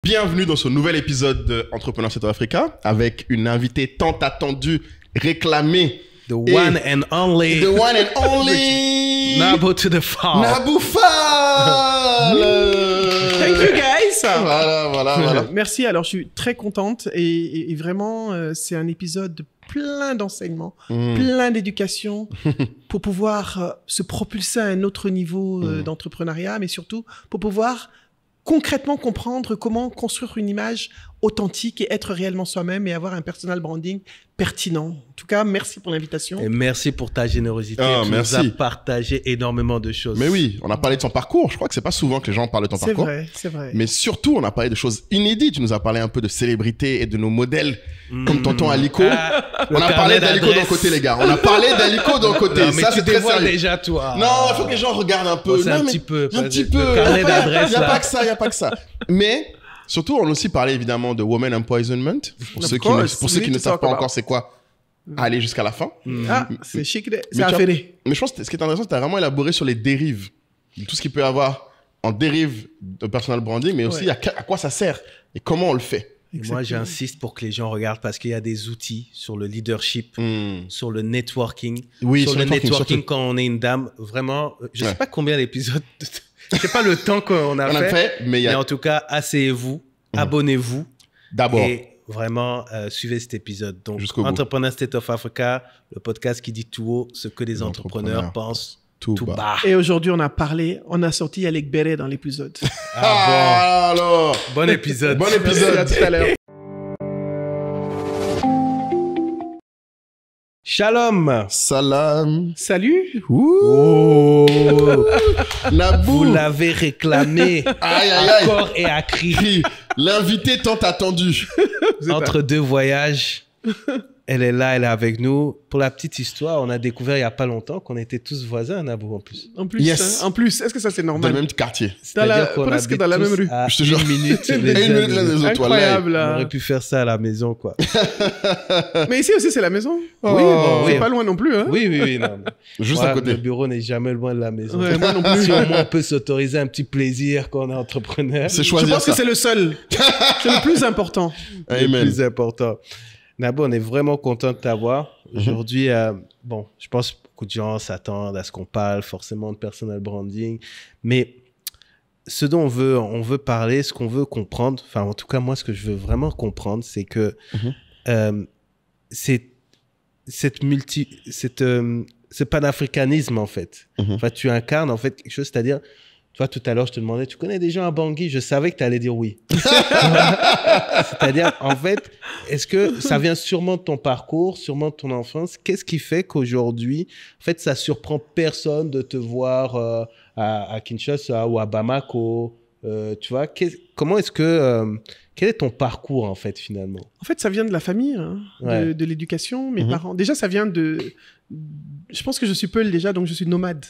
Bienvenue dans ce nouvel épisode de Entrepreneur South Africa avec une invitée tant attendue, réclamée. The one and only. The one and only. Nabou to the fall. Nabou Fall. Thank you guys. Voilà. Merci. Alors, je suis très contente et vraiment, c'est un épisode plein d'enseignements, plein d'éducation pour pouvoir se propulser à un autre niveau d'entrepreneuriat, mais surtout pour pouvoir concrètement comprendre comment construire une image authentique et être réellement soi-même et avoir un personal branding pertinent. En tout cas, merci pour l'invitation. Et merci pour ta générosité. Tu merci. nous as partagé énormément de choses. Mais oui, on a parlé de son parcours. Je crois que c'est pas souvent que les gens parlent de ton parcours. C'est vrai. Mais surtout, on a parlé de choses inédites. Tu nous as parlé un peu de célébrités et de nos modèles, comme tonton Aliko. On a parlé d'Aliko d'un côté, les gars. On a parlé d'Aliko d'un côté. Non, mais ça, tu c'est très dévoiles sérieux. déjà, toi. Non, il faut que les gens regardent un peu. Bon, c'est Non, un mais petit peu. Un petit peu. Le carnet d'adresse, Il n'y a là. pas que ça, Mais surtout, on a aussi parlé évidemment de Women Empowerment. Pour ceux qui ne savent pas encore c'est quoi, allez jusqu'à la fin. Ah, c'est chic, c'est Mais affairé. Mais je pense que ce qui est intéressant, c'est que tu as vraiment élaboré sur les dérives. Tout ce qu'il peut y avoir en dérive de personal branding, mais aussi à quoi ça sert et comment on le fait. Et moi, j'insiste pour que les gens regardent parce qu'il y a des outils sur le leadership, sur le networking. Oui, sur le networking surtout. quand on est une dame. Vraiment, je ne sais pas combien d'épisodes, je ne sais pas le temps qu'on a fait. Mais en tout cas, asseyez-vous, abonnez-vous. D'abord. Et vraiment, suivez cet épisode. Donc, Jusqu'au bout. Entrepreneur State of Africa, le podcast qui dit tout haut ce que les entrepreneurs pensent tout bas. Et aujourd'hui, on a sorti Alec Beret dans l'épisode. Alors, Bon épisode. Bon épisode. À tout à l'heure. Shalom. Salam. Salut. Oh. Nabou. Vous l'avez réclamé à corps et à cri. L'invité tant attendu. Entre deux voyages, elle est là, elle est avec nous. Pour la petite histoire, on a découvert il n'y a pas longtemps qu'on était tous voisins à Nabou en plus. En plus, Yes. en plus, est-ce que ça c'est Dans le normal? même quartier. C'est-à-dire qu'on presque habite dans la tous même rue. à Je te jure. une minute À une minute l'un des autres. Incroyable. On là. aurait pu faire ça à la maison, quoi. Mais ici aussi, c'est la maison. Oh. Oui, bon, C'est oui. pas loin non plus. Hein? Oui, non. Juste Moi, à côté. Le bureau n'est jamais loin de la maison. Ouais, moi non plus. Si au moins on peut s'autoriser un petit plaisir quand on est entrepreneur. C'est Je choisir pense que ça. c'est le seul. C'est le plus important. Le Amen. plus important. Nabou, on est vraiment content de t'avoir. Aujourd'hui, bon, je pense que beaucoup de gens s'attendent à ce qu'on parle forcément de personal branding. Mais ce dont on veut parler, ce qu'on veut comprendre, enfin, en tout cas, moi, ce que je veux vraiment comprendre, c'est que ce panafricanisme, en fait. Enfin, tu incarnes, en fait, quelque chose, c'est-à-dire, toi, tout à l'heure, je te demandais, tu connais des gens à Bangui? Je savais que tu allais dire oui. C'est-à-dire, en fait, est-ce que ça vient sûrement de ton parcours, sûrement de ton enfance? Qu'est-ce qui fait qu'aujourd'hui, en fait, ça surprend personne de te voir à Kinshasa ou à Bamako? Tu vois, comment est-ce que... quel est ton parcours, en fait, finalement? En fait, ça vient de la famille, hein, Ouais. de l'éducation, mes parents. Déjà, ça vient de... Je pense que je suis Peul déjà, donc je suis nomade.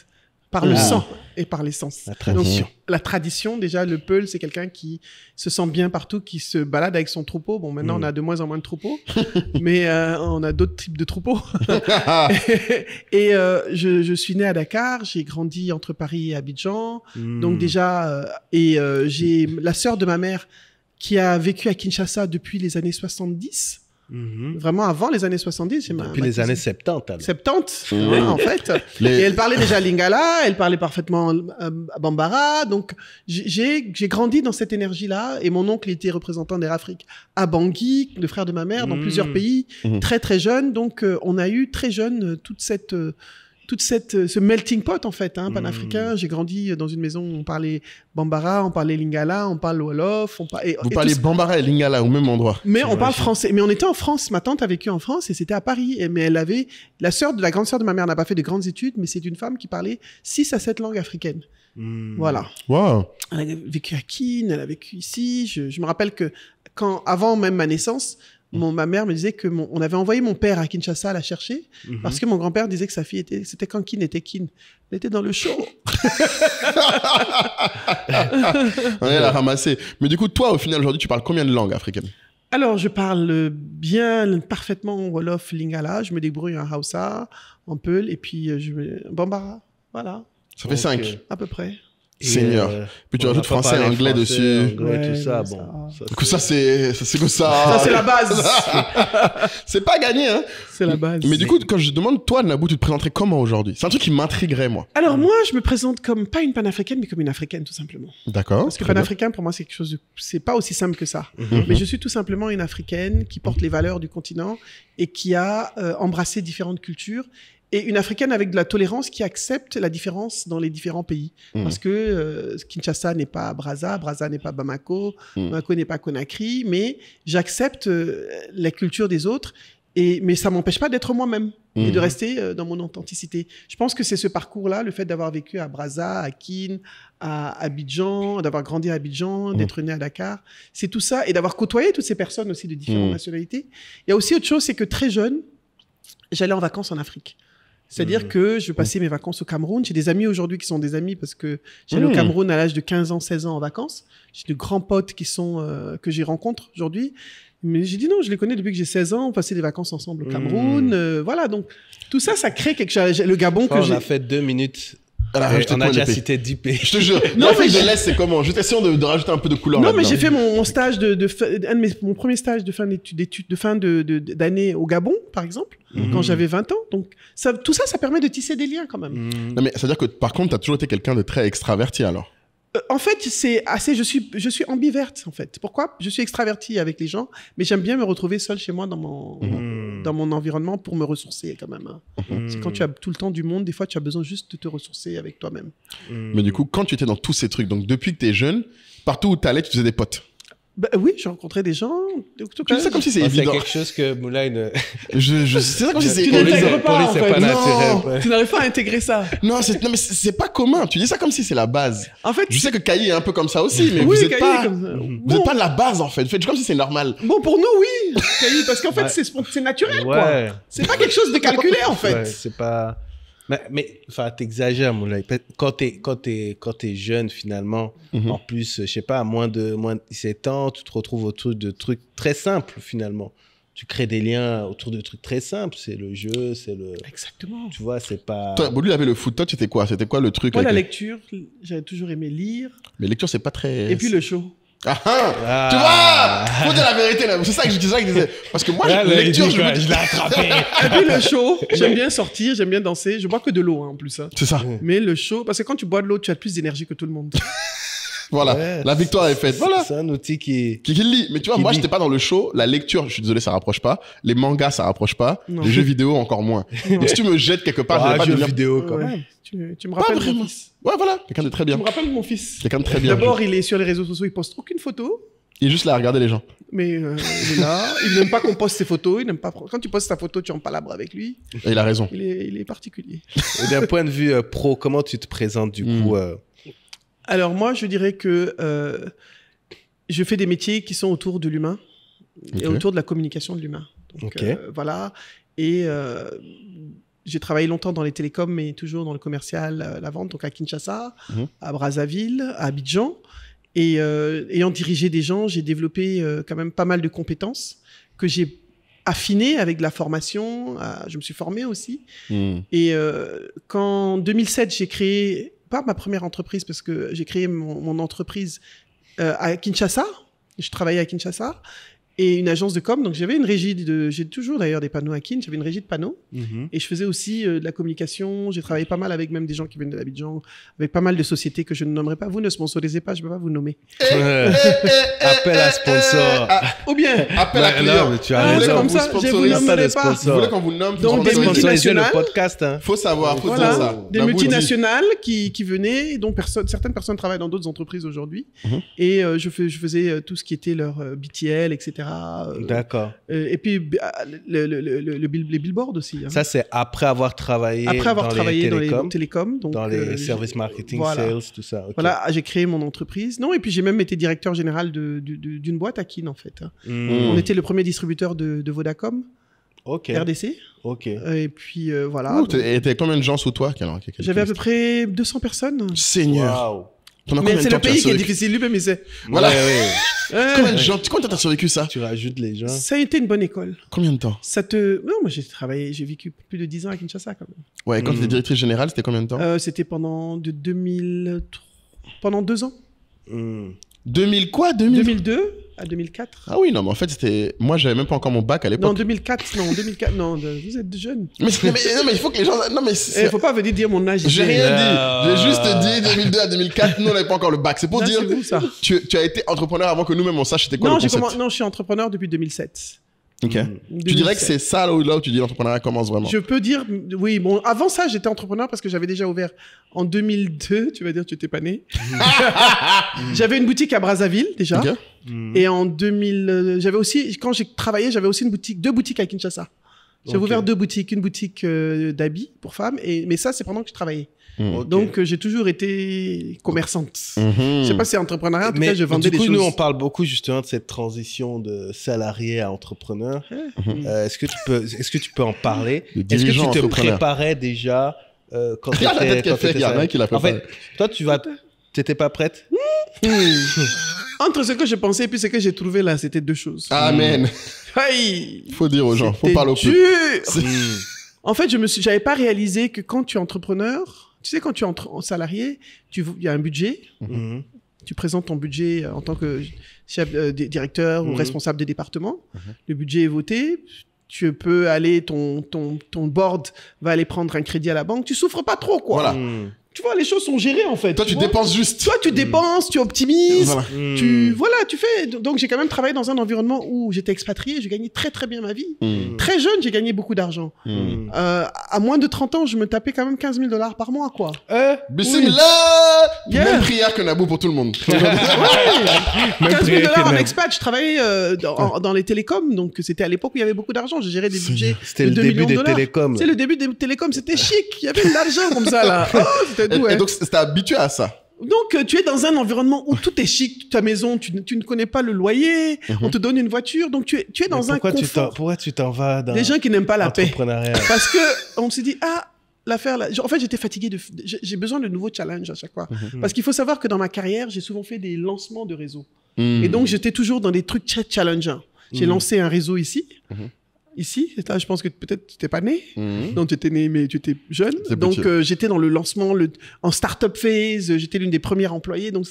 Par le sang et par l'essence. La tradition. Donc, la tradition, déjà, le Peul, c'est quelqu'un qui se sent bien partout, qui se balade avec son troupeau. Bon, maintenant, on a de moins en moins de troupeaux, mais on a d'autres types de troupeaux. Et je suis né à Dakar, j'ai grandi entre Paris et Abidjan. Donc déjà, j'ai la sœur de ma mère qui a vécu à Kinshasa depuis les années 70. Vraiment avant les années 70. Depuis les années 70, alors. 70, ouais, en fait. Et elle parlait déjà lingala, elle parlait parfaitement bambara. Donc, j'ai grandi dans cette énergie-là. Et mon oncle était représentant d'Air Afrique à Bangui, le frère de ma mère, dans plusieurs pays, très, très jeune. Donc, on a eu très jeune ce melting pot, en fait, hein, panafricain. J'ai grandi dans une maison où on parlait bambara, on parlait lingala, on parle wolof. Vous parlez bambara et lingala au même endroit. Mais on parle français. Mais on était en France. Ma tante a vécu en France et c'était à Paris. Mais elle avait... La grande sœur de ma mère n'a pas fait de grandes études, mais c'est une femme qui parlait 6 à 7 langues africaines. Voilà. Wow. Elle a vécu à Kin, elle a vécu ici. Je me rappelle que avant même ma naissance, ma mère me disait on avait envoyé mon père à Kinshasa la chercher parce que mon grand-père disait que sa fille c'était quand Kin était Kin. Elle était dans le show. Elle a ramassé. Mais du coup, toi, au final, aujourd'hui, tu parles combien de langues africaines? Alors, je parle bien, parfaitement Wolof, Lingala. Je me débrouille en Hausa, en Peul, et puis Bambara. Voilà. Ça fait 5. À peu près. Seigneur. Puis tu on rajoutes n'a pas français et parlé anglais dessus. anglais, Ouais, tout ça, mais bon. ça- Du coup, ça, c'est que ça. Ça, c'est la base. C'est pas gagné, hein. C'est la base. Mais du coup, quand je demande, toi, Nabou, tu te présenterais comment aujourd'hui? C'est un truc qui m'intriguerait, moi. Alors moi, je me présente comme pas une panafricaine, mais comme une africaine, tout simplement. D'accord. Parce que très bien. panafricain, pour moi, c'est quelque chose de... C'est pas aussi simple que ça. Mhm. Mais je suis tout simplement une africaine qui porte les valeurs du continent et qui a embrassé différentes cultures. Et une africaine avec de la tolérance qui accepte la différence dans les différents pays. Mhm. Parce que Kinshasa n'est pas Brazza, Brazza n'est pas Bamako, Mhm. Bamako n'est pas Conakry, mais j'accepte la culture des autres. Mais ça m'empêche pas d'être moi-même et Mhm. de rester dans mon authenticité. Je pense que c'est ce parcours-là, le fait d'avoir vécu à Brazza, à Kin, à Abidjan, d'avoir grandi à Abidjan, d'être né à Dakar, c'est tout ça, et d'avoir côtoyé toutes ces personnes aussi de différentes Mhm. nationalités. Il y a aussi autre chose, c'est que très jeune, j'allais en vacances en Afrique. C'est-à-dire que je passais mes vacances au Cameroun. J'ai des amis aujourd'hui qui sont des amis parce que j'allais au Cameroun à l'âge de 15 ans, 16 ans en vacances. J'ai de grands potes qui sont, que j'y rencontre aujourd'hui. Mais j'ai dit non, je les connais depuis que j'ai 16 ans. On passait des vacances ensemble au Cameroun. Voilà, donc tout ça, ça crée quelque chose. Le Gabon que On j'ai... a fait 2 minutes. Elle a rajouté On a point déjà d'épée. cité 10 pays. Je te jure. Non, L'Afrique mais de l'Est, c'est comment? Juste essayons de rajouter un peu de couleur Non, mais là-dedans. j'ai fait mon stage mon premier stage de fin d'année au Gabon, par exemple, quand j'avais 20 ans. Donc, tout ça, ça permet de tisser des liens quand même. Non, mais c'est-à-dire que, par contre, t'as toujours été quelqu'un de très extraverti, alors. En fait, je suis ambiverte, en fait. Pourquoi? Je suis extravertie avec les gens, mais j'aime bien me retrouver seule chez moi dans mon environnement pour me ressourcer quand même. Hein. C'est quand tu as tout le temps du monde, des fois, tu as besoin juste de te ressourcer avec toi-même. Mais du coup, quand tu étais dans tous ces trucs, donc depuis que t'es jeune, partout où t'allais, tu faisais des potes. Bah, oui, j'ai rencontré des gens. Tu dis ça comme si c'est C'est évident. quelque chose que Moulay ne... C'est ça comme si c'est Tu Pour lui, n'intègres évident. pas, pour lui, en c'est fait. pas Non. naturel. ouais. Tu n'arrives pas à intégrer ça. Non, mais c'est pas commun. Tu dis ça comme si c'est la base. En fait, Je sais que Kayi est un peu comme ça aussi, mais oui, vous êtes Kayi pas, est comme ça. vous Bon. êtes pas de la base, en fait. Faites comme si c'est normal. Bon, pour nous, oui, Kayi, parce qu'en fait, Ouais. c'est naturel, quoi. Ouais. C'est pas quelque chose de calculé, en fait. Ouais, c'est pas... Mais enfin, t'exagères, Moulay. Quand t'es jeune, finalement, Mhm. en plus, je sais pas, à moins de 17 ans, tu te retrouves autour de trucs très simples, finalement. Tu crées des liens autour de trucs très simples. C'est le jeu, c'est le... Exactement. Tu vois, c'est pas... Toi, lui, il avait le foot. Toi, c'était quoi? C'était quoi le truc? Moi, la avec lecture, j'avais toujours aimé lire. Mais lecture, c'est pas très. Et puis le show. Ah, ah. Ah. Tu vois? Faut dire la vérité, là. C'est ça que je disais. Parce que moi, Ah, là, lecture, il dit quoi, je je l'ai attrapé. Et puis le show, j'aime bien sortir, j'aime bien danser. Je bois que de l'eau, hein, en plus. Hein. C'est ça. Mais le show, parce que quand tu bois de l'eau, tu as plus d'énergie que tout le monde. Voilà. Ouais, La victoire est faite. Voilà. C'est un outil qui... Qui lit. Mais tu vois, Qui moi, lit. j'étais pas dans le show. La lecture, je suis désolé, ça rapproche pas. Les mangas, ça rapproche pas. Non. Les jeux vidéo, encore moins. Donc, si tu me jettes quelque part, je vais pas jeu devenir... vidéo, quand Ouais. même. Tu me rappelles vraiment. mon fils. Ouais, voilà. Quelqu'un de très Tu bien. me rappelles mon fils. Quelqu'un de très bien. D'abord, il est sur les réseaux sociaux, il poste aucune photo. Il est juste là à regarder les gens. Mais il est là, il n'aime pas qu'on poste ses photos, il n'aime pas... Quand tu postes ta photo, tu en palabres avec lui. Et il a raison. Il est particulier. Et d'un point de vue pro, comment tu te présentes, du coup Alors moi, je dirais que je fais des métiers qui sont autour de l'humain et Ok. autour de la communication de l'humain. Donc Ok. voilà. Et j'ai travaillé longtemps dans les télécoms, mais toujours dans le commercial, la vente, donc à Kinshasa, Mhm. à Brazzaville, à Abidjan. Et ayant dirigé des gens, j'ai développé quand même pas mal de compétences que j'ai affinées avec de la formation. Je me suis formé aussi. Hmm. Et quand en 2007, j'ai créé, pas ma première entreprise, parce que j'ai créé mon entreprise à Kinshasa. Je travaillais à Kinshasa. Et une agence de com. Donc j'avais une régie j'ai toujours d'ailleurs des panneaux à Kin. J'avais une régie de panneaux. Et je faisais aussi de la communication. J'ai travaillé pas mal avec même des gens qui viennent de l'Abidjan, avec pas mal de sociétés que je ne nommerai pas. Vous ne sponsorisez pas, je ne peux pas vous nommer. Appel à sponsor. Ou bien, Appel à Non, client. mais tu as Ah, Vous c'est voulez comme qu'on ça, vous je vous sponsorise? nommerai Appel à pas. Vous sponsor. voulez qu'on vous nomme? Donc, vous des sponsorisez? Sponsoriser le multinationales. podcast. Hein. Faut savoir, faut Voilà, dire ça. des Nabou dit. multinationales qui venaient, dont certaines personnes travaillent dans d'autres entreprises aujourd'hui. Mhm. Et je faisais tout ce qui était leur BTL, etc. D'accord. Et puis les billboards aussi. Hein. Ça, c'est après avoir travaillé Après avoir dans travaillé les dans les télécoms, télécoms. Donc, dans les j'ai- services marketing, voilà. sales, tout ça. ok. Voilà, j'ai créé mon entreprise. Non, et puis j'ai même été directeur général d'une boîte à Kin, en fait. hein. Hmm. On était le premier distributeur de Vodacom, Ok. RDC. Ok. Et puis voilà. Ouh, Donc, et t'avais combien de gens sous toi? j'avais à peu près 200 personnes. Seigneur. Waouh. Pendant Mais combien de c'est temps le tu as pays qui est survécu? difficile, lui-même, il sait. Voilà. Ouais, ouais. Ouais. Combien de gens, combien de temps t'as survécu ça? Tu rajoutes les gens. Ça a été une bonne école. Combien de temps? Non, moi j'ai vécu plus de 10 ans à Kinshasa quand même. Ouais, quand t'étais directrice générale, c'était combien de temps? C'était pendant de 2003. pendant 2 ans. 2000 quoi 2002 à 2004. Ah oui, non, mais en fait, c'était... Moi, j'avais même pas encore mon bac à Non, l'époque. 2004, non, vous êtes jeunes. Mais il faut que les gens... Non, mais Il faut pas venir dire mon âge. J'ai rien dit. J'ai juste dit 2002 à 2004, nous, on n'avait pas encore le bac. C'est pour Non, dire... c'est vous, ça. Tu as été entrepreneur avant que nous-mêmes, on sache c'était quoi Non, le concept. non, je suis entrepreneur depuis 2007. Ok. Tu dirais que c'est ça là où tu dis l'entrepreneuriat commence vraiment. Je peux dire, oui, bon, avant ça, j'étais entrepreneur parce que j'avais déjà ouvert en 2002, tu vas dire, tu n'étais pas né. J'avais une boutique à Brazzaville, déjà. Ok. Et en 2000, j'avais aussi, quand j'ai travaillé, j'avais aussi deux boutiques à Kinshasa. J'avais ouvert 2 boutiques, une boutique d'habits pour femmes, mais ça, c'est pendant que je travaillais. Donc, j'ai toujours été commerçante. Je sais pas si c'est entrepreneuriat, en tout cas, je vendais des choses. Du coup, nous, on parle beaucoup justement de cette transition de salarié à entrepreneur. Est-ce que tu peux en parler? Est-ce que tu te préparais déjà quand tu étais... Regarde la tête qu'elle fait, il y a rien qui l'a préparé. En fait, toi, t'étais pas prête? Entre ce que je pensais et puis ce que j'ai trouvé là, c'était 2 choses. Amen. Hey, faut dire aux gens, faut parler au dur. plus. En fait, j'avais pas réalisé que quand tu es entrepreneur, tu sais, quand tu es salarié, il y a un budget. Tu présentes ton budget en tant que chef, directeur ou responsable de département. Le budget est voté. Tu peux aller, ton board va aller prendre un crédit à la banque. Tu souffres pas trop, quoi. Voilà. Tu vois, les choses sont gérées, en fait. Toi, tu dépenses juste. Toi, tu dépenses, tu optimises. Voilà. Tu fais. Donc, j'ai quand même travaillé dans un environnement où j'étais expatrié. J'ai gagné très, très bien ma vie. Très jeune, j'ai gagné beaucoup d'argent. À moins de 30 ans, je me tapais quand même 15 000 $ par mois, quoi. Bismillah. Yeah. Même prière que Nabou pour tout le monde. 15 000 $ en expat. Je travaillais dans les télécoms. Donc, c'était à l'époque où il y avait beaucoup d'argent. J'ai géré des budgets C'était de le 2 début millions de des dollars. télécoms. C'est le début des télécoms. C'était chic. Il y avait de l'argent comme ça, là. Oh, c'était doux, Et donc, t'es habitué à ça. Donc, tu es dans un environnement où tout est chic. Ta maison, tu ne connais pas le loyer. On te donne une voiture. Donc, tu es dans un confort. Pourquoi tu t'en vas dans Les gens qui n'aiment pas la paix. l'entrepreneuriat? Parce que on s'est dit, l'affaire là. En fait, j'étais fatigué j'ai besoin de nouveaux challenges à chaque fois. Parce qu'il faut savoir que dans ma carrière, j'ai souvent fait des lancements de réseaux. Et donc, j'étais toujours dans des trucs très challengeants. J'ai lancé un réseau ici. Ici, là, je pense que peut-être tu n'étais pas né. Non, tu étais né, mais tu étais jeune. Donc, j'étais dans le lancement, en startup phase. J'étais l'une des premières employées. Donc,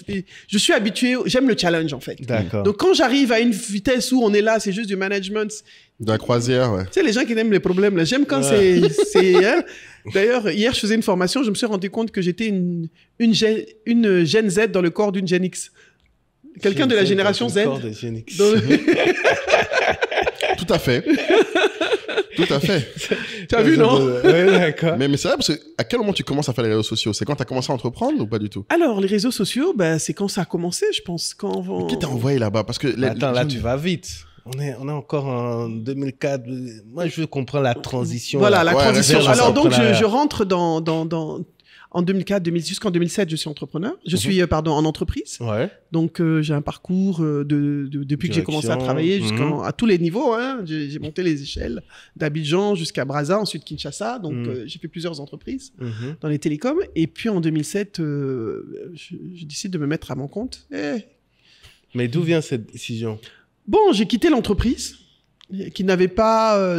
je suis habitué, j'aime le challenge, en fait. D'accord. Donc, quand j'arrive à une vitesse où on est là, c'est juste du management. De la croisière, ouais. Tu sais, les gens qui aiment les problèmes, là, j'aime quand c'est... Hein. D'ailleurs, hier, je faisais une formation, je me suis rendu compte que j'étais une Gen Z dans le corps d'une Gen X. Quelqu'un de la génération Z. Tout à fait. Tout à fait. Tu as vu, non? Ouais, d'accord. Mais c'est vrai, parce que à quel moment tu commences à faire les réseaux sociaux? C'est quand tu as commencé à entreprendre ou pas du tout? Alors, les réseaux sociaux, c'est quand ça a commencé, je pense. Qui t'a envoyé là-bas? Parce que Attends, là, tu vas vite. On est encore en 2004. Moi, je veux comprendre la transition. Voilà, la transition. Alors, donc, je rentre en 2004, jusqu'en 2007, je suis entrepreneur. Je suis, en entreprise. Ouais. Donc, j'ai un parcours depuis que j'ai commencé à travailler à tous les niveaux. Hein. J'ai monté les échelles d'Abidjan jusqu'à Brazza, ensuite Kinshasa. Donc, j'ai fait plusieurs entreprises dans les télécoms. Et puis, en 2007, je décide de me mettre à mon compte. Mais d'où vient cette décision? Bon, j'ai quitté l'entreprise qui n'avait pas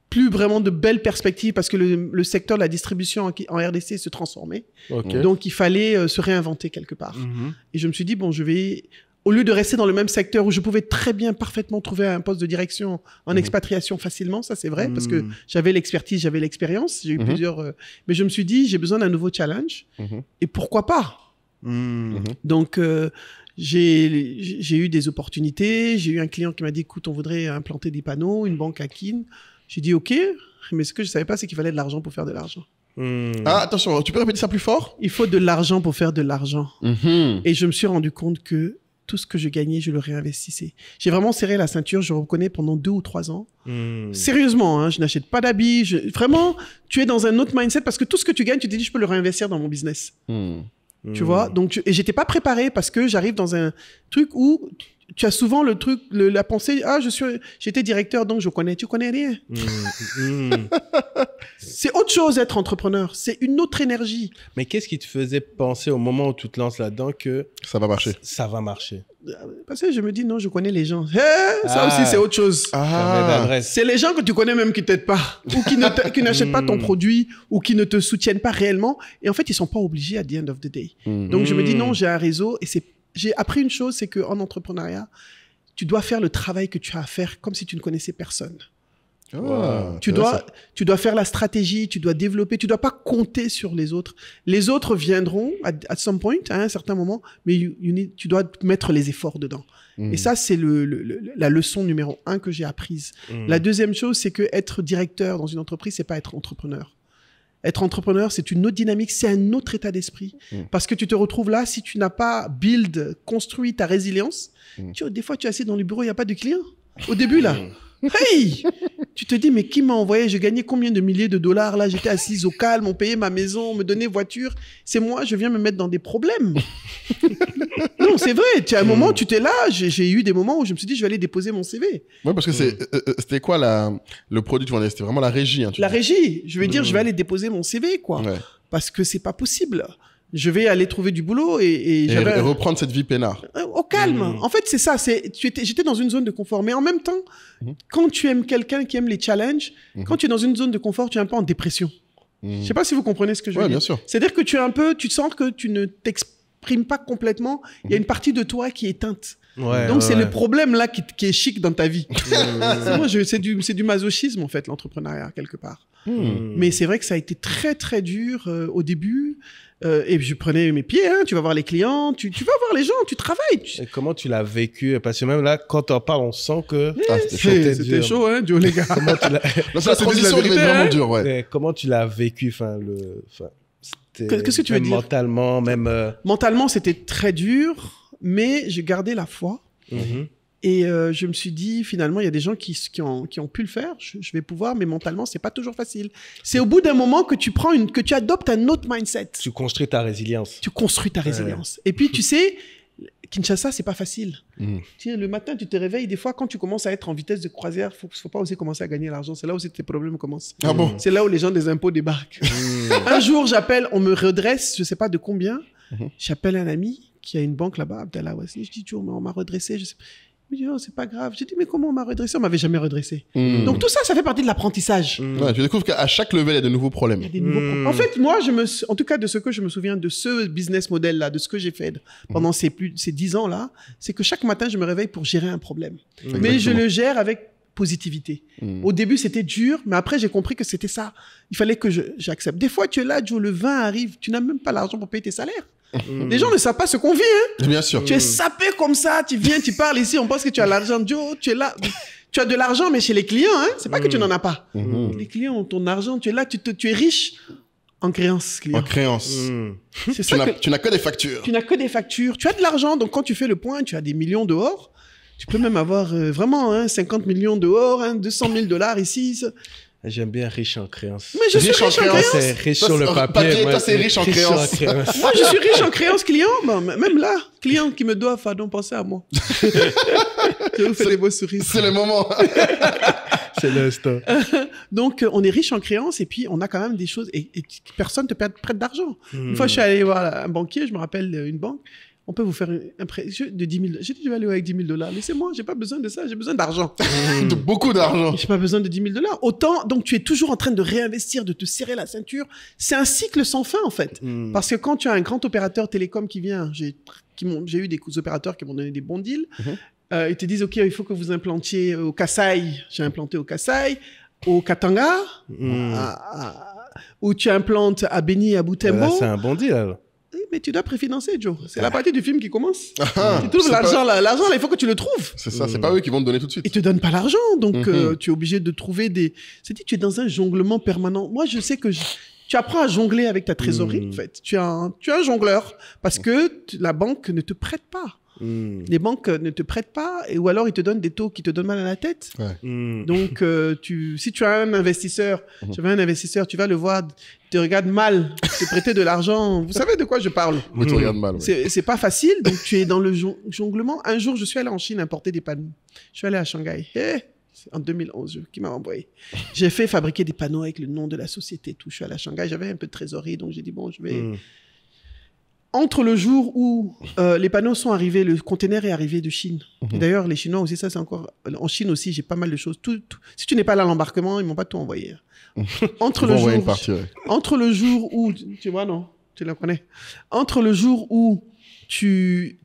plus vraiment de belles perspectives parce que le secteur de la distribution en RDC se transformait. Okay. Donc, il fallait se réinventer quelque part. Et je me suis dit, bon, au lieu de rester dans le même secteur où je pouvais très bien, parfaitement trouver un poste de direction en expatriation facilement, ça c'est vrai, parce que j'avais l'expertise, j'avais l'expérience, j'ai eu plusieurs... mais je me suis dit, j'ai besoin d'un nouveau challenge. Et pourquoi pas? Donc... j'ai eu des opportunités. J'ai eu un client qui m'a dit, écoute, on voudrait implanter des panneaux, une banque à Kin. J'ai dit, OK, mais ce que je ne savais pas, c'est qu'il fallait de l'argent pour faire de l'argent. Ah, attention, tu peux répéter ça plus fort? Il faut de l'argent pour faire de l'argent. Et je me suis rendu compte que tout ce que je gagnais, je le réinvestissais. J'ai vraiment serré la ceinture, je reconnais, pendant 2 ou 3 ans. Sérieusement, hein, je n'achète pas d'habits. Vraiment, tu es dans un autre mindset parce que tout ce que tu gagnes, tu te dis, je peux le réinvestir dans mon business. Tu vois, donc et j'étais pas préparé parce que j'arrive dans un truc où tu as souvent le truc, la pensée, j'étais directeur donc je connais, tu connais rien. c'est autre chose être entrepreneur. C'est une autre énergie. Mais qu'est-ce qui te faisait penser au moment où tu te lances là-dedans que Ça va marcher. ça va marcher? Parce que je me dis, non, je connais les gens. Ça aussi, c'est autre chose. Carnet d'adresse. C'est les gens que tu connais même qui t'aident pas, ou qui n'achètent pas ton produit, ou qui ne te soutiennent pas réellement. Et en fait, ils sont pas obligés à the end of the day. Donc, je me dis, non, j'ai un réseau. Et j'ai appris une chose, c'est qu'en entrepreneuriat, tu dois faire le travail que tu as à faire comme si tu ne connaissais personne. Tu dois faire la stratégie, tu dois développer, tu dois pas compter sur les autres. Les autres viendront at some point, à un certain moment, mais tu dois mettre les efforts dedans. Et ça, c'est la leçon numéro 1 que j'ai apprise. La deuxième chose, c'est que être directeur dans une entreprise, c'est pas être entrepreneur. Être entrepreneur, c'est une autre dynamique, c'est un autre état d'esprit. Parce que tu te retrouves là, si tu n'as pas construit ta résilience, des fois, tu es assis dans le bureau, il n'y a pas de clients. Au début, là. Hey! Tu te dis, mais qui m'a envoyé? Je gagnais combien de milliers de dollars? Là, j'étais assise au calme, on payait ma maison, on me donnait voiture. C'est moi, je viens me mettre dans des problèmes. Non, c'est vrai. À un moment, tu étais là. J'ai eu des moments où je me suis dit, je vais aller déposer mon CV. Oui, parce que c'était quoi le produit que tu vendais? C'était vraiment la régie. Hein, la régie. Je veux dire, je vais aller déposer mon CV, quoi. Ouais. Parce que c'est pas possible. Je vais aller trouver du boulot et reprendre cette vie peinard. Au calme. En fait, c'est ça. J'étais dans une zone de confort. Mais en même temps, quand tu aimes quelqu'un qui aime les challenges, quand tu es dans une zone de confort, tu es un peu en dépression. Je sais pas si vous comprenez ce que je veux dire. Bien sûr. C'est-à-dire que tu sens que tu ne t'exprimes pas complètement. Il y a une partie de toi qui est éteinte. Donc, c'est le problème là qui est chic dans ta vie. C'est du masochisme, en fait, l'entrepreneuriat, quelque part. Mais c'est vrai que ça a été très, très dur au début. Et je prenais mes pieds, hein, tu vas voir les clients, tu vas voir les gens, tu travailles. Et comment tu l'as vécu? Parce que même là, quand on parle, on sent que c'était chaud, hein, Joe, les gars. Comment tu l'as... la transition devait être vraiment dure, ouais. Comment tu l'as vécu? Qu'est-ce que tu veux dire? Mentalement, même... Mentalement, c'était très dur, mais j'ai gardé la foi. Et je me suis dit, finalement, il y a des gens qui ont pu le faire. Je vais pouvoir, mais mentalement, c'est pas toujours facile. C'est au bout d'un moment que tu adoptes un autre mindset. Tu construis ta résilience. Tu construis ta résilience. Et puis, tu sais, Kinshasa, c'est pas facile. Tiens, le matin, tu te réveilles. Des fois, quand tu commences à être en vitesse de croisière, faut pas oser commencer à gagner l'argent. C'est là où tes problèmes commencent. Ah bon? C'est là où les gens des impôts débarquent. Un jour, on me redresse, je sais pas de combien. J'appelle un ami qui a une banque là-bas, Abdallah Wassini. Je dis, on m'a redressé, je sais pas. Il me dit, oh, c'est pas grave. J'ai dit, mais comment on m'a redressé? On m'avait jamais redressé. Donc tout ça, ça fait partie de l'apprentissage. Ouais, je découvre qu'à chaque level, il y a de nouveaux problèmes. Il y a des nouveaux problèmes. En fait, moi, en tout cas, de ce que je me souviens de ce business model-là, de ce que j'ai fait pendant ces 10 ans-là, c'est que chaque matin, je me réveille pour gérer un problème. Mais je le gère avec positivité. Au début, c'était dur, mais après, j'ai compris que c'était ça. Il fallait que j'accepte. Des fois, tu es là, Joe, le vin arrive, tu n'as même pas l'argent pour payer tes salaires. Les gens ne savent pas ce qu'on vit, hein. Bien sûr. Tu es sapé comme ça, tu viens, tu parles ici, on pense que tu as l'argent. Joe, tu es là. Tu as de l'argent, mais chez les clients, hein, c'est pas que tu n'en as pas. Les clients ont ton argent, tu es là, tu es riche en créances. En créances. C'est ça tu n'as que des factures. Tu n'as que des factures. Tu as de l'argent, donc quand tu fais le point, tu as des millions dehors. Tu peux même avoir vraiment 50 millions dehors, 200 000 $ ici. J'aime bien riche en créances. Mais je suis riche en créances. C'est riche sur le papier. Toi, c'est riche en créances. Moi, je suis riche en créances clients. Bon, même là, clients qui me doivent, pardon, pensez à moi. Je vous fais des beaux sourires. C'est le moment. C'est l'instant. Donc, on est riche en créances et puis on a quand même des choses et personne ne te prête d'argent. Une fois, je suis allé voir un banquier, je me rappelle une banque. On peut vous faire un prêt de 10 000. J'ai dit, je vais aller avec 10 000 $. Laissez-moi, j'ai pas besoin de ça, j'ai besoin d'argent. De beaucoup d'argent. J'ai pas besoin de 10 000 $. Autant, donc tu es toujours en train de réinvestir, de te serrer la ceinture. C'est un cycle sans fin, en fait. Parce que quand tu as un grand opérateur télécom qui vient, j'ai eu des opérateurs qui m'ont donné des bons deals. Ils te disent, OK, il faut que vous implantiez au Kasaï. J'ai implanté au Kasaï, au Katanga, où tu implantes à Beni et à Butembo. Là, c'est un bon deal, alors. Mais tu dois préfinancer, Joe. C'est la partie du film qui commence. Tu trouves l'argent là. L'argent, là, il faut que tu le trouves. C'est ça, c'est pas eux qui vont te donner tout de suite. Ils te donnent pas l'argent. Donc, tu es obligé de trouver des... C'est-à-dire, tu es dans un jonglement permanent. Moi, je sais que tu apprends à jongler avec ta trésorerie, en fait. Tu es un jongleur parce que la banque ne te prête pas. Les banques ne te prêtent pas ou alors ils te donnent des taux qui te donnent mal à la tête. Donc, si tu as un investisseur, tu vas le voir, il te regarde mal, te prêter de l'argent. Vous savez de quoi je parle? Oui, tu regardes mal. Ouais. C'est pas facile, donc tu es dans le jonglement. Un jour, je suis allé en Chine importer des panneaux. Je suis allé à Shanghai. C'est en 2011 qui m'a envoyé. J'ai fait fabriquer des panneaux avec le nom de la société, tout. Je suis allé à Shanghai, j'avais un peu de trésorerie, donc j'ai dit, bon, je vais... Entre le jour où les panneaux sont arrivés, le conteneur est arrivé de Chine. Et d'ailleurs, les Chinois aussi, ça c'est encore... En Chine aussi, j'ai pas mal de choses. Si tu n'es pas là à l'embarquement, ils m'ont pas tout envoyé. Entre le jour où... Tu vois, non? Tu la connais. Entre le jour où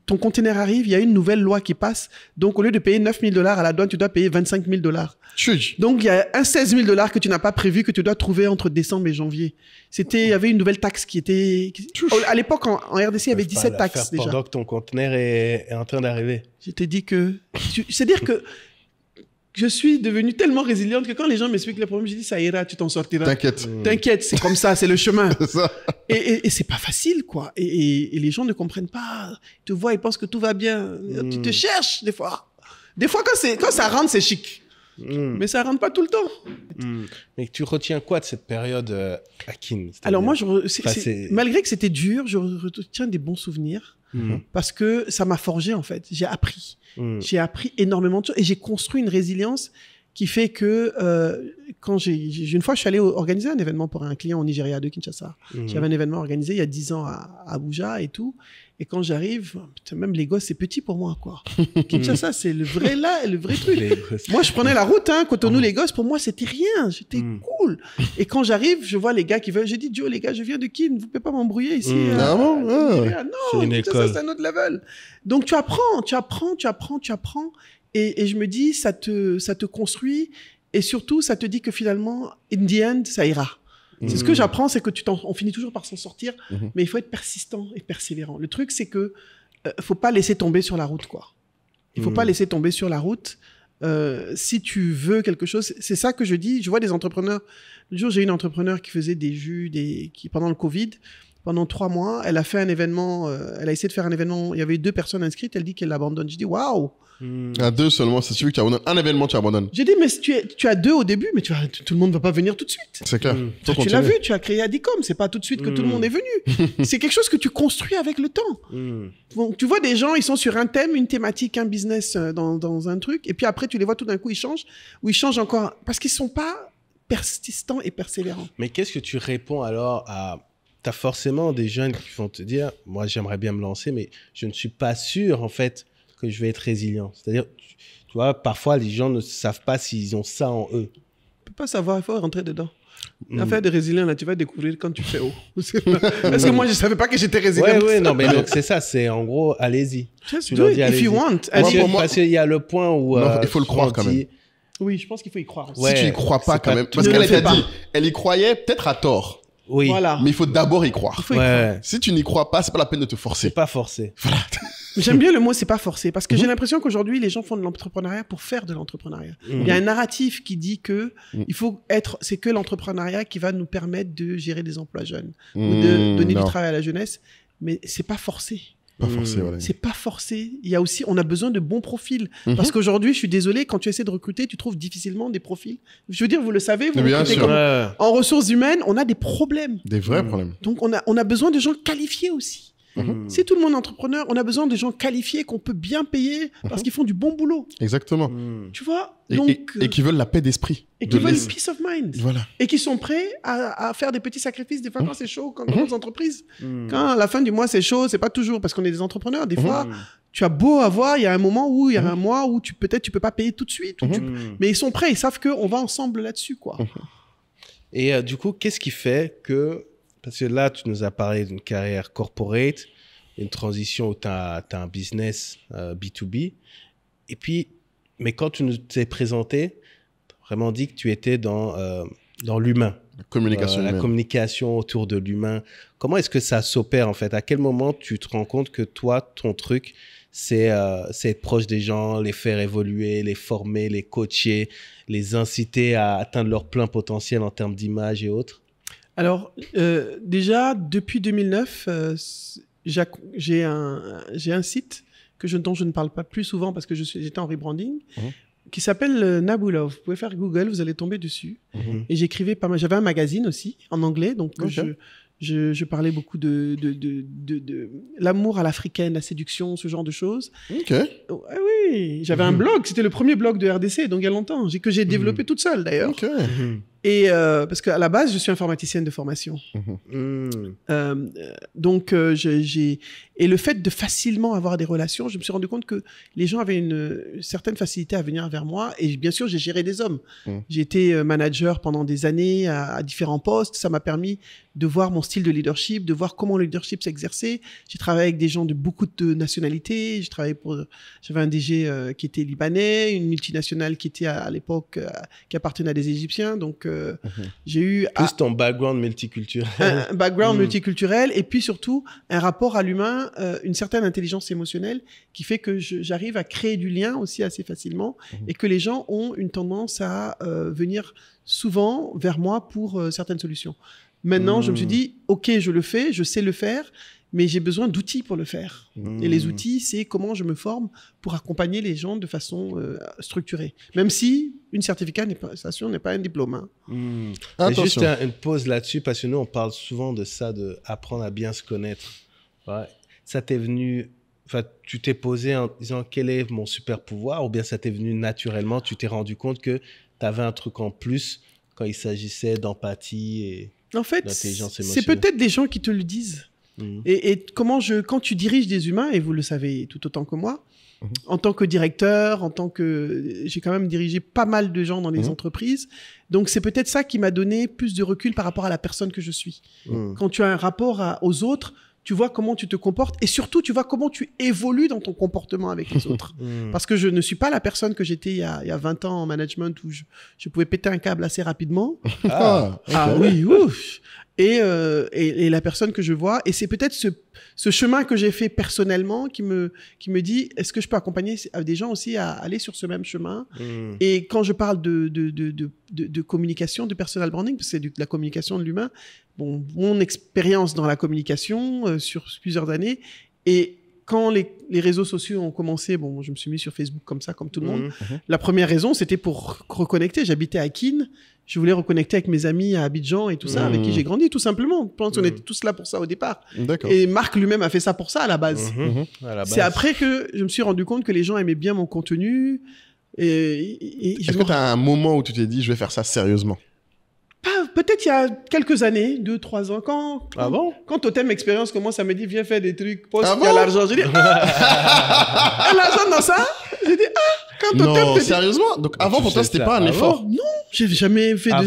ton conteneur arrive, il y a une nouvelle loi qui passe. Donc, au lieu de payer $9 000 à la douane, tu dois payer $25 000. Donc, il y a un $16 000 que tu n'as pas prévu, que tu dois trouver entre décembre et janvier. Il y avait une nouvelle taxe qui était... À l'époque, en RDC, il y avait 17 taxes déjà. Pendant que ton conteneur est en train d'arriver. Je t'ai dit que... C'est-à-dire que je suis devenue tellement résiliente que quand les gens m'expliquent les problèmes, je dis ça ira, tu t'en sortiras. T'inquiète, c'est comme ça, c'est le chemin. Ça. Et c'est pas facile, quoi. Et les gens ne comprennent pas. Ils te voient, ils pensent que tout va bien. Tu te cherches, des fois. Des fois, quand ça rentre, c'est chic. Mais ça rentre pas tout le temps. Mais tu retiens quoi de cette période à Kin? Alors moi, malgré que c'était dur, je retiens des bons souvenirs. Parce que ça m'a forgé, en fait. J'ai appris. J'ai appris énormément de choses et j'ai construit une résilience qui fait que une fois, je suis allé organiser un événement pour un client au Nigeria de Kinshasa. J'avais un événement organisé il y a 10 ans à Abuja et tout. Et quand j'arrive, même Lagos, c'est petit pour moi, quoi. Kinshasa, c'est le vrai truc. Moi, je prenais la route, Cotonou, Lagos, pour moi, c'était rien. J'étais cool. Et quand j'arrive, je vois les gars qui veulent, j'ai dit, Joe, les gars, je viens de Kin, vous pouvez pas m'embrouiller ici. Non, c'est une école. C'est un autre level. Donc, tu apprends. Et je me dis, ça te construit. Et surtout, ça te dit que finalement, in the end, ça ira. C'est ce que j'apprends, c'est que on finit toujours par s'en sortir, mais il faut être persistant et persévérant. Le truc, c'est que faut pas laisser tomber sur la route, quoi. Il faut pas laisser tomber sur la route. Si tu veux quelque chose, c'est ça que je dis. Je vois des entrepreneurs. Le jour, j'ai une entrepreneur qui faisait des jus, qui pendant le Covid, pendant 3 mois, elle a fait un événement. Elle a essayé de faire un événement. Il y avait 2 personnes inscrites. Elle dit qu'elle l'abandonne. Je dis waouh. À 2 seulement, c'est celui que tu abandonnes. Un événement, tu abandonnes. J'ai dit, mais tu as 2 au début, mais tout le monde ne va pas venir tout de suite. C'est clair. Tu l'as vu, tu as créé Adicom. C'est pas tout de suite que tout le monde est venu. C'est quelque chose que tu construis avec le temps. Donc, tu vois des gens, ils sont sur un thème, une thématique, un business dans un truc. Et puis après, tu les vois tout d'un coup, ils changent. Ou ils changent encore. Parce qu'ils ne sont pas persistants et persévérants. Mais qu'est-ce que tu réponds alors à... Tu as forcément des jeunes qui vont te dire, moi, j'aimerais bien me lancer, mais je ne suis pas sûr, en fait, que je vais être résilient. C'est-à-dire, tu vois, parfois, les gens ne savent pas s'ils ont ça en eux. Tu ne peux pas savoir, il faut rentrer dedans. L'affaire de résilient, là, tu vas découvrir quand tu fais haut. Parce que moi, je ne savais pas que j'étais résilient. Oui, non, mais donc c'est ça, c'est en gros, allez-y. Just do it if you want. Parce qu'il y a le point où... Non, il faut le croire quand même. Oui, je pense qu'il faut y croire. Si tu n'y crois pas quand même. Parce qu'elle t'a dit, elle y croyait peut-être à tort. Oui. Voilà. Mais il faut d'abord y croire. Ouais. Si tu n'y crois pas, c'est pas la peine de te forcer. C'est pas forcé. Voilà. J'aime bien le mot c'est pas forcé parce que j'ai l'impression qu'aujourd'hui les gens font de l'entrepreneuriat pour faire de l'entrepreneuriat. Il y a un narratif qui dit que c'est que l'entrepreneuriat qui va nous permettre de gérer des emplois jeunes ou de donner du travail à la jeunesse, mais c'est pas forcé. Pas forcé, voilà. C'est pas forcé. Il y a aussi, on a besoin de bons profils. Parce qu'aujourd'hui, je suis désolé, quand tu essaies de recruter, tu trouves difficilement des profils. Je veux dire, vous le savez, vous recrutez en ressources humaines, on a des problèmes. Des vrais problèmes. Donc, on a besoin de gens qualifiés aussi. C'est tout le monde entrepreneur, on a besoin de gens qualifiés qu'on peut bien payer parce qu'ils font du bon boulot. Exactement. Tu vois, et qui veulent la paix d'esprit. Et qui veulent peace of mind. Voilà. Et qui sont prêts à faire des petits sacrifices. Des fois, quand c'est chaud, quand dans les entreprises, quand à la fin du mois c'est chaud, c'est pas toujours parce qu'on est des entrepreneurs. Des fois, tu as beau avoir, il y a un moment où il y a un mois où peut-être tu peux pas payer tout de suite. Mais ils sont prêts, ils savent qu'on va ensemble là-dessus, quoi. Et du coup, qu'est-ce qui fait que... Parce que là, tu nous as parlé d'une carrière corporate, une transition où tu as un business B2B. Et puis, mais quand tu nous t'es présenté, tu as vraiment dit que tu étais dans l'humain. La communication humaine. La communication autour de l'humain. Comment est-ce que ça s'opère en fait? À quel moment tu te rends compte que toi, ton truc, c'est être proche des gens, les faire évoluer, les former, les coacher, les inciter à atteindre leur plein potentiel en termes d'image et autres? Alors, déjà, depuis 2009, j'ai un site dont je ne parle pas plus souvent parce que j'étais en rebranding, qui s'appelle Nabula. Vous pouvez faire Google, vous allez tomber dessus. Et j'écrivais pas mal. J'avais un magazine aussi, en anglais, donc Je parlais beaucoup de l'amour à l'africaine, la séduction, ce genre de choses. Ok. Oui, j'avais un blog, c'était le premier blog de RDC, donc il y a longtemps, que j'ai développé toute seule d'ailleurs. Ok. Et parce qu'à la base, je suis informaticienne de formation. Donc, et le fait de facilement avoir des relations, je me suis rendu compte que les gens avaient une certaine facilité à venir vers moi. Et bien sûr, j'ai géré des hommes. J'ai été manager pendant des années à différents postes. Ça m'a permis de voir mon style de leadership, de voir comment le leadership s'exerçait. J'ai travaillé avec des gens de beaucoup de nationalités. J'avais un DG qui était libanais, une multinationale qui était à l'époque qui appartenait à des Égyptiens. Donc, j'ai eu plus ton background multiculturel, un background multiculturel, et puis surtout un rapport à l'humain, une certaine intelligence émotionnelle qui fait que j'arrive à créer du lien aussi assez facilement, et que les gens ont une tendance à venir souvent vers moi pour certaines solutions. Maintenant, je me suis dit, ok, je le fais, je sais le faire, mais j'ai besoin d'outils pour le faire. Et les outils, c'est comment je me forme pour accompagner les gens de façon structurée. Même si une certification n'est pas un diplôme. Hein. Juste une pause là-dessus, parce que nous, on parle souvent de ça, d'apprendre à bien se connaître. Ouais. Ça t'est venu... Enfin, tu t'es posé en disant quel est mon super pouvoir, ou bien ça t'est venu naturellement, tu t'es rendu compte que tu avais un truc en plus quand il s'agissait d'empathie et d'intelligence émotionnelle. C'est peut-être des gens qui te le disent. Et quand tu diriges des humains, et vous le savez tout autant que moi, en tant que directeur, j'ai quand même dirigé pas mal de gens dans les entreprises. Donc, c'est peut-être ça qui m'a donné plus de recul par rapport à la personne que je suis. Quand tu as un rapport aux autres, tu vois comment tu te comportes et surtout, tu vois comment tu évolues dans ton comportement avec les autres. Parce que je ne suis pas la personne que j'étais il y a 20 ans en management où je pouvais péter un câble assez rapidement. Oui, ouf. Et la personne que je vois, et c'est peut-être ce chemin que j'ai fait personnellement qui me dit, est-ce que je peux accompagner des gens aussi à aller sur ce même chemin? Et quand je parle de communication, de personal branding, parce que c'est de la communication de l'humain, bon, mon expérience dans la communication sur plusieurs années, et quand les réseaux sociaux ont commencé, bon, je me suis mis sur Facebook comme ça, comme tout le monde. La première raison, c'était pour reconnecter. J'habitais à Keene. Je voulais reconnecter avec mes amis à Abidjan et tout ça, avec qui j'ai grandi, tout simplement. Je pense qu'on était tous là pour ça au départ. Et Marc lui-même a fait ça pour ça à la base. C'est après que je me suis rendu compte que les gens aimaient bien mon contenu. Est-ce que tu as un moment où tu t'es dit, je vais faire ça sérieusement? Peut-être il y a quelques années, 2-3 ans, quand Totem Experience commence à me dire, viens faire des trucs, poste, il y a l'argent. J'ai dit, l'argent dans ça? J'ai dit, quand Totem... Non, sérieusement? Donc avant, pour toi, c'était pas un effort? Non, j'ai jamais fait pas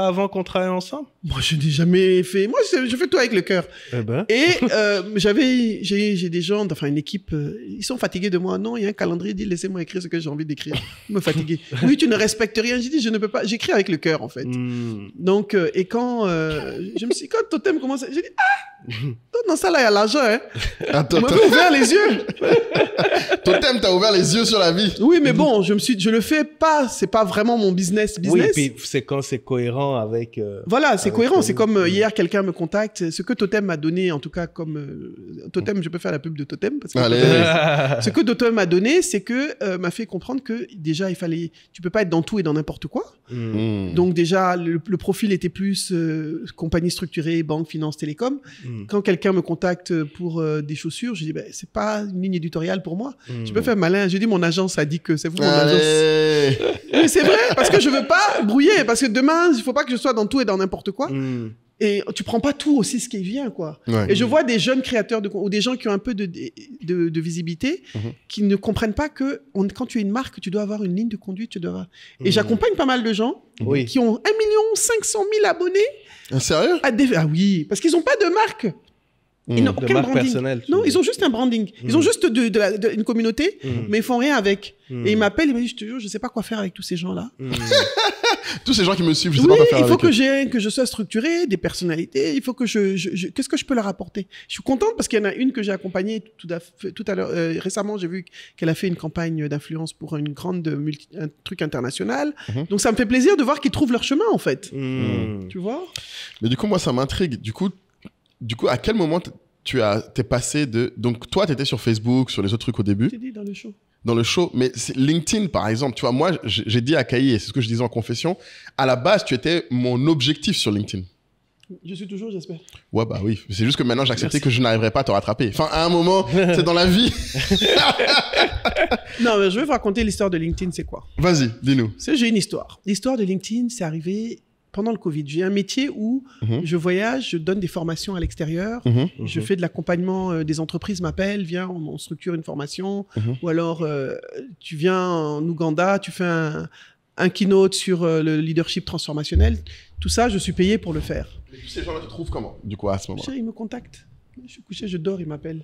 avant qu'on travaille ensemble? Moi, je n'ai jamais fait... Moi, je fais tout avec le cœur. Et j'ai des gens, enfin une équipe, ils sont fatigués de moi. Non, il y a un calendrier, dit laissez-moi écrire ce que j'ai envie d'écrire. Ils me fatiguent. Oui, tu ne respectes rien. J'ai dit, je ne peux pas. J'écris avec le cœur, en fait. Donc, et quand quand Totem commence, j'ai dit, non, ça là, il y a l'argent, hein. On m'a ouvert les yeux. Totem t'a ouvert les yeux sur la vie. Oui, mais bon, je le fais pas, c'est pas vraiment mon business. Oui, et puis c'est quand c'est cohérent avec... Voilà, c'est cohérent. C'est comme hier, quelqu'un me contacte. Ce que Totem m'a donné, en tout cas, comme Totem, je peux faire la pub de Totem. Parce que ce que Totem m'a donné, c'est que m'a fait comprendre que déjà, tu peux pas être dans tout et dans n'importe quoi. Donc déjà, le profil était plus compagnie structurée, banque, finance, télécom. Quand quelqu'un me contacte pour des chaussures, je dis, c'est pas une ligne éditoriale pour moi. Je peux faire malin. J'ai dit, mon agence a dit que c'est vous, mon agence. Oui, c'est vrai, parce que je veux pas brouiller. Parce que demain, il faut pas que je sois dans tout et dans n'importe quoi. Et tu prends pas tout aussi ce qui vient, quoi. Et je vois des jeunes créateurs ou des gens qui ont un peu de visibilité qui ne comprennent pas que quand tu es une marque, tu dois avoir une ligne de conduite. Et j'accompagne pas mal de gens qui ont 1 500 000 abonnés. Sérieux? Ah oui, parce qu'ils n'ont pas de marque. Ils n'ont aucun branding. Personnel, non, ils ont juste un branding. Ils ont juste une communauté, mais ils font rien avec. Et ils m'appellent, ils me disent, je te jure, je sais pas quoi faire avec tous ces gens-là. Tous ces gens qui me suivent, je sais pas quoi faire avec eux. Il faut que je sois structuré, des personnalités. Il faut que qu'est-ce que je peux leur apporter? Je suis contente parce qu'il y en a une que j'ai accompagnée tout à l'heure. Récemment, j'ai vu qu'elle a fait une campagne d'influence pour un truc international. Donc, ça me fait plaisir de voir qu'ils trouvent leur chemin, en fait. Tu vois? Mais du coup, moi, ça m'intrigue. Du coup, à quel moment t'es passé de... Donc, toi, t'étais sur Facebook, sur les autres trucs au début. J'ai dit dans le show. Dans le show. Mais LinkedIn, par exemple, tu vois, moi, j'ai dit à Kaï, et c'est ce que je disais en confession, à la base, tu étais mon objectif sur LinkedIn. Je suis toujours, j'espère. Ouais, bah oui. C'est juste que maintenant, j'ai accepté que je n'arriverai pas à te rattraper. Enfin, à un moment, c'est dans la vie. Non, mais je vais vous raconter l'histoire de LinkedIn, c'est quoi? Vas-y, dis-nous. J'ai une histoire. L'histoire de LinkedIn, c'est arrivé pendant le Covid. J'ai un métier où je voyage, je donne des formations à l'extérieur, je fais de l'accompagnement, des entreprises m'appellent, viens, on structure une formation, ou alors tu viens en Ouganda, tu fais un keynote sur le leadership transformationnel. Tout ça, je suis payé pour le faire. Mais tous ces gens-là te trouvent comment, du coup, à ce moment-là? Ils me contactent. Je suis couché, je dors, ils m'appellent.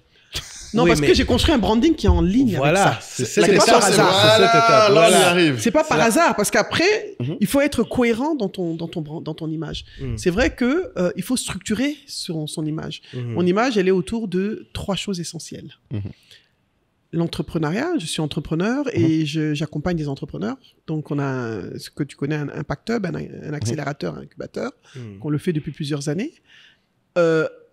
Non, Oui, parce que j'ai construit un branding qui est en ligne Voilà, avec ça. c'est ça. La C'est pas question, par c'est hasard. voilà, là, on y arrive. C'est pas par là. hasard, parce qu'après, il faut être cohérent dans ton image. C'est vrai que il faut structurer son image. Mon image, elle est autour de 3 choses essentielles. L'entrepreneuriat, je suis entrepreneur et j'accompagne des entrepreneurs. Donc, on a ce que tu connais, un Impact Hub, un accélérateur, un incubateur, qu'on le fait depuis plusieurs années.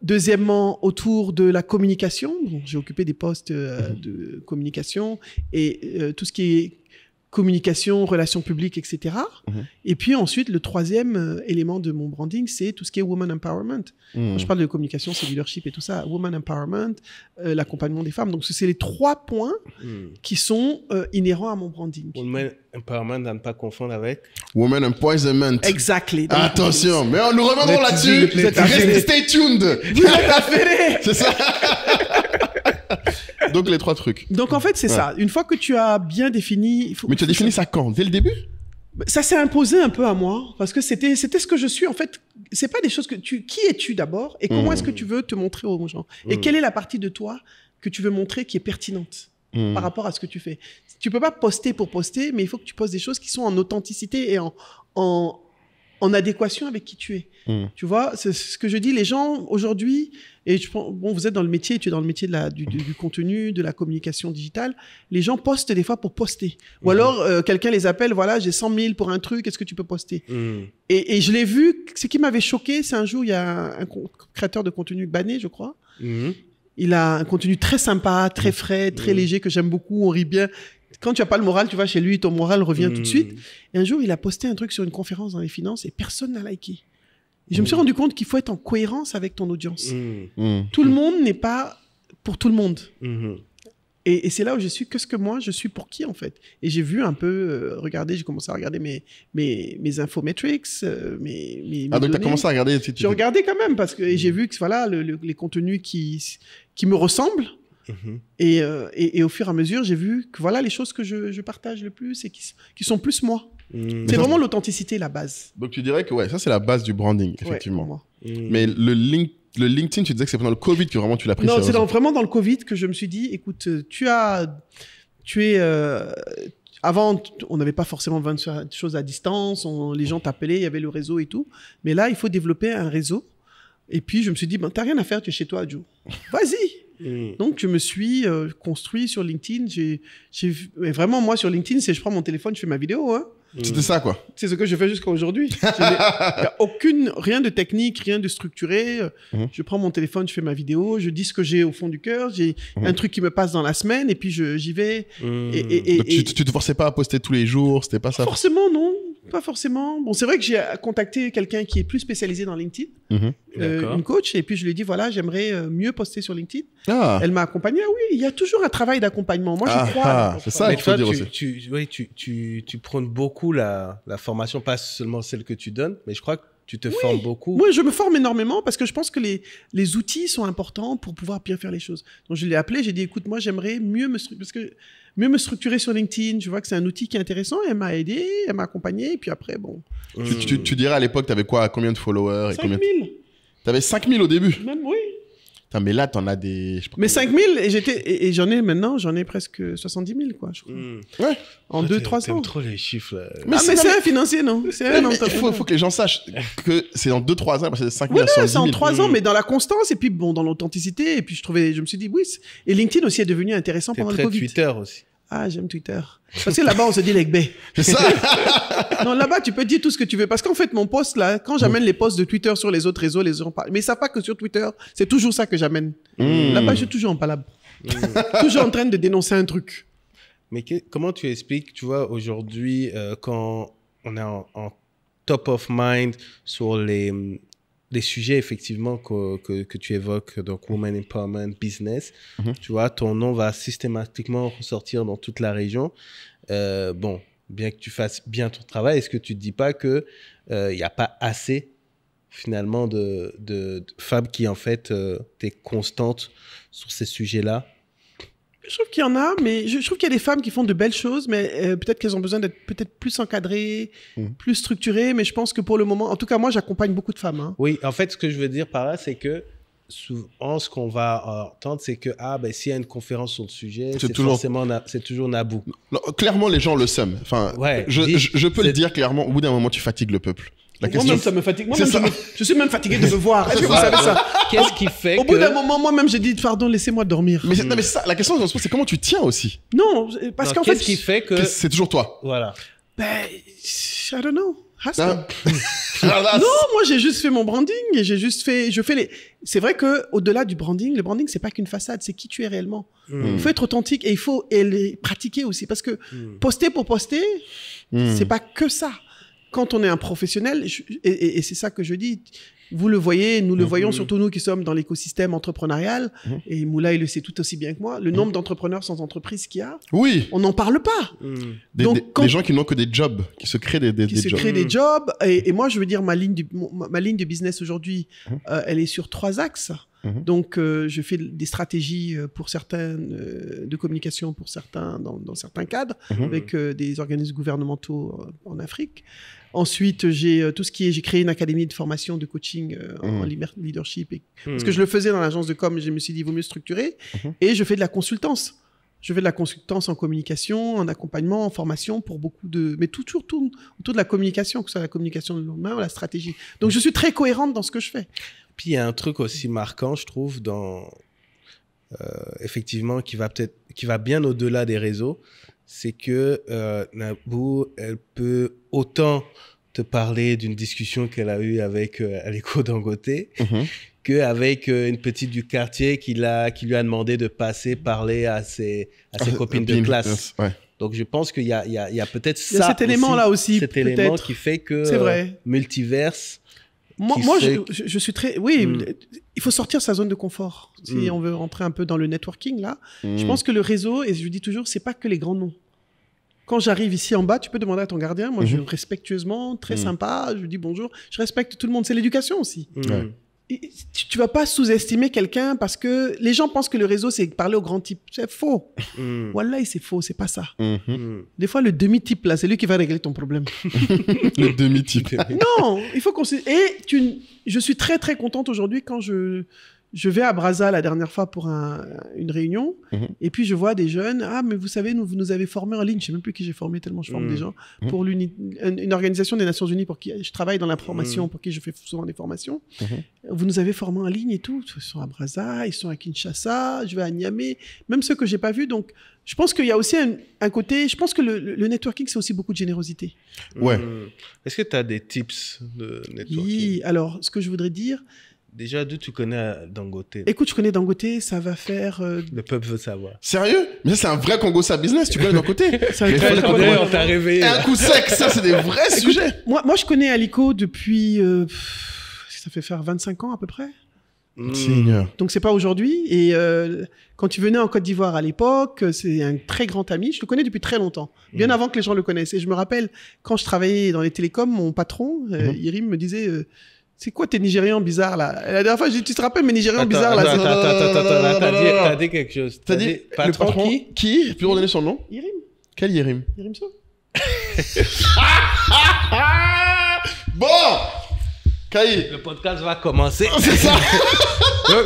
Deuxièmement, autour de la communication, j'ai occupé des postes de communication et tout ce qui est communication, relations publiques, etc. Et puis ensuite, le troisième élément de mon branding, c'est tout ce qui est woman empowerment. Quand je parle de communication, c'est leadership et tout ça. Woman empowerment, l'accompagnement des femmes. Donc, c'est les 3 points qui sont inhérents à mon branding. Woman empowerment, à ne pas confondre avec... Woman empowerment. Exactly. Attention, mais nous reviendrons là-dessus. Vous êtes affairés. Stay tuned. Vous êtes affairés. C'est ça. Donc, les 3 trucs. Donc, en fait, c'est ça. Une fois que tu as bien défini... Il faut, Mais tu as défini ça quand? Dès le début? Ça s'est imposé un peu à moi, parce que c'était ce que je suis. En fait, c'est pas des choses que tu... Qui es-tu d'abord? Et comment est-ce que tu veux te montrer aux gens? Et quelle est la partie de toi que tu veux montrer qui est pertinente par rapport à ce que tu fais? Tu peux pas poster pour poster, mais il faut que tu postes des choses qui sont en authenticité et en adéquation avec qui tu es. Tu vois, c'est ce que je dis, les gens aujourd'hui, et bon, vous êtes dans le métier, tu es dans le métier du contenu, de la communication digitale, les gens postent des fois pour poster. Ou alors, quelqu'un les appelle, voilà, j'ai 100 000 pour un truc, est-ce que tu peux poster? Et je l'ai vu, ce qui m'avait choqué, c'est un jour, il y a un créateur de contenu, Bané, je crois. Il a un contenu très sympa, très frais, très léger, que j'aime beaucoup, on rit bien. Quand tu n'as pas le moral, tu vas chez lui, ton moral revient tout de suite. Et un jour, il a posté un truc sur une conférence dans les finances et personne n'a liké. Et je me suis rendu compte qu'il faut être en cohérence avec ton audience. Tout le monde n'est pas pour tout le monde. Et c'est là où je suis, qu'est-ce que moi, je suis pour qui, en fait? Et j'ai vu un peu, j'ai commencé à regarder mes infometrics, mes Ah, donc tu as données. commencé à regarder... J'ai regardé quand même, parce que et j'ai vu que voilà, les contenus qui me ressemblent. Et au fur et à mesure, j'ai vu que voilà les choses que je partage le plus et qui sont plus moi. C'est vraiment l'authenticité, la base. Donc, tu dirais que ouais, ça, c'est la base du branding, effectivement. Ouais, pour moi. Mais le LinkedIn, tu disais que c'est pendant le Covid que vraiment tu l'as pris Non, c'est sérieusement. vraiment dans le Covid que je me suis dit, écoute, avant, on n'avait pas forcément 20 choses à distance, les gens t'appelaient, il y avait le réseau et tout. Mais là, il faut développer un réseau. Et puis, je me suis dit, ben, t'as rien à faire, tu es chez toi, Joe. Vas-y. Donc, je me suis construit sur LinkedIn. Mais vraiment, moi, sur LinkedIn, je prends mon téléphone, je fais ma vidéo. Hein. C'était ça, quoi. C'est ce que je fais jusqu'à aujourd'hui. Il n'y a rien de technique, rien de structuré. Je prends mon téléphone, je fais ma vidéo, je dis ce que j'ai au fond du cœur. J'ai un truc qui me passe dans la semaine et puis j'y vais. Donc, tu te forçais pas à poster tous les jours, c'était pas ça? Forcément, non. Pas forcément. Bon, c'est vrai que j'ai contacté quelqu'un qui est plus spécialisé dans LinkedIn, une coach, et puis je lui ai dit, voilà, j'aimerais mieux poster sur LinkedIn. Elle m'a accompagné. Ah oui, il y a toujours un travail d'accompagnement. Moi, je crois. C'est ça qu'il faut dire aussi. Tu prônes beaucoup la formation, pas seulement celle que tu donnes, mais je crois que tu te formes beaucoup. Oui, je me forme énormément parce que je pense que les outils sont importants pour pouvoir bien faire les choses. Donc, je l'ai appelé, j'ai dit, écoute, moi, j'aimerais mieux me structurer sur LinkedIn. Je vois que c'est un outil qui est intéressant. Elle m'a aidé, elle m'a accompagné. Et puis après, bon. Tu dirais à l'époque, tu avais quoi? Combien de followers? 5 000. Tu avais 5 000 au début? Même, oui. Putain, mais là, t'en as des... Mais 5 000, et j'en ai presque 70 000, quoi, je crois. Ouais. En 2-3 ans. T'aimes trop les chiffres. Là. Mais c'est un financier, non? C'est un entrepreneur. Il faut que les gens sachent que c'est dans 2-3 ans, parce que c'est 5 000 à 70 000. C'est en 3 ans, mais dans la constance, et puis bon, dans l'authenticité. Et puis je me suis dit, oui. Et LinkedIn aussi est devenu intéressant pendant le Covid. Twitter aussi. Ah, j'aime Twitter. Parce que là-bas, on se dit les bé. C'est ça. Non, là-bas, tu peux dire tout ce que tu veux. Parce qu'en fait, mon post, là, quand j'amène les posts de Twitter sur les autres réseaux, les gens parlent. Mais ils savent pas que sur Twitter, c'est toujours ça que j'amène. Là-bas, je suis toujours en palabre. Toujours en train de dénoncer un truc. Mais comment tu expliques, tu vois, aujourd'hui, quand on est en top of mind sur les les sujets, effectivement, que tu évoques, donc Women Empowerment, Business, tu vois, ton nom va systématiquement ressortir dans toute la région. Bon, bien que tu fasses bien ton travail, est-ce que tu ne te dis pas qu'il n'y a pas assez, finalement, de femmes qui, en fait, t'es constante sur ces sujets-là? Je trouve qu'il y en a, mais je trouve qu'il y a des femmes qui font de belles choses, mais peut-être qu'elles ont besoin d'être peut-être plus encadrées, plus structurées. Mais je pense que pour le moment, en tout cas, moi, j'accompagne beaucoup de femmes. Hein. Oui, en fait, ce que je veux dire par là, c'est que souvent, ce qu'on va entendre, c'est que s'il y a une conférence sur le sujet, c'est toujours Nabou. Non, clairement, les gens le savent. Enfin, ouais, je peux le dire clairement, au bout d'un moment, tu fatigues le peuple. Moi-même, ça me fatigue. Je suis même fatigué de me voir. Est-ce que vous savez ça? Qu'est-ce qui fait Au bout d'un moment, moi-même, j'ai dit, pardon, laissez-moi dormir. Mais c'est ça, la question, c'est comment tu tiens aussi. Non, parce qu'en fait... Qu'est-ce qui fait que... C'est toujours toi. Voilà. Ben, I don't know. Non, moi, j'ai juste fait mon branding et c'est vrai que au-delà du branding, le branding, c'est pas qu'une façade, c'est qui tu es réellement. Il faut être authentique et il faut les pratiquer aussi parce que poster pour poster, c'est pas que ça. Quand on est un professionnel, et c'est ça que je dis, vous le voyez, nous le voyons, surtout nous qui sommes dans l'écosystème entrepreneurial, et Moula, il le sait tout aussi bien que moi, le nombre d'entrepreneurs sans entreprise qu'il y a, on n'en parle pas. Des gens qui n'ont que des jobs, qui se créent des jobs. Qui se créent des jobs, et moi, je veux dire, ma ligne de business aujourd'hui, elle est sur 3 axes. Donc, je fais des stratégies pour certaines, de communication pour certains, dans certains cadres, avec des organismes gouvernementaux en Afrique. Ensuite, j'ai créé une académie de formation de coaching en leadership. Parce que je le faisais dans l'agence de com, je me suis dit, il vaut mieux structurer. Et je fais de la consultance. Je fais de la consultance en communication, en accompagnement, en formation pour beaucoup de... Mais tout autour de la communication, que ce soit la communication de lendemain ou la stratégie. Donc, je suis très cohérente dans ce que je fais. Puis, il y a un truc aussi marquant, je trouve, effectivement, qui va bien au-delà des réseaux. C'est que Nabou, elle peut autant te parler d'une discussion qu'elle a eue avec Aliko Dangote qu'avec une petite du quartier qui lui a demandé de passer parler à ses copines de classe. Ouais. Donc, je pense qu'il y a peut-être ça. Il y a cet élément-là aussi. Cet élément qui fait que c'est vrai. Multiverse. Moi, je suis très... Oui, il faut sortir sa zone de confort. Si on veut rentrer un peu dans le networking, là, je pense que le réseau, et je dis toujours, c'est pas que les grands noms. Quand j'arrive ici en bas, tu peux demander à ton gardien. Moi, je respectueusement, très sympa, je lui dis bonjour. Je respecte tout le monde. C'est l'éducation aussi. Tu vas pas sous-estimer quelqu'un parce que les gens pensent que le réseau, c'est parler au grand type. C'est faux. Wallah, c'est faux, c'est pas ça. Des fois, le demi-type, là, c'est lui qui va régler ton problème. Le demi-type. Non, il faut qu'on... je suis très, très contente aujourd'hui quand je vais à Brazza la dernière fois pour une réunion, et puis je vois des jeunes, mais vous savez, vous nous avez formés en ligne, je ne sais même plus qui j'ai formé, tellement je forme des gens, pour une organisation des Nations Unies pour qui je travaille dans la formation, pour qui je fais souvent des formations. Vous nous avez formés en ligne et tout, ils sont à Brazza, ils sont à Kinshasa, je vais à Niamey, même ceux que je n'ai pas vus. Donc, je pense qu'il y a aussi un côté, je pense que le networking, c'est aussi beaucoup de générosité. Ouais. Est-ce que tu as des tips de networking? Oui, alors, ce que je voudrais dire... Déjà, d'où tu connais Dangote? Écoute, je connais Dangote, ça va faire... Le peuple veut savoir. Sérieux? Mais ça, c'est un vrai Congosa business, tu connais Dangote? On t'a réveillé. Un coup sec, ça, c'est des vrais sujets. Moi, je connais Aliko depuis... ça fait faire 25 ans à peu près. Seigneur. Donc, c'est pas aujourd'hui. Et quand tu venais en Côte d'Ivoire à l'époque, c'est un très grand ami. Je le connais depuis très longtemps, bien avant que les gens le connaissent. Et je me rappelle, quand je travaillais dans les télécoms, mon patron, Irim, me disait... c'est quoi tes Nigérians bizarres là? La dernière fois, j'ai dit, tu te rappelles mes Nigérians bizarres là? Attends, t'as dit quelque chose. T'as dit le patron qui? Peux-tu redonner son nom? Yerim. Quel Yerim? Yerim So. Bon! Kaï. Le podcast va commencer. C'est ça.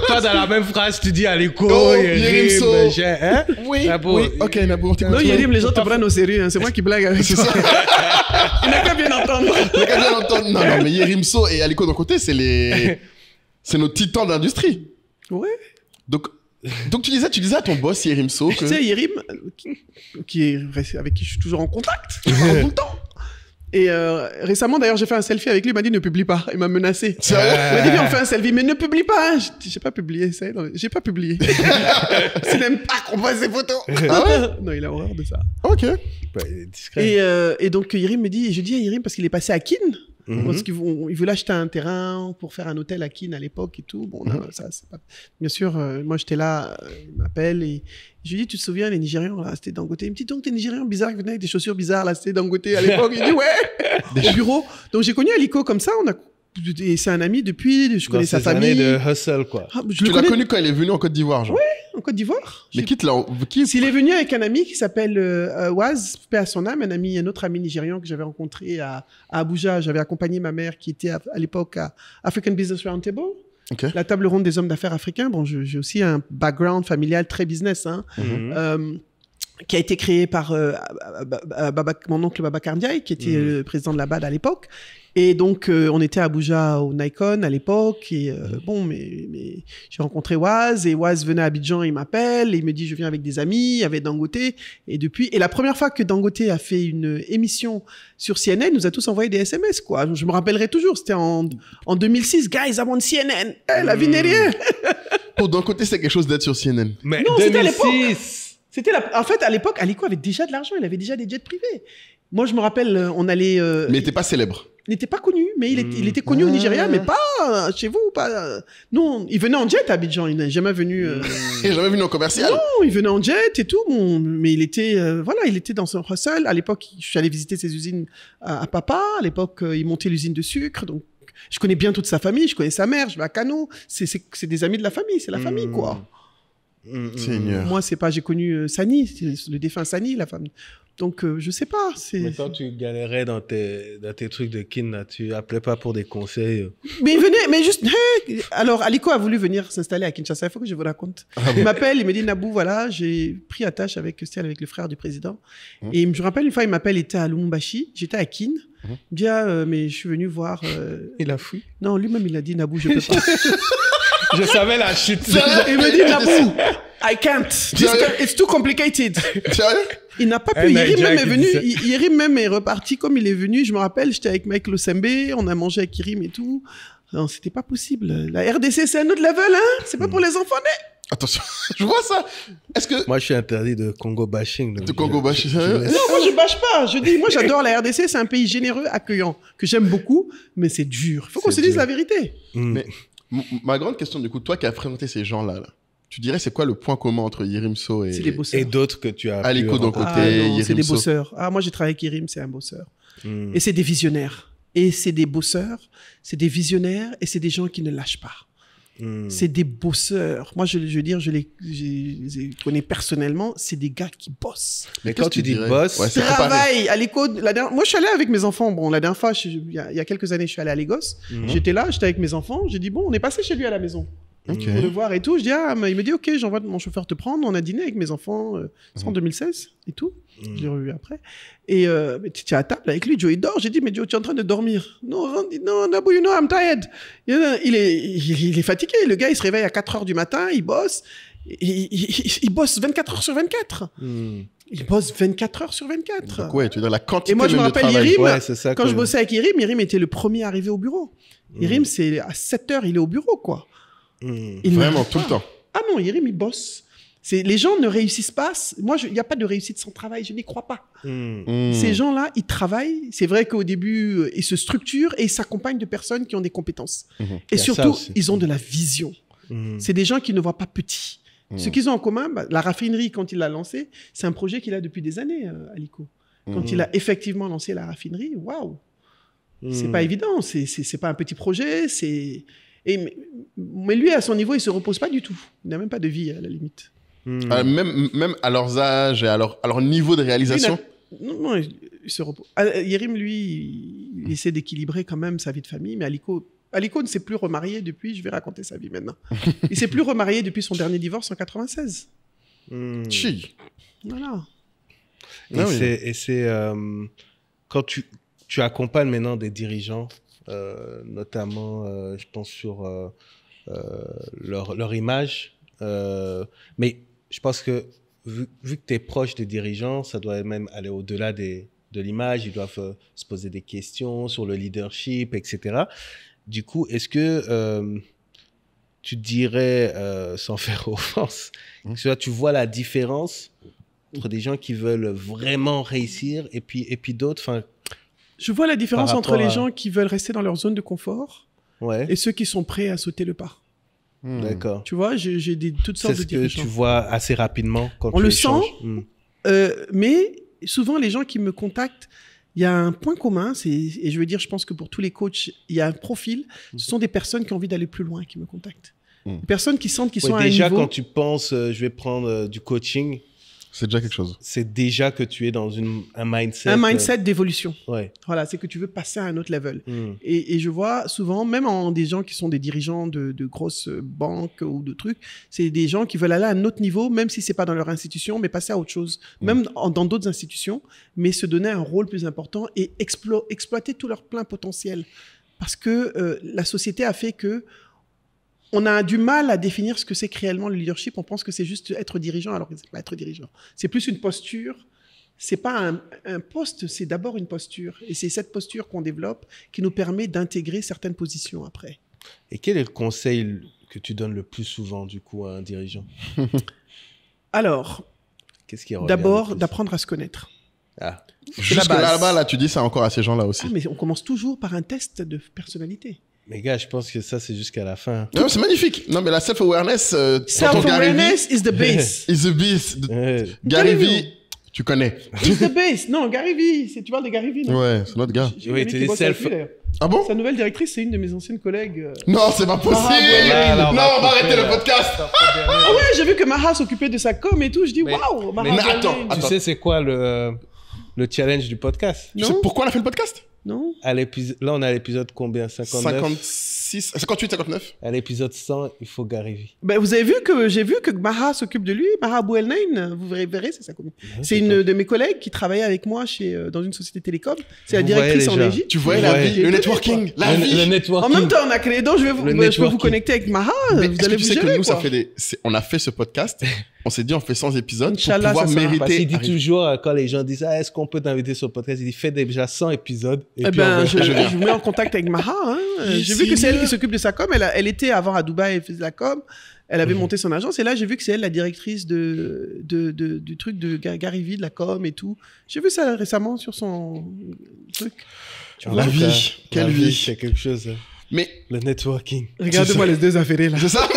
Toi, dans la même phrase, tu dis Aliko, Yerim So. Hein? Oui, oui. Ok, Nabou. Non, Yerim, les gens te prennent au sérieux. Hein. C'est moi qui blague avec ça. Il n'a qu'à bien entendre. Non, mais Yerim So et Aliko Dangote, c'est nos titans de l'industrie. Ouais. Donc tu disais à ton boss Yerim So que... Tu sais, Yerim, avec qui je suis toujours en contact, tout le temps. Et récemment, d'ailleurs, j'ai fait un selfie avec lui. Il m'a dit ne publie pas. Il m'a menacé. Il m'a dit viens, on fait un selfie, mais ne publie pas. J'ai pas publié. J'ai pas publié. Il n'aime pas qu'on voit ses photos. Ah ouais? Non, il a horreur de ça. Ok. Discret. Et donc Yerim me dit, je dis à Yerim parce qu'il est passé à Kin Parce qu'ils ils voulaient acheter un terrain pour faire un hôtel à Keene à l'époque et tout. Bon, non, ça, c'est pas... Bien sûr, moi, j'étais là, il m'appelle et je lui dis, tu te souviens, les Nigérians, là, c'était Dangote. Il me dit, donc, t'es Nigérian bizarre qui venait avec des chaussures bizarres, là, c'était Dangote à l'époque. Il dit, ouais, au bureau. Donc, j'ai connu Aliko comme ça, et c'est un ami depuis, je connais sa famille. De hustle, quoi. Ah, Tu l'as connu quand il est venu en Côte d'Ivoire, genre? Ouais, en Côte d'Ivoire. Mais S'il est venu avec un ami qui s'appelle Waz, paix à son âme, un autre ami nigérian que j'avais rencontré à Abuja. J'avais accompagné ma mère qui était à l'époque à African Business Roundtable, la table ronde des hommes d'affaires africains. Bon, j'ai aussi un background familial très business, hein, qui a été créé par mon oncle Babacar Ndiaye, qui était le président de la BAD à l'époque. Et donc, on était à Abuja au Nikon à l'époque. Et bon, mais j'ai rencontré Waz. Et Waz venait à Abidjan, il m'appelle. Et il me dit, je viens avec des amis, avec Dangote. Et la première fois que Dangote a fait une émission sur CNN, il nous a tous envoyé des SMS, quoi. Je me rappellerai toujours. C'était en 2006. Guys, I'm on CNN. Hey, la vie n'est rien. Pour Dangote, c'est quelque chose d'être sur CNN. Mais non, 2006. En fait, à l'époque, Aliko avait déjà de l'argent. Il avait déjà des jets privés. Moi, je me rappelle, on allait... Mais il n'était pas célèbre. Il n'était pas connu, mais il était connu au Nigeria, mais pas chez vous. Pas, non, il venait en jet à Abidjan, il n'est jamais venu... Il n'est jamais venu en commercial. Non, il venait en jet et tout, mais il était, il était dans son hustle. À l'époque, je suis allé visiter ses usines à papa. À l'époque, il montait l'usine de sucre, donc je connais bien toute sa famille, je connais sa mère, je vais à Kano. C'est des amis de la famille, c'est la famille, quoi. Seigneur. Moi, c'est pas... J'ai connu Sani, le défunt Sani, la femme... Donc, je sais pas. Mais quand tu galérais dans tes trucs de kin, tu appelais pas pour des conseils. Mais il venait, mais juste... Alors, Aliko a voulu venir s'installer à Kinshasa. Il faut que je vous raconte. Il m'appelle, il me dit, Nabou, voilà, j'ai pris attache avec le frère du président. Et je me rappelle, une fois, il m'appelle, il était à Lumumbashi. J'étais à Kin. Il me dit, mais je suis venu voir... Il a fui. Non, lui-même, il a dit, Nabou, je peux pas. Je savais la chute. Il me dit, Nabou, I can't. It's too complicated. Sérieux? Il n'a pas pu. Yerim même est venu. Yerim même est reparti comme il est venu. Je me rappelle, j'étais avec Michael Osembe, on a mangé avec Yerim et tout. Non, c'était pas possible. La RDC, c'est un autre level, hein. C'est pas pour les enfants nés. Attention, je vois ça. Est-ce que... Moi, je suis interdit de Congo bashing. De Congo bashing. Non, moi, je bâche pas. Je dis, moi, j'adore la RDC. C'est un pays généreux, accueillant, que j'aime beaucoup, mais c'est dur. Il faut qu'on se dise la vérité. Mais ma grande question, du coup, toi qui as fréquenté ces gens-là, tu dirais c'est quoi le point commun entre Yerim So et d'autres que tu as Aliko d'un côté, Yerim c'est des So. bosseurs. Ah, moi j'ai travaillé avec Yerim, c'est un bosseur. Et c'est des visionnaires. Et c'est des bosseurs, c'est des visionnaires et c'est des gens qui ne lâchent pas. C'est des bosseurs. Moi je veux dire, je les connais personnellement, c'est des gars qui bossent. Mais quand tu dis boss, ouais, travail à l'école. Moi je suis allé avec mes enfants. Bon, la dernière fois, il y a quelques années, je suis allé à Lagos. J'étais là, j'étais avec mes enfants. J'ai dit bon, on est passé chez lui à la maison. Pour le voir et tout. Je dis, il me dit, ok, j'envoie mon chauffeur te prendre. On a dîné avec mes enfants, c'est en 2016 et tout. Je l'ai revu après. Et tu es à table avec lui, Joe, il dort. J'ai dit, mais Joe, tu es en train de dormir. Non, Nabou, you know, I'm tired. Il est fatigué. Le gars, il se réveille à 4 heures du matin, il bosse. Il bosse 24 heures sur 24. Il bosse 24 heures sur 24. Donc, ouais, tu veux dire la quantité et moi, je me rappelle Yerim, quand je bossais avec Yerim, Yerim était le premier arrivé au bureau. Yerim, c'est à 7 heures, il est au bureau, quoi. Vraiment, tout le temps. Ah non, Yerim, il bosse. Les gens ne réussissent pas. Moi, il n'y a pas de réussite sans travail. Je n'y crois pas. Ces gens-là, ils travaillent. C'est vrai qu'au début, ils se structurent et ils s'accompagnent de personnes qui ont des compétences. Et surtout, ils ont de la vision. C'est des gens qui ne voient pas petit. Ce qu'ils ont en commun, la raffinerie, quand il l'a lancée, c'est un projet qu'il a depuis des années, Aliko. Quand il a effectivement lancé la raffinerie, waouh! C'est pas évident. C'est pas un petit projet. Mais lui, à son niveau, il se repose pas du tout. Il n'a même pas de vie, à la limite. Même à leurs âges et à leur niveau de réalisation. Non, il se repose. Yerim, lui, il essaie d'équilibrer quand même sa vie de famille, mais Aliko ne s'est plus remarié depuis, je vais raconter sa vie maintenant. Il s'est plus remarié depuis son dernier divorce en 96. Chi. Voilà. Et c'est quand tu accompagnes maintenant des dirigeants, notamment, je pense, sur leur image. Mais je pense que vu que tu es proche des dirigeants, ça doit même aller au-delà de l'image. Ils doivent se poser des questions sur le leadership, etc. Du coup, est-ce que tu dirais, sans faire offense, que tu vois la différence entre des gens qui veulent vraiment réussir et puis d'autres, Je vois la différence Par entre les rapport à- gens qui veulent rester dans leur zone de confort Ouais, et ceux qui sont prêts à sauter le pas. d'accord. Tu vois, j'ai toutes C'est sortes ce de que dirigeants. tu vois assez rapidement quand On tu le échanges. sent. Mais souvent, les gens qui me contactent, il y a un point commun, et je veux dire, je pense que pour tous les coachs, il y a un profil. Ce sont des personnes qui ont envie d'aller plus loin qui me contactent. Des personnes qui sentent qu'ils Ouais, sont à déjà, un niveau... quand tu penses, je vais prendre du coaching, C'est déjà quelque chose. c'est déjà que tu es dans un mindset. Un mindset d'évolution. Ouais. Voilà, c'est que tu veux passer à un autre level. Mm. Et je vois souvent, même en des gens qui sont des dirigeants de grosses banques ou de trucs, c'est des gens qui veulent aller à un autre niveau, même si c'est pas dans leur institution, mais passer à autre chose. Même dans d'autres institutions, mais se donner un rôle plus important et exploiter tout leur plein potentiel. Parce que la société a fait que on a du mal à définir ce que c'est que réellement le leadership. On pense que c'est juste être dirigeant, alors que c'est pas être dirigeant. C'est plus une posture. C'est pas un poste, c'est d'abord une posture. Et c'est cette posture qu'on développe qui nous permet d'intégrer certaines positions après. Et quel est le conseil que tu donnes le plus souvent, du coup, à un dirigeant? Alors, Qu'est-ce qui revient d'abord, le plus? d'apprendre à se connaître. Ah. Jusque base. là-bas, tu dis ça encore à ces gens-là aussi. Ah, mais on commence toujours par un test de personnalité. Mais gars, je pense que ça, c'est jusqu'à la fin. Non, c'est magnifique. Non, mais la self-awareness, Self-awareness is the base. is the beast. Ouais. Gary Gary Vee, tu connais. Is the base. Non, Gary Vee. Tu parles de Gary Vee, non? Ouais, c'est notre gars. J'ai une Oui, amie tu qui dis bosse avec self- lui, d'ailleurs. Ah bon? Sa nouvelle directrice, c'est une de mes anciennes collègues. Non, c'est pas possible. Là, là, Non, on va arrêter le podcast. Ah ouais, j'ai vu que Maha s'occupait de sa com et tout. Je dis, Mais- waouh, Maha. mais Bellane. attends, Tu sais, c'est quoi le challenge du podcast? Tu sais Non. pourquoi on a fait le podcast? Non. Là, on est à l'épisode combien? 59? 56, 58, 59? À l'épisode 100, il faut Gary Vee. Ben, vous avez vu que j'ai vu que Maha s'occupe de lui. Maha Bouelnain, vous verrez, c'est sa commune. C'est une de mes collègues qui travaillait avec moi dans une société télécom. C'est la Vous directrice en voyez déjà. Égypte. Tu vois la Ouais. vie, le networking, la Le vie. En networking. même temps, on a créé. Donc, je peux vous networking. connecter avec Maha. Mais Vous est-ce que allez tu vous sais que gérer, nous, ça quoi. fait on a fait ce podcast, on s'est dit on fait 100 épisodes pour Inch'Allah, pouvoir ça sera. Parce mériter. qu'il dit toujours, quand les gens disent, est-ce qu'on peut t'inviter sur le podcast? Il dit, fais déjà 100 épisodes. Et Eh puis on ben, va- je vous mets en contact avec Maha. Hein. J'ai vu que c'est elle qui s'occupe de sa com. Elle était avant à Dubaï, elle faisait la com. Elle avait monté son agence. Et là, j'ai vu que c'est elle la directrice du truc de Gary Vee, de la com et tout. J'ai vu ça récemment sur son truc. Tu La vois, vie, la quelle vie, vie. c'est quelque chose. Mais Le networking. Regarde-moi les deux affairés là. c'est ça.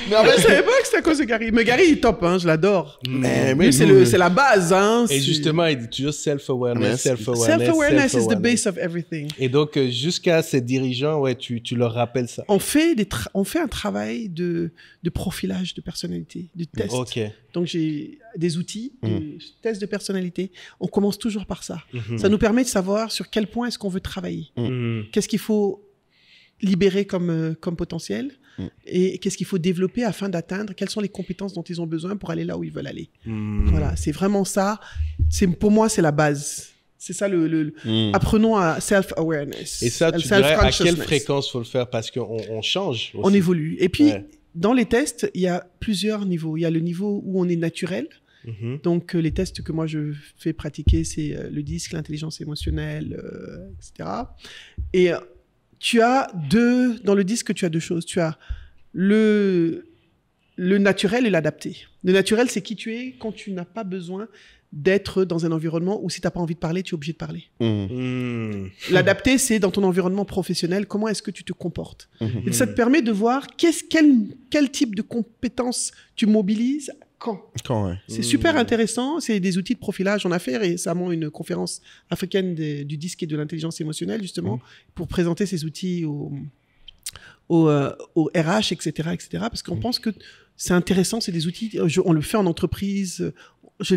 Mais en Je fait, savais pas que c'était à cause de Gary. Mais Gary, il est top, hein, je l'adore. mais Lui, c'est la base. Hein, Et c'est- justement, il dit toujours self-awareness, self-awareness. Self-awareness is the self-awareness. base of everything. Et donc, jusqu'à ces dirigeants, ouais, tu leur rappelles ça. On fait un travail de profilage de personnalité, de test. Ok. Donc, j'ai des outils, des tests de personnalité. On commence toujours par ça. Mhm. Ça nous permet de savoir sur quel point est-ce qu'on veut travailler. Mhm. Qu'est-ce qu'il faut libérer comme potentiel et qu'est-ce qu'il faut développer afin d'atteindre, quelles sont les compétences dont ils ont besoin pour aller là où ils veulent aller. Mhm. Voilà, c'est vraiment ça. Pour moi, c'est la base. C'est ça apprenons à self-awareness. Et ça, tu dirais à quelle self-consciousness. fréquence faut le faire? Parce qu'on change aussi. On évolue. Et puis, Ouais. dans les tests, il y a plusieurs niveaux. Il y a le niveau où on est naturel. Mhm. Donc, les tests que moi, je fais pratiquer, c'est le disque, l'intelligence émotionnelle, etc. Et dans le disque, tu as deux choses. Tu as le naturel et l'adapté. Le naturel, c'est qui tu es quand tu n'as pas besoin d'être dans un environnement où si tu n'as pas envie de parler, tu es obligé de parler. Mhm. L'adapté, c'est dans ton environnement professionnel, comment est-ce que tu te comportes. Et ça te permet de voir quel type de compétences tu mobilises quand. ouais. C'est super intéressant. C'est des outils de profilage. On a fait récemment une conférence africaine du disque et de l'intelligence émotionnelle, justement, pour présenter ces outils au RH, etc., etc. Parce qu'on pense que c'est intéressant. C'est des outils. On le fait en entreprise.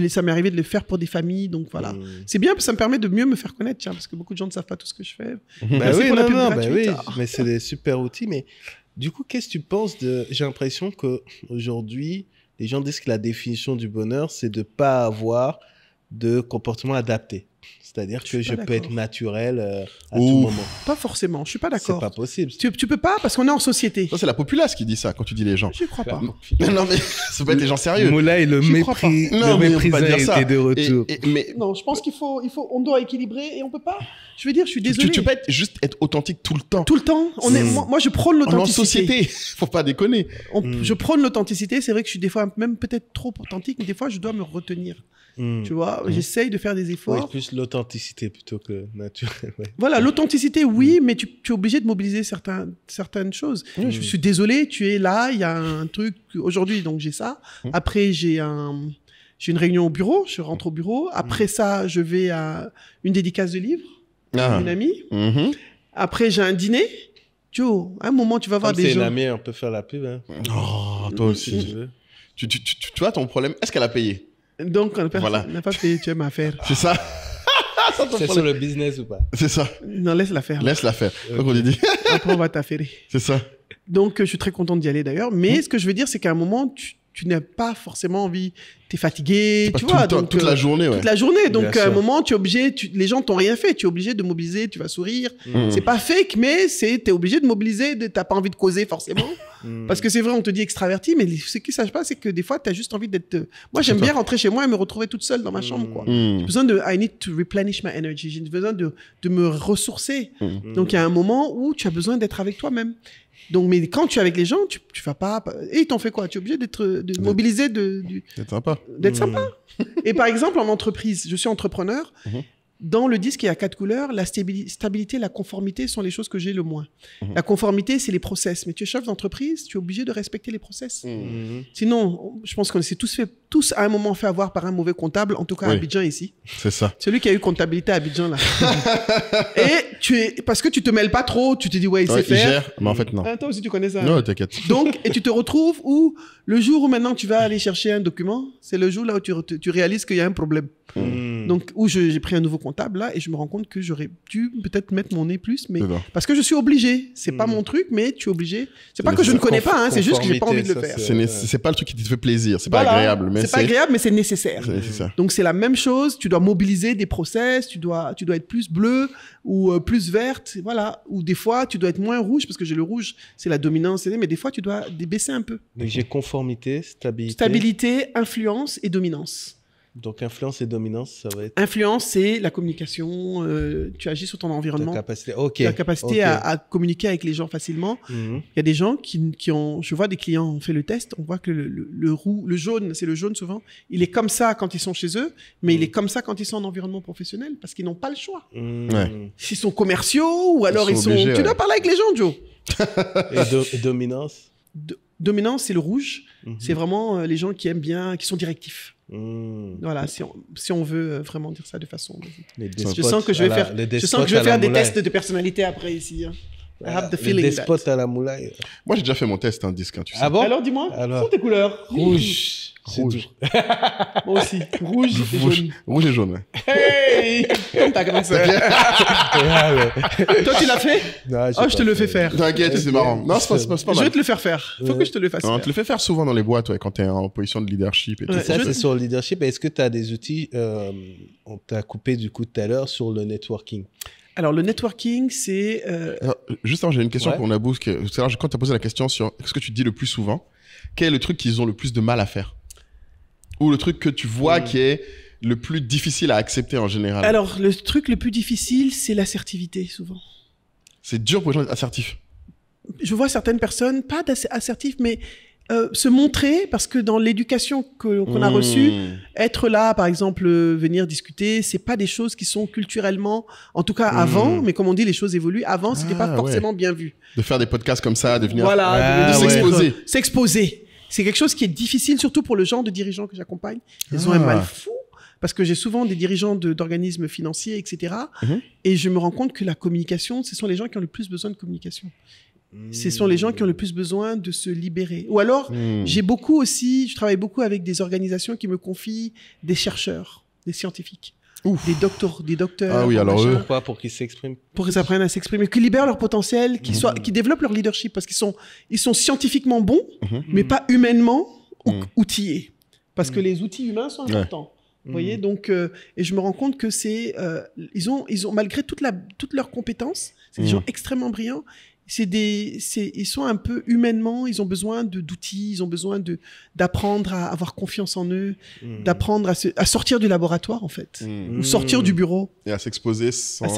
Ça m'est arrivé de le faire pour des familles. Donc voilà. C'est bien parce que ça me permet de mieux me faire connaître. Tiens, parce que beaucoup de gens ne savent pas tout ce que je fais. Bah Merci oui, pour la pub bah gratuite. oui, Ah. mais c'est des super outils. Mais du coup, qu'est-ce que tu penses de... J'ai l'impression qu'aujourd'hui, les gens disent que la définition du bonheur, c'est de ne pas avoir de comportement adapté. C'est-à-dire que suis je pas peux être d'accord. naturel à Ouf. tout moment. Pas forcément. Je suis pas C'est d'accord. pas possible. Tu peux pas parce qu'on est en société. Ça, c'est la populace qui dit ça quand tu dis les gens. Je crois pas. Non, mais ça peut être des gens sérieux. Moulay, le J'y crois pas. Non, mais on peut pas dire ça. est de retour. Mais Non, je pense on doit équilibrer et on peut pas. Je veux dire, je suis tu désolé. peux pas juste être authentique tout le temps. Tout le temps. Moi, je prône On est en l'authenticité. société. Faut pas déconner. Je prône l'authenticité. C'est vrai que je suis des fois même peut-être trop authentique, mais des fois, je dois me retenir. Tu vois, j'essaye de faire des Oui, efforts. plus l'authenticité plutôt que naturel. Ouais. Voilà, l'authenticité, oui, mais tu es obligé de mobiliser certaines choses. Je suis désolé, tu es là, il y a un truc aujourd'hui, donc j'ai ça. Après, j'ai une réunion au bureau, je rentre au bureau. Après ça, je vais à une dédicace de livre, une amie. Après, j'ai un dîner. Joe, à un moment, tu vas voir Comme des c'est gens. une amie, on peut faire la pub. Hein. Oh, toi aussi. Tu vois ton problème. Est-ce qu'elle a payé? Donc, personne Voilà. n'a pas payé, tu aimes à faire. C'est ça. C'est sur le business ou pas? C'est ça. Non, laisse-la faire. Laisse-la faire. Donc on lui dit. Après, on va t'affairer. C'est ça. Donc, je suis très contente d'y aller d'ailleurs. Mais ce que je veux dire, c'est qu'à un moment, tu n'as pas forcément envie. Tu es fatigué, tu Tout vois. le temps, donc, toute la journée, ouais. toute la journée. Donc, Bien à un sûr. moment, tu es obligé. Les gens t'ont rien fait. Tu es obligé de mobiliser. Tu vas sourire. C'est pas fake, mais tu es obligé de mobiliser. Tu n'as pas envie de causer forcément. Parce que c'est vrai, on te dit extraverti, mais ce qui ne sache pas, c'est que des fois, tu as juste envie d'être. Moi, j'aime bien rentrer chez moi et me retrouver toute seule dans ma chambre, quoi. J'ai besoin de. I need to replenish my energy. J'ai besoin de me ressourcer. Donc, il y a un moment où tu as besoin d'être avec toi-même. Donc, mais quand tu es avec les gens, tu vas pas. Et ils t'ont fait quoi? Tu es obligé de mobiliser, C'est sympa. d'être sympa. Et par exemple, en entreprise, je suis entrepreneur. Dans le disque, il y a 4 couleurs. La stabilité, la conformité sont les choses que j'ai le moins. La conformité, c'est les process. Mais tu es chef d'entreprise, tu es obligé de respecter les process. Sinon, je pense qu'on s'est tous à un moment fait avoir par un mauvais comptable, en tout cas à Abidjan ici. C'est ça. Celui qui a eu comptabilité à Abidjan, là. Et parce que tu te mêles pas trop, tu te dis, ouais, il sait Il faire. gère, mais en fait, non. Ah, toi aussi, tu connais ça. Non, t'inquiète. Donc, et tu te retrouves où le jour où maintenant tu vas aller chercher un document, c'est le jour là où tu réalises qu'il y a un problème. Donc, où j'ai pris un nouveau comptable là et je me rends compte que j'aurais dû peut-être mettre mon nez plus, mais parce que je suis obligé. C'est pas mon truc, mais tu es obligé. C'est pas que je ne connais pas, hein, c'est juste que j'ai pas envie de le faire. C'est pas le truc qui te fait plaisir. C'est pas agréable. C'est pas agréable, mais c'est nécessaire. C'est ça. Donc, c'est la même chose. Tu dois mobiliser des process, tu dois être plus bleu ou plus verte. Voilà. Ou des fois, tu dois être moins rouge parce que j'ai le rouge, c'est la dominance. Mais des fois, tu dois baisser un peu. Donc j'ai conformité, stabilité. Stabilité, influence et dominance. Donc influence et dominance, ça va être Influence, c'est la communication. Tu agis sur ton environnement. ta capacité. Ok. Ta capacité à communiquer avec les gens facilement. Il y a des gens qui ont... Je vois des clients, on fait le test, on voit que le jaune, c'est le jaune souvent, il est comme ça quand ils sont chez eux, mais il est comme ça quand ils sont en environnement professionnel parce qu'ils n'ont pas le choix. Ouais. S'ils sont commerciaux ou alors ils sont... obligés, Tu dois parler avec les gens, Joe. Et dominance. Dominance, c'est le rouge. C'est vraiment les gens qui aiment bien, qui sont directifs. Voilà, si on veut vraiment dire ça de façon... Je sens que je vais faire des tests de personnalité après ici. Hein. I have the feeling Les despotes that. à la moulaille. Moi, j'ai déjà fait mon test, un disque, hein, tu sais. Ah bon? Alors, dis-moi, Alors. sont tes couleurs? Rouge. Rouge. Moi aussi. Rouge et jaune. Rouge et jaune, ouais. Hey! Comme ta grande sœur. Toi, tu l'as fait? Oh, je te le fais faire. T'inquiète, c'est marrant. Non, c'est pas Je mal. vais te le faire faire. Faut que je te le fasse On faire. te le fait faire souvent dans les boîtes, ouais, quand t'es en position de leadership et tout. Ouais. Ça, c'est sur le leadership. Est-ce que tu as des outils, on t'a coupé du coup tout à l'heure sur le networking? Alors, le networking, c'est... Alors, juste avant, j'ai une question Ouais. pour Nabou. Tout à l'heure, quand tu as posé la question sur ce que tu dis le plus souvent, quel est le truc qu'ils ont le plus de mal à faire? Ou le truc que tu vois qui est le plus difficile à accepter en général? Alors, le truc le plus difficile, c'est l'assertivité, souvent. C'est dur pour les gens d'être assertifs. Je vois certaines personnes, pas assertives, mais se montrer, parce que dans l'éducation qu'on a reçue, être là, par exemple, venir discuter, c'est pas des choses qui sont culturellement, en tout cas avant, mais comme on dit, les choses évoluent. Avant, c'était pas forcément bien vu. De faire des podcasts comme ça, de venir Voilà, de s'exposer. S'exposer. C'est quelque chose qui est difficile, surtout pour le genre de dirigeants que j'accompagne. Ils ont un mal fou. Parce que j'ai souvent des dirigeants d'organismes financiers, etc. Et je me rends compte que la communication, ce sont les gens qui ont le plus besoin de communication. Ce sont les gens qui ont le plus besoin de se libérer. Ou alors, je travaille beaucoup avec des organisations qui me confient des chercheurs, des scientifiques, des docteurs. Ah oui, alors eux. Pourquoi? Pour qu'ils s'expriment. Pour qu'ils apprennent à s'exprimer, qu'ils libèrent leur potentiel, qu'ils développent leur leadership, parce ils sont scientifiquement bons, mais pas humainement outillés. Parce que les outils humains sont importants. Vous voyez, donc, et je me rends compte que ils ont malgré toutes leurs compétences, c'est des gens extrêmement brillants. Ils sont un peu humainement, ils ont besoin d'outils, ils ont besoin d'apprendre à avoir confiance en eux, d'apprendre à sortir du laboratoire, en fait, ou sortir du bureau. Et à s'exposer sans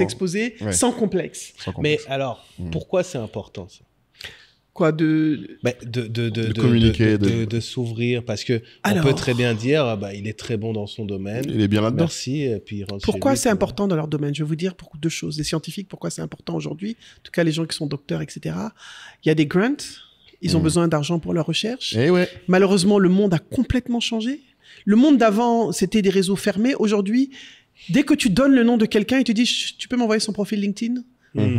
Sans complexe. Mais alors, pourquoi c'est important ça? Quoi, de communiquer, de s'ouvrir, parce que on peut très bien dire, il est très bon dans son domaine. Il est bien là-dedans. Merci. Et puis pourquoi c'est important dans leur domaine? Je vais vous dire deux choses. Les scientifiques, pourquoi c'est important aujourd'hui? En tout cas, les gens qui sont docteurs, etc. Il y a des grants. Ils ont besoin d'argent pour leur recherche. Et ouais. Malheureusement, le monde a complètement changé. Le monde d'avant, c'était des réseaux fermés. Aujourd'hui, dès que tu donnes le nom de quelqu'un, il te dit, tu peux m'envoyer son profil LinkedIn?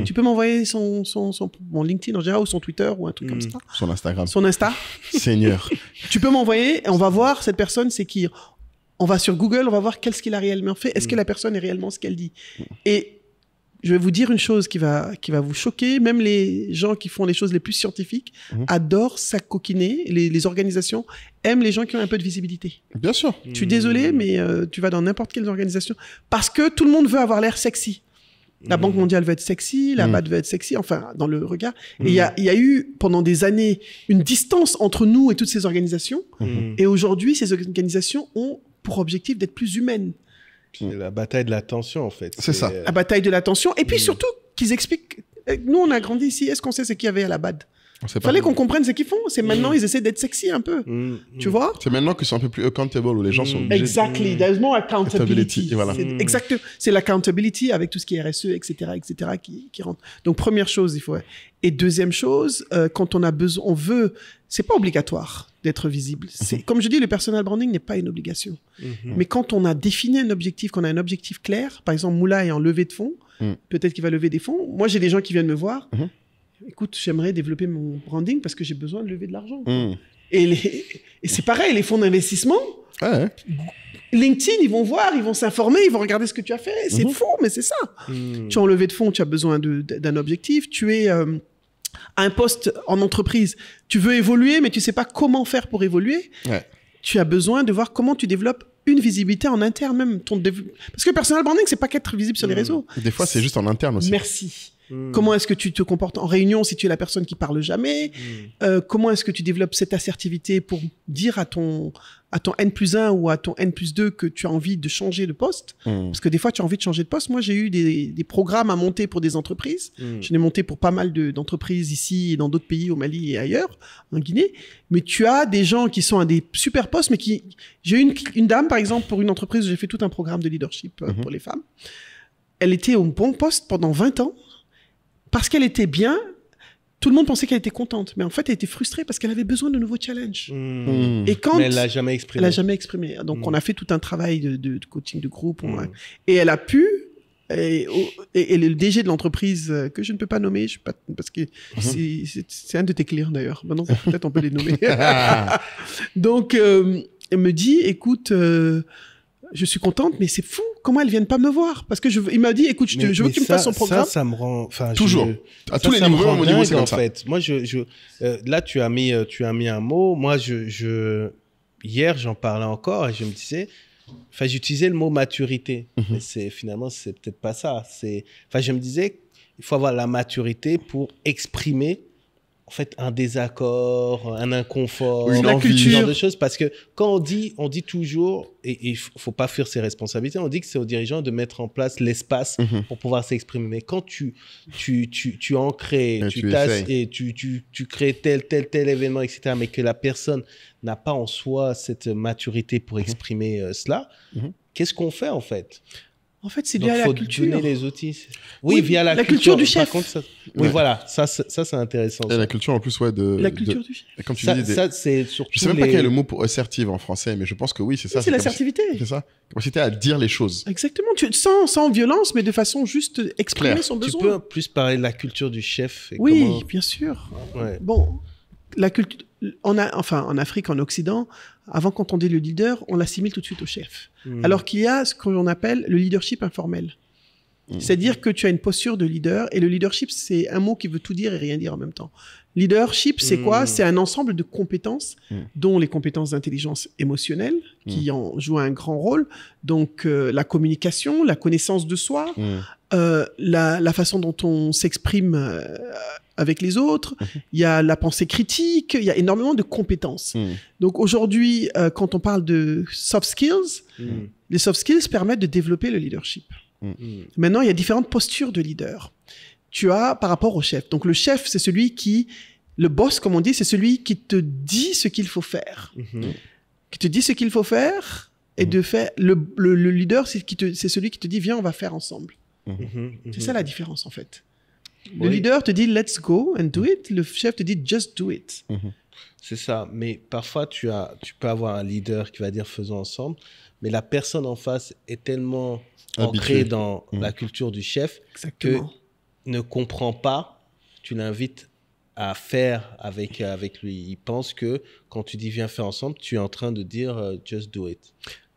Tu peux m'envoyer son LinkedIn en général, ou son Twitter, ou un truc comme ça. Son Instagram. Son Insta. Seigneur. Tu peux m'envoyer, et on va voir cette personne, c'est qui. On va sur Google, on va voir qu'est-ce qu'il a réellement fait. Est-ce que la personne est réellement ce qu'elle dit? Et je vais vous dire une chose qui va vous choquer. Même les gens qui font les choses les plus scientifiques adorent s'acoquiner. Les organisations aiment les gens qui ont un peu de visibilité. Bien sûr. Je suis désolé, mais tu vas dans n'importe quelle organisation. Parce que tout le monde veut avoir l'air sexy. La Banque mondiale veut être sexy, la BAD veut être sexy, enfin, dans le regard. Et il y a eu, pendant des années, une distance entre nous et toutes ces organisations. Et aujourd'hui, ces organisations ont pour objectif d'être plus humaines. C'est la bataille de l'attention, en fait. C'est ça. La bataille de l'attention. Et puis surtout, qu'ils expliquent... Nous, on a grandi ici. Est-ce qu'on sait ce qu'il y avait à la BAD? Il fallait qu'on comprenne ce qu'ils font. C'est maintenant, ils essaient d'être sexy un peu. Tu vois? C'est maintenant qu'ils sont un peu plus accountable, où les gens sont obligés. Exactly. There's more accountability. Voilà. C'est l'accountability avec tout ce qui est RSE, etc., qui rentre. Donc, première chose, il faut... Et deuxième chose, quand on a besoin, on veut... C'est pas obligatoire d'être visible. Comme je dis, le personal branding n'est pas une obligation. Mais quand on a défini un objectif, qu'on a un objectif clair, par exemple, Moula est en levée de fonds, peut-être qu'il va lever des fonds. Moi, j'ai des gens qui viennent me voir. Écoute, j'aimerais développer mon branding parce que j'ai besoin de lever de l'argent. Et c'est pareil, les fonds d'investissement, LinkedIn, ils vont voir, ils vont s'informer, ils vont regarder ce que tu as fait. C'est faux, mais c'est ça. Tu es en levée de fonds, tu as besoin d'un objectif. Tu es à un poste en entreprise. Tu veux évoluer, mais tu ne sais pas comment faire pour évoluer. Tu as besoin de voir comment tu développes une visibilité en interne même. Parce que le personal branding, c'est pas qu'être visible sur les réseaux. Des fois, c'est juste en interne aussi. Merci. Comment est-ce que tu te comportes en réunion si tu es la personne qui parle jamais? Comment est-ce que tu développes cette assertivité pour dire à ton N+1 ou à ton N+2 que tu as envie de changer de poste? Parce que des fois, tu as envie de changer de poste. Moi, j'ai eu des programmes à monter pour des entreprises. Je l'ai monté pour pas mal d'entreprises ici et dans d'autres pays, au Mali et ailleurs, en Guinée. Mais tu as des gens qui sont à des super postes, mais j'ai eu une dame, par exemple, pour une entreprise où j'ai fait tout un programme de leadership pour les femmes. Elle était au bon poste pendant 20 ans. Parce qu'elle était bien, tout le monde pensait qu'elle était contente. Mais en fait, elle était frustrée parce qu'elle avait besoin de nouveaux challenges. Et quand... Mais elle l'a jamais exprimé. Elle l'a jamais exprimé. Donc, on a fait tout un travail de coaching de groupe. Et elle a pu... Et le DG de l'entreprise, que je ne peux pas nommer, parce que c'est un de tes clients d'ailleurs. Maintenant, peut-être on peut les nommer. Donc, elle me dit, écoute... je suis contente, mais c'est fou. Comment elles viennent pas me voir? Parce que il m'a dit, écoute, je veux que tu me fasses son programme. Ça me rend, toujours. À tous les niveaux, au niveau, c'est comme ça. En fait, moi, là, tu as mis un mot. Moi, hier, j'en parlais encore et je me disais, j'utilisais le mot maturité. Mais finalement, c'est peut-être pas ça. Je me disais, il faut avoir la maturité pour exprimer en fait, un désaccord, un inconfort, une envie, ce genre de choses. Parce que quand on dit toujours, et il ne faut pas fuir ses responsabilités, on dit que c'est aux dirigeants de mettre en place l'espace pour pouvoir s'exprimer. Mais quand tu en crées, tu crées tel événement, etc., mais que la personne n'a pas en soi cette maturité pour exprimer cela, qu'est-ce qu'on fait en fait? En fait, c'est via la culture. Il faut donner les outils. Oui, via la culture du chef. Par contre, oui, voilà, ça c'est intéressant. Et la culture, en plus, la culture du chef. Et comme tu dis, ça, c'est surtout je sais même pas quel est le mot pour assertive en français, mais je pense que oui, c'est ça. C'est l'assertivité. C'est ça. Capacité à dire les choses. Exactement. Sans violence, mais de façon juste exprimer son besoin. Tu peux plus parler de la culture du chef. Oui, bien sûr. Bon, la culture... en Afrique, en Occident, avant quand on dit le leader, on l'assimile tout de suite au chef. Alors qu'il y a ce qu'on appelle le leadership informel. C'est-à-dire que tu as une posture de leader, et le leadership, c'est un mot qui veut tout dire et rien dire en même temps. Leadership, c'est quoi? C'est un ensemble de compétences, dont les compétences d'intelligence émotionnelle, qui en jouent un grand rôle. Donc, la communication, la connaissance de soi, la façon dont on s'exprime avec les autres, il y a la pensée critique, il y a énormément de compétences. Donc aujourd'hui, quand on parle de soft skills, les soft skills permettent de développer le leadership. Maintenant, il y a différentes postures de leader. Tu as par rapport au chef. Donc le chef, c'est celui qui Le boss, comme on dit, c'est celui qui te dit ce qu'il faut faire. Qui te dit ce qu'il faut faire et de faire... Le leader, c'est celui qui te dit, viens, on va faire ensemble. C'est ça la différence, en fait. Le leader te dit, let's go and do it. Le chef te dit, just do it. C'est ça. Mais parfois, tu peux avoir un leader qui va dire, faisons ensemble. Mais la personne en face est tellement ancrée dans la culture du chef que ne comprend pas. Tu l'invites à faire avec lui. Il pense que quand tu dis viens faire ensemble, tu es en train de dire just do it.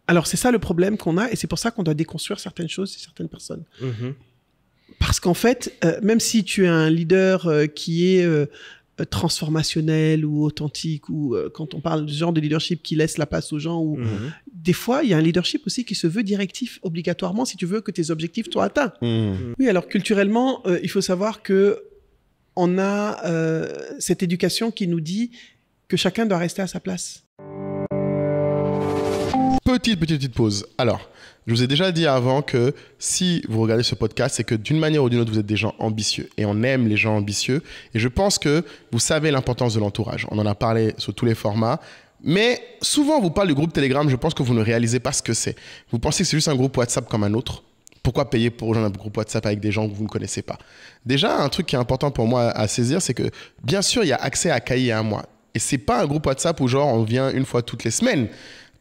Alors c'est ça le problème qu'on a et c'est pour ça qu'on doit déconstruire certaines choses et certaines personnes. Parce qu'en fait, même si tu es un leader qui est transformationnel ou authentique ou quand on parle du genre de leadership qui laisse la place aux gens ou des fois il y a un leadership aussi qui se veut directif obligatoirement si tu veux que tes objectifs soient atteints. Oui, alors culturellement, il faut savoir que on a cette éducation qui nous dit que chacun doit rester à sa place. Petite pause. Alors, je vous ai déjà dit avant que si vous regardez ce podcast, c'est que d'une manière ou d'une autre, vous êtes des gens ambitieux. Et on aime les gens ambitieux. Et je pense que vous savez l'importance de l'entourage. On en a parlé sur tous les formats. Mais souvent, on vous parle du groupe Telegram. Je pense que vous ne réalisez pas ce que c'est. Vous pensez que c'est juste un groupe WhatsApp comme un autre. Pourquoi payer pour rejoindre un groupe WhatsApp avec des gens que vous ne connaissez pas? Déjà, un truc qui est important pour moi à saisir, c'est que bien sûr, il y a accès à Cahier à moi. Et c'est pas un groupe WhatsApp où genre on vient une fois toutes les semaines.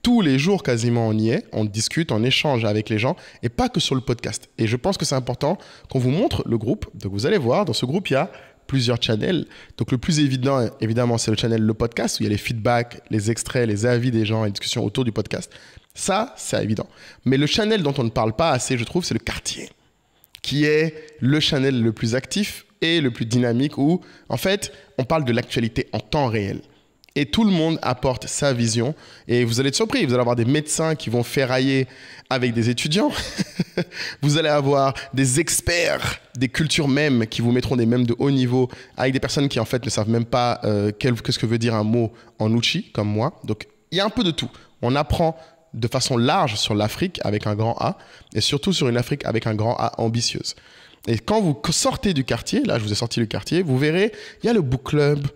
Tous les jours quasiment on y est, on discute, on échange avec les gens et pas que sur le podcast. Et je pense que c'est important qu'on vous montre le groupe. Donc vous allez voir, dans ce groupe, il y a plusieurs channels. Donc le plus évident, évidemment, c'est le channel Le Podcast où il y a les feedbacks, les extraits, les avis des gens et les discussions autour du podcast. Ça, c'est évident. Mais le channel dont on ne parle pas assez, je trouve, c'est le quartier, qui est le channel le plus actif et le plus dynamique où, en fait, on parle de l'actualité en temps réel. Et tout le monde apporte sa vision. Et vous allez être surpris, vous allez avoir des médecins qui vont ferrailler avec des étudiants. Vous allez avoir des experts des cultures mèmes qui vous mettront des mèmes de haut niveau avec des personnes qui, en fait, ne savent même pas qu'est-ce que veut dire un mot en Uchi, comme moi. Donc, il y a un peu de tout. On apprend de façon large sur l'Afrique avec un grand A et surtout sur une Afrique avec un grand A ambitieuse. Et quand vous sortez du quartier, là, je vous ai sorti le quartier, vous verrez, il y a le book club.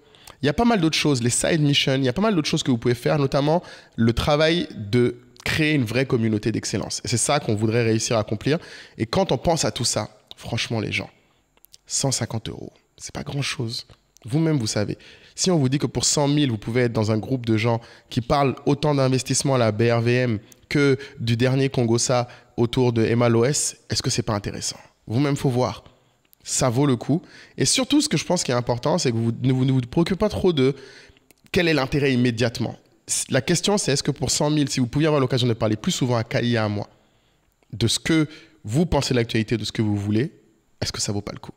Il y a pas mal d'autres choses, les side missions, il y a pas mal d'autres choses que vous pouvez faire, notamment le travail de créer une vraie communauté d'excellence. Et c'est ça qu'on voudrait réussir à accomplir. Et quand on pense à tout ça, franchement les gens, 150 €, c'est pas grand-chose. Vous-même, vous savez. Si on vous dit que pour 100 000, vous pouvez être dans un groupe de gens qui parlent autant d'investissement à la BRVM que du dernier Congosa autour de MLOS, est-ce que c'est pas intéressant? Vous-même, faut voir. Ça vaut le coup. Et surtout, ce que je pense qui est important, c'est que vous ne vous préoccupez pas trop de quel est l'intérêt immédiatement. La question, c'est est-ce que pour 100 000, si vous pouviez avoir l'occasion de parler plus souvent à Kaïa à moi, de ce que vous pensez de l'actualité, de ce que vous voulez, est-ce que ça vaut pas le coup?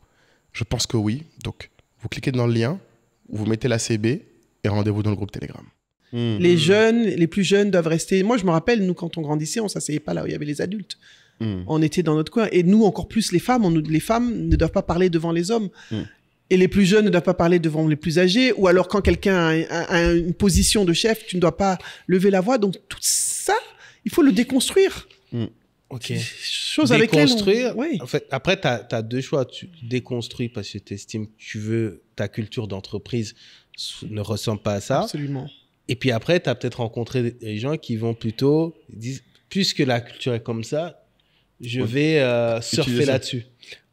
Je pense que oui. Donc, vous cliquez dans le lien, vous mettez la CB et rendez-vous dans le groupe Telegram. Les jeunes, les plus jeunes doivent rester... Moi, je me rappelle, nous, quand on grandissait, on ne s'asseyait pas là où il y avait les adultes. On était dans notre coin. Et nous, encore plus les femmes, les femmes ne doivent pas parler devant les hommes. Et les plus jeunes ne doivent pas parler devant les plus âgés. Ou alors, quand quelqu'un a une position de chef, tu ne dois pas lever la voix. Donc, tout ça, il faut le déconstruire. Ok. Chose avec déconstruire. Oui. En fait, après, tu as deux choix. Tu déconstruis parce que tu estimes que tu veux ta culture d'entreprise ne ressemble pas à ça. Absolument. Et puis après, tu as peut-être rencontré des gens qui vont plutôt dire, puisque la culture est comme ça, je vais surfer là-dessus.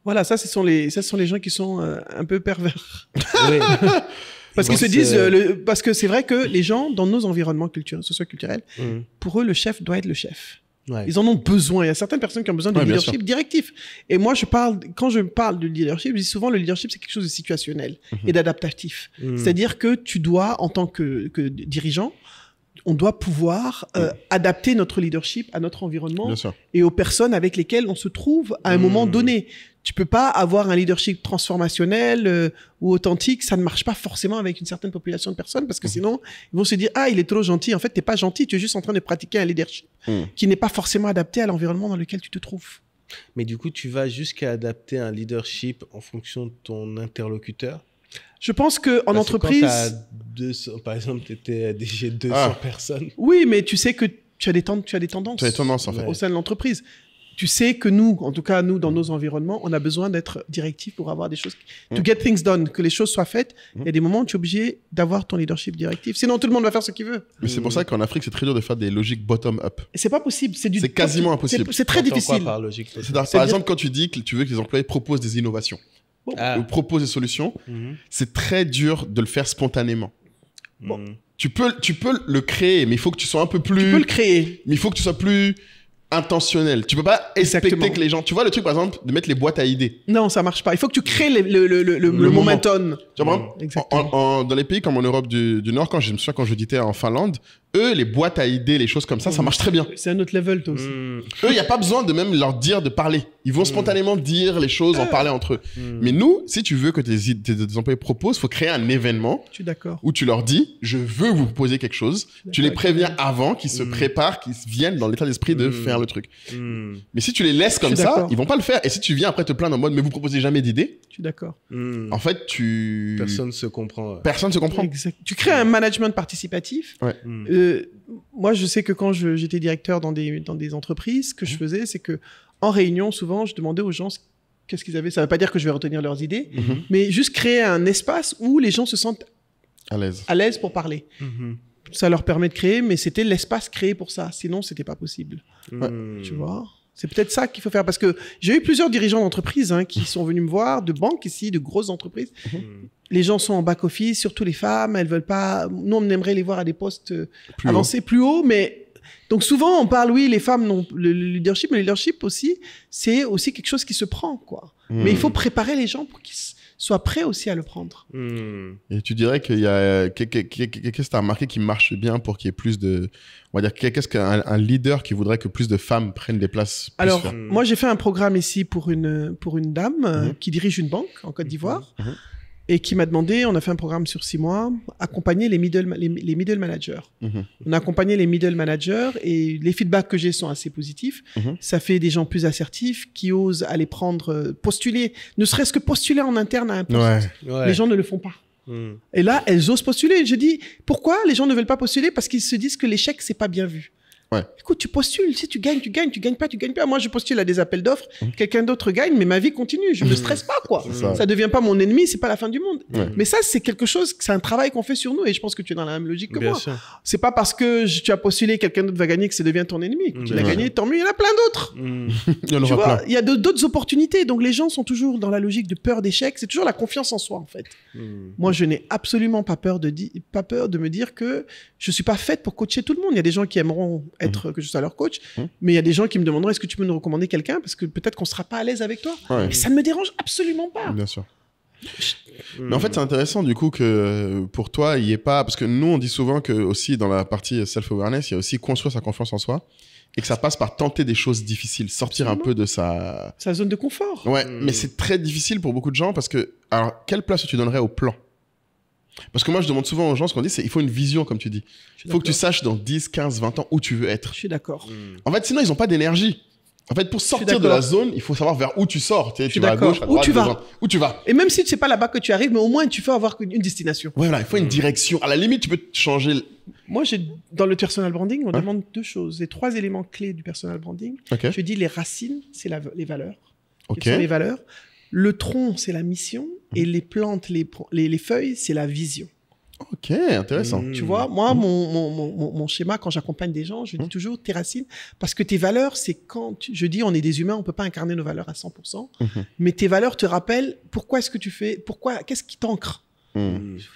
Voilà, ça, ce sont les gens qui sont un peu pervers. Oui. Parce qu'ils se disent, parce que c'est vrai que les gens, dans nos environnements socio-culturels, pour eux, le chef doit être le chef. Ouais. Ils en ont besoin. Il y a certaines personnes qui ont besoin de leadership directif. Et moi, quand je parle de leadership, je dis souvent le leadership, c'est quelque chose de situationnel et d'adaptatif. C'est-à-dire que tu dois, en tant que dirigeant, on doit pouvoir adapter notre leadership à notre environnement et aux personnes avec lesquelles on se trouve à un moment donné. Tu peux pas avoir un leadership transformationnel ou authentique, ça ne marche pas forcément avec une certaine population de personnes parce que sinon, ils vont se dire « Ah, il est trop gentil. » En fait, tu n'es pas gentil, tu es juste en train de pratiquer un leadership qui n'est pas forcément adapté à l'environnement dans lequel tu te trouves. Mais du coup, tu vas jusqu'à adapter un leadership en fonction de ton interlocuteur? Je pense qu'en entreprise... Quand 200, par exemple, tu étais DG 200 personnes. Oui, mais tu sais que tu as des tendances. Tu as des tendances, en fait. Au sein de l'entreprise. tu sais que nous, en tout cas nous, dans nos environnements, on a besoin d'être directif pour avoir des choses, to get things done, que les choses soient faites. Il y a des moments où tu es obligé d'avoir ton leadership directif. Sinon, tout le monde va faire ce qu'il veut. Mais c'est pour ça qu'en Afrique, c'est très dur de faire des logiques bottom-up. Et c'est pas possible. C'est quasiment impossible. C'est très difficile. Par logique, Par exemple, quand tu dis que tu veux que les employés proposent des innovations ou proposent des solutions, c'est très dur de le faire spontanément. Bon. Tu peux le créer, mais il faut que tu sois un peu plus... Tu peux le créer. Mais il faut que tu sois plus intentionnel. Tu peux pas expecter Exactement. que les gens... Tu vois le truc, par exemple, de mettre les boîtes à idées. Non, ça marche pas. Il faut que tu crées le momentum. Tu vois, Exactement. dans les pays comme en Europe du Nord, quand je me souviens quand j'étais en Finlande, eux, les boîtes à idées, les choses comme ça marche très bien. C'est un autre level, toi aussi. Eux, il n'y a pas besoin de même leur dire de parler. Ils vont spontanément dire les choses, en parler entre eux. Mais nous, si tu veux que tes employés proposent, il faut créer un événement Je suis d'accord. où tu leur dis, je veux vous proposer quelque chose. Tu les préviens avant qu'ils se préparent, qu'ils viennent dans l'état d'esprit de faire le truc. Mais si tu les laisses comme ça, d'accord. ils vont pas le faire. Et si tu viens après te plaindre en mode, mais vous proposez jamais d'idées, Je suis d'accord. en fait, Personne se comprend. Personne se comprend. Exact. Tu crées un management participatif. Ouais. Moi, je sais que quand j'étais directeur dans des entreprises, ce que je faisais, c'est que en réunion, souvent, je demandais aux gens qu'est-ce qu'ils avaient. Ça ne veut pas dire que je vais retenir leurs idées, mais juste créer un espace où les gens se sentent À l'aise. pour parler. Ça leur permet de créer, mais c'était l'espace créé pour ça. Sinon, c'était pas possible. Tu vois. C'est peut-être ça qu'il faut faire parce que j'ai eu plusieurs dirigeants d'entreprises qui sont venus me voir, de banques ici, de grosses entreprises. Les gens sont en back-office, surtout les femmes, elles veulent pas. Nous, on aimerait les voir à des postes avancés, plus haut, mais donc souvent on parle, oui, les femmes n'ont le leadership, mais le leadership aussi, c'est aussi quelque chose qui se prend, quoi. Mais il faut préparer les gens pour qu'ils soient prêts aussi à le prendre. Et tu dirais qu'il y a qu'est-ce que tu as remarqué qui marche bien pour qu'il y ait plus de... On va dire, qu'est-ce qu'un leader qui voudrait que plus de femmes prennent des places? Alors, moi, j'ai fait un programme ici pour une dame qui dirige une banque en Côte d'Ivoire et qui m'a demandé, on a fait un programme sur 6 mois, accompagner les middle managers. On a accompagné les middle managers et les feedbacks que j'ai sont assez positifs. Ça fait des gens plus assertifs qui osent aller postuler, ne serait-ce que postuler en interne à un poste. Les gens ne le font pas. Et là, elles osent postuler. Je dis, pourquoi les gens ne veulent pas postuler? Parce qu'ils se disent que l'échec, c'est pas bien vu. Écoute, tu postules, si tu gagnes, tu gagnes, tu gagnes pas. Moi, je postule à des appels d'offres, quelqu'un d'autre gagne, mais ma vie continue. Je me stresse pas, quoi. Ça devient pas mon ennemi, c'est pas la fin du monde. Mais ça, c'est quelque chose, c'est un travail qu'on fait sur nous, et je pense que tu es dans la même logique que moi. C'est pas parce que tu as postulé, quelqu'un d'autre va gagner que ça devient ton ennemi. Quand il a gagné, tant mieux, il y en a plein d'autres. Tu vois, il y a d'autres opportunités. Donc les gens sont toujours dans la logique de peur d'échec. C'est toujours la confiance en soi, en fait. Moi, je n'ai absolument pas peur de me dire que je suis pas faite pour coacher tout le monde. Il y a des gens qui aimeront que je sois leur coach, mais il y a des gens qui me demanderont est-ce que tu peux nous recommander quelqu'un parce que peut-être qu'on sera pas à l'aise avec toi. Et ça ne me dérange absolument pas. Bien sûr. Mais en fait, c'est intéressant du coup que pour toi, il n'y ait pas... Parce que nous, on dit souvent que aussi dans la partie self-awareness, il y a aussi construire sa confiance en soi et que ça passe par tenter des choses difficiles, sortir un peu de sa zone de confort. Ouais, mais c'est très difficile pour beaucoup de gens parce que... Alors, quelle place tu donnerais au plan? Parce que moi, je demande souvent aux gens ce qu'on dit, c'est il faut une vision, comme tu dis. Il faut que tu saches dans 10, 15, 20 ans où tu veux être. Je suis d'accord. En fait, sinon, ils n'ont pas d'énergie. En fait, pour sortir de la zone, il faut savoir vers où tu sors. Tu vas à gauche, à droite, où tu vas. Et même si tu sais pas là-bas que tu arrives, mais au moins, tu peux avoir une destination. Ouais, voilà, il faut une direction. À la limite, tu peux changer. Moi, dans le personal branding, on demande 2 choses. Les 3 éléments clés du personal branding. Je dis les racines, c'est les valeurs. Quelles sont les valeurs? Le tronc, c'est la mission. Et les plantes, les feuilles, c'est la vision. Ok, intéressant. Tu vois, moi, mon schéma, quand j'accompagne des gens, je dis toujours tes racines, parce que tes valeurs, c'est quand je dis on est des humains, on peut pas incarner nos valeurs à 100%, mais tes valeurs te rappellent pourquoi est-ce que tu fais, qu'est-ce qui t'ancre?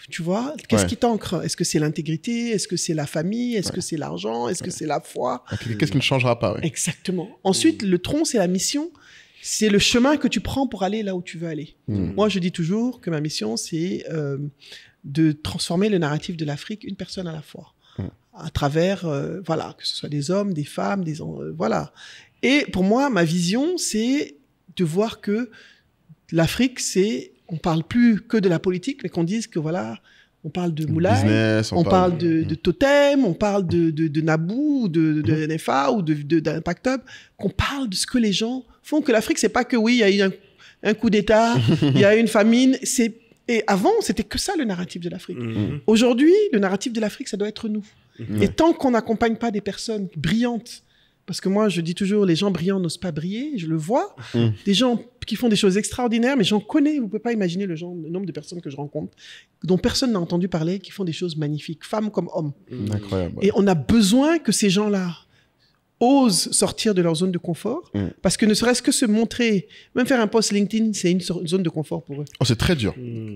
Tu vois, qu'est-ce qui t'ancre? Est-ce que c'est l'intégrité? Est-ce que c'est la famille? Est-ce que c'est l'argent? Est-ce que c'est la foi? Qu'est-ce qui ne changera pas? Exactement. Ensuite, le tronc, c'est la mission. C'est le chemin que tu prends pour aller là où tu veux aller. Moi, je dis toujours que ma mission, c'est de transformer le narratif de l'Afrique une personne à la fois. À travers, voilà, que ce soit des hommes, des femmes, voilà. Et pour moi, ma vision, c'est de voir que l'Afrique, on parle plus que de la politique, mais qu'on dise que voilà, on parle de Moulay, on parle de Totem, on parle de Naboo, de NFA ou d'Impact Hub, qu'on parle de ce que les gens font, que l'Afrique, c'est pas que oui, il y a eu un coup d'État, il y a eu une famine, et avant, c'était que ça le narratif de l'Afrique. Aujourd'hui, le narratif de l'Afrique, ça doit être nous. Et tant qu'on n'accompagne pas des personnes brillantes, parce que moi, je dis toujours, les gens brillants n'osent pas briller. Je le vois. Des gens qui font des choses extraordinaires, mais j'en connais. Vous ne pouvez pas imaginer le nombre de personnes que je rencontre, dont personne n'a entendu parler, qui font des choses magnifiques, femmes comme hommes. Incroyable. Et on a besoin que ces gens-là osent sortir de leur zone de confort, parce que ne serait-ce que se montrer, même faire un post LinkedIn, c'est une zone de confort pour eux. Oh, c'est très dur.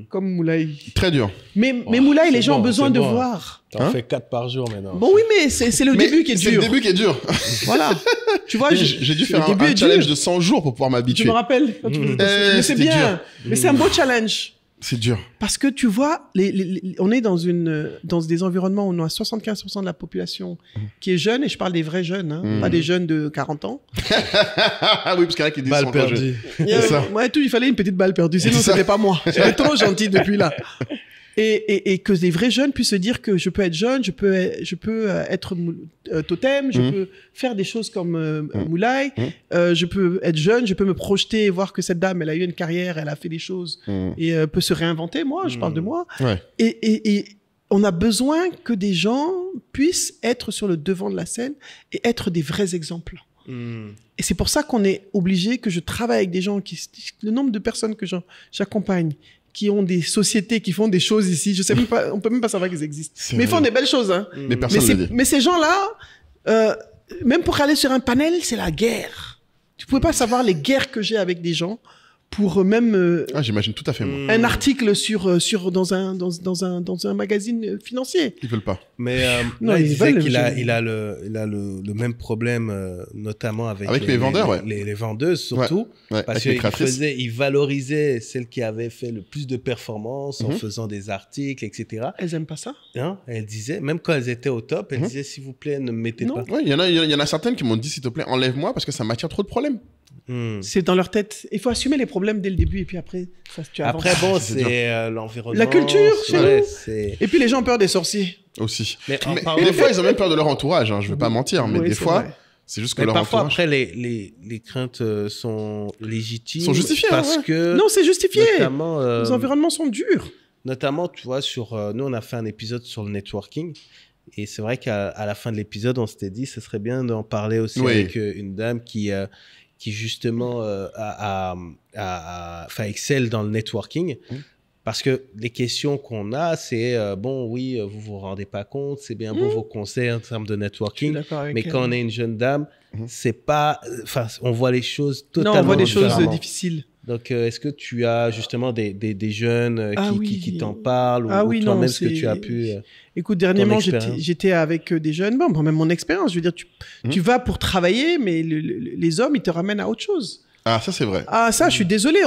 Comme Moulay. Très dur. Mais Moulay, les gens ont bon, besoin c'est de bon. voir. T'en fais 4 par jour maintenant. Bon, oui, mais c'est le début qui est C'est dur. le début qui est dur. Voilà. Tu vois, J'ai dû faire le début un est challenge dur. de 100 jours pour pouvoir Je m'habituer. me rappelle. Quand tu faisais ça. Mais c'est c'était bien. dur. Mais c'est un beau challenge. C'est dur. Parce que tu vois, on est dans des environnements où on a 75% de la population qui est jeune, et je parle des vrais jeunes, hein, pas des jeunes de 40 ans. Ah oui, parce qu'il y en a qui disent Balle sont encore jeunes. perdue. ça. Ouais, il fallait une petite balle perdue, sinon C'est ça. c'était pas moi. J'étais trop gentil depuis là. Et que des vrais jeunes puissent se dire que je peux être jeune, je peux être totem, je peux faire des choses comme Moulay, je peux être jeune, je peux me projeter et voir que cette dame, elle a eu une carrière, elle a fait des choses et peut se réinventer. Moi, je parle de moi. Ouais. Et on a besoin que des gens puissent être sur le devant de la scène et être des vrais exemples. Et c'est pour ça qu'on est obligé, que je travaille avec des gens le nombre de personnes que j'accompagne, qui ont des sociétés, qui font des choses ici, je sais même pas, on peut même pas savoir qu'ils existent. C'est Mais ils vrai. font des belles choses, hein. Mais personne ne le dit. Mais ces gens-là, même pour aller sur un panel, c'est la guerre. Tu pouvais pas savoir les guerres que j'ai avec des gens pour même Ah, j'imagine tout à fait, moi. un article dans un magazine financier. Ils veulent pas. Mais Non, là, il ils disait veulent, qu'il a, je- il a le même problème, notamment avec les vendeurs, ouais. les vendeuses, surtout. Ouais, Parce avec les créatrices. qu'il valorisait celles qui avaient fait le plus de performances en faisant des articles, etc. Elles aiment pas ça. Hein, elle disait, même quand elles étaient au top, elle disait, s'il vous plaît, ne me mettez Non. pas. Ouais, il y en a certaines qui m'ont dit, s'il te plaît, enlève-moi parce que ça m'attire trop de problèmes. C'est dans leur tête. Il faut assumer les problèmes dès le début et puis après, tu avances. Après, bon, C'est dur. c'est l'environnement. La culture, chez ouais, nous. c'est... Et puis les gens ont peur des sorciers. Aussi. Mais en Mais parlant des de- fois, ils ont même peur de leur entourage, hein, je vais pas mentir, mais Oui, des c'est fois, vrai. c'est juste que Mais leur parfois, entourage... après, les craintes sont légitimes. Sont justifiées, Parce ouais. que... Non, c'est justifié. Notamment, Les environnements sont durs. notamment, tu vois, nous, on a fait un épisode sur le networking. Et c'est vrai qu'à la fin de l'épisode, on s'était dit, ce serait bien d'en parler aussi Oui. avec une dame qui justement, excelle dans le networking. Parce que les questions qu'on a, c'est, bon, oui, vous vous rendez pas compte, c'est bien beau vos conseils en termes de Je suis networking. d'accord avec Mais elle. quand on est une jeune dame, c'est pas... Enfin, on voit les choses totalement Non, on voit des choses différemment. difficiles. Donc, est-ce que tu as justement des jeunes Ah qui, oui. qui t'en parlent Ah ou oui, toi-même non, ce que tu as c'est- pu... Écoute, dernièrement, expérience. j'étais avec des jeunes. Bon, même mon expérience, je veux dire, tu vas pour travailler, mais les hommes, ils te ramènent à autre chose. Ah, ça, c'est vrai. Ah, ça, je suis désolé.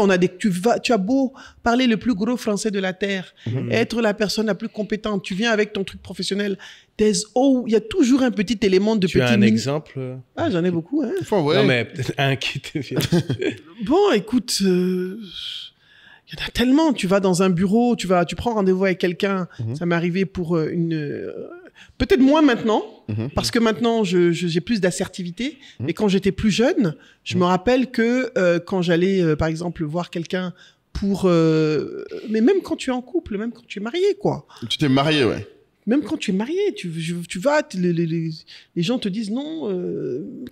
Tu as beau parler le plus gros français de la Terre, être la personne la plus compétente, tu viens avec ton truc professionnel. Il y a toujours un petit élément de Tu as un mini- exemple Ah, j'en ai beaucoup, hein. Des fois, ouais. Non, mais peut-être un qui te vient. Bon, écoute, il y en a tellement. Tu vas dans un bureau, tu prends rendez-vous avec quelqu'un. Ça m'est arrivé pour peut-être moins maintenant, parce que maintenant j'ai plus d'assertivité. Mais quand j'étais plus jeune, je me rappelle que quand j'allais, par exemple, voir quelqu'un mais même quand tu es en couple, même quand tu es marié, quoi. Tu t'es marié, ouais. Même quand tu es marié, tu vas, les gens te disent non,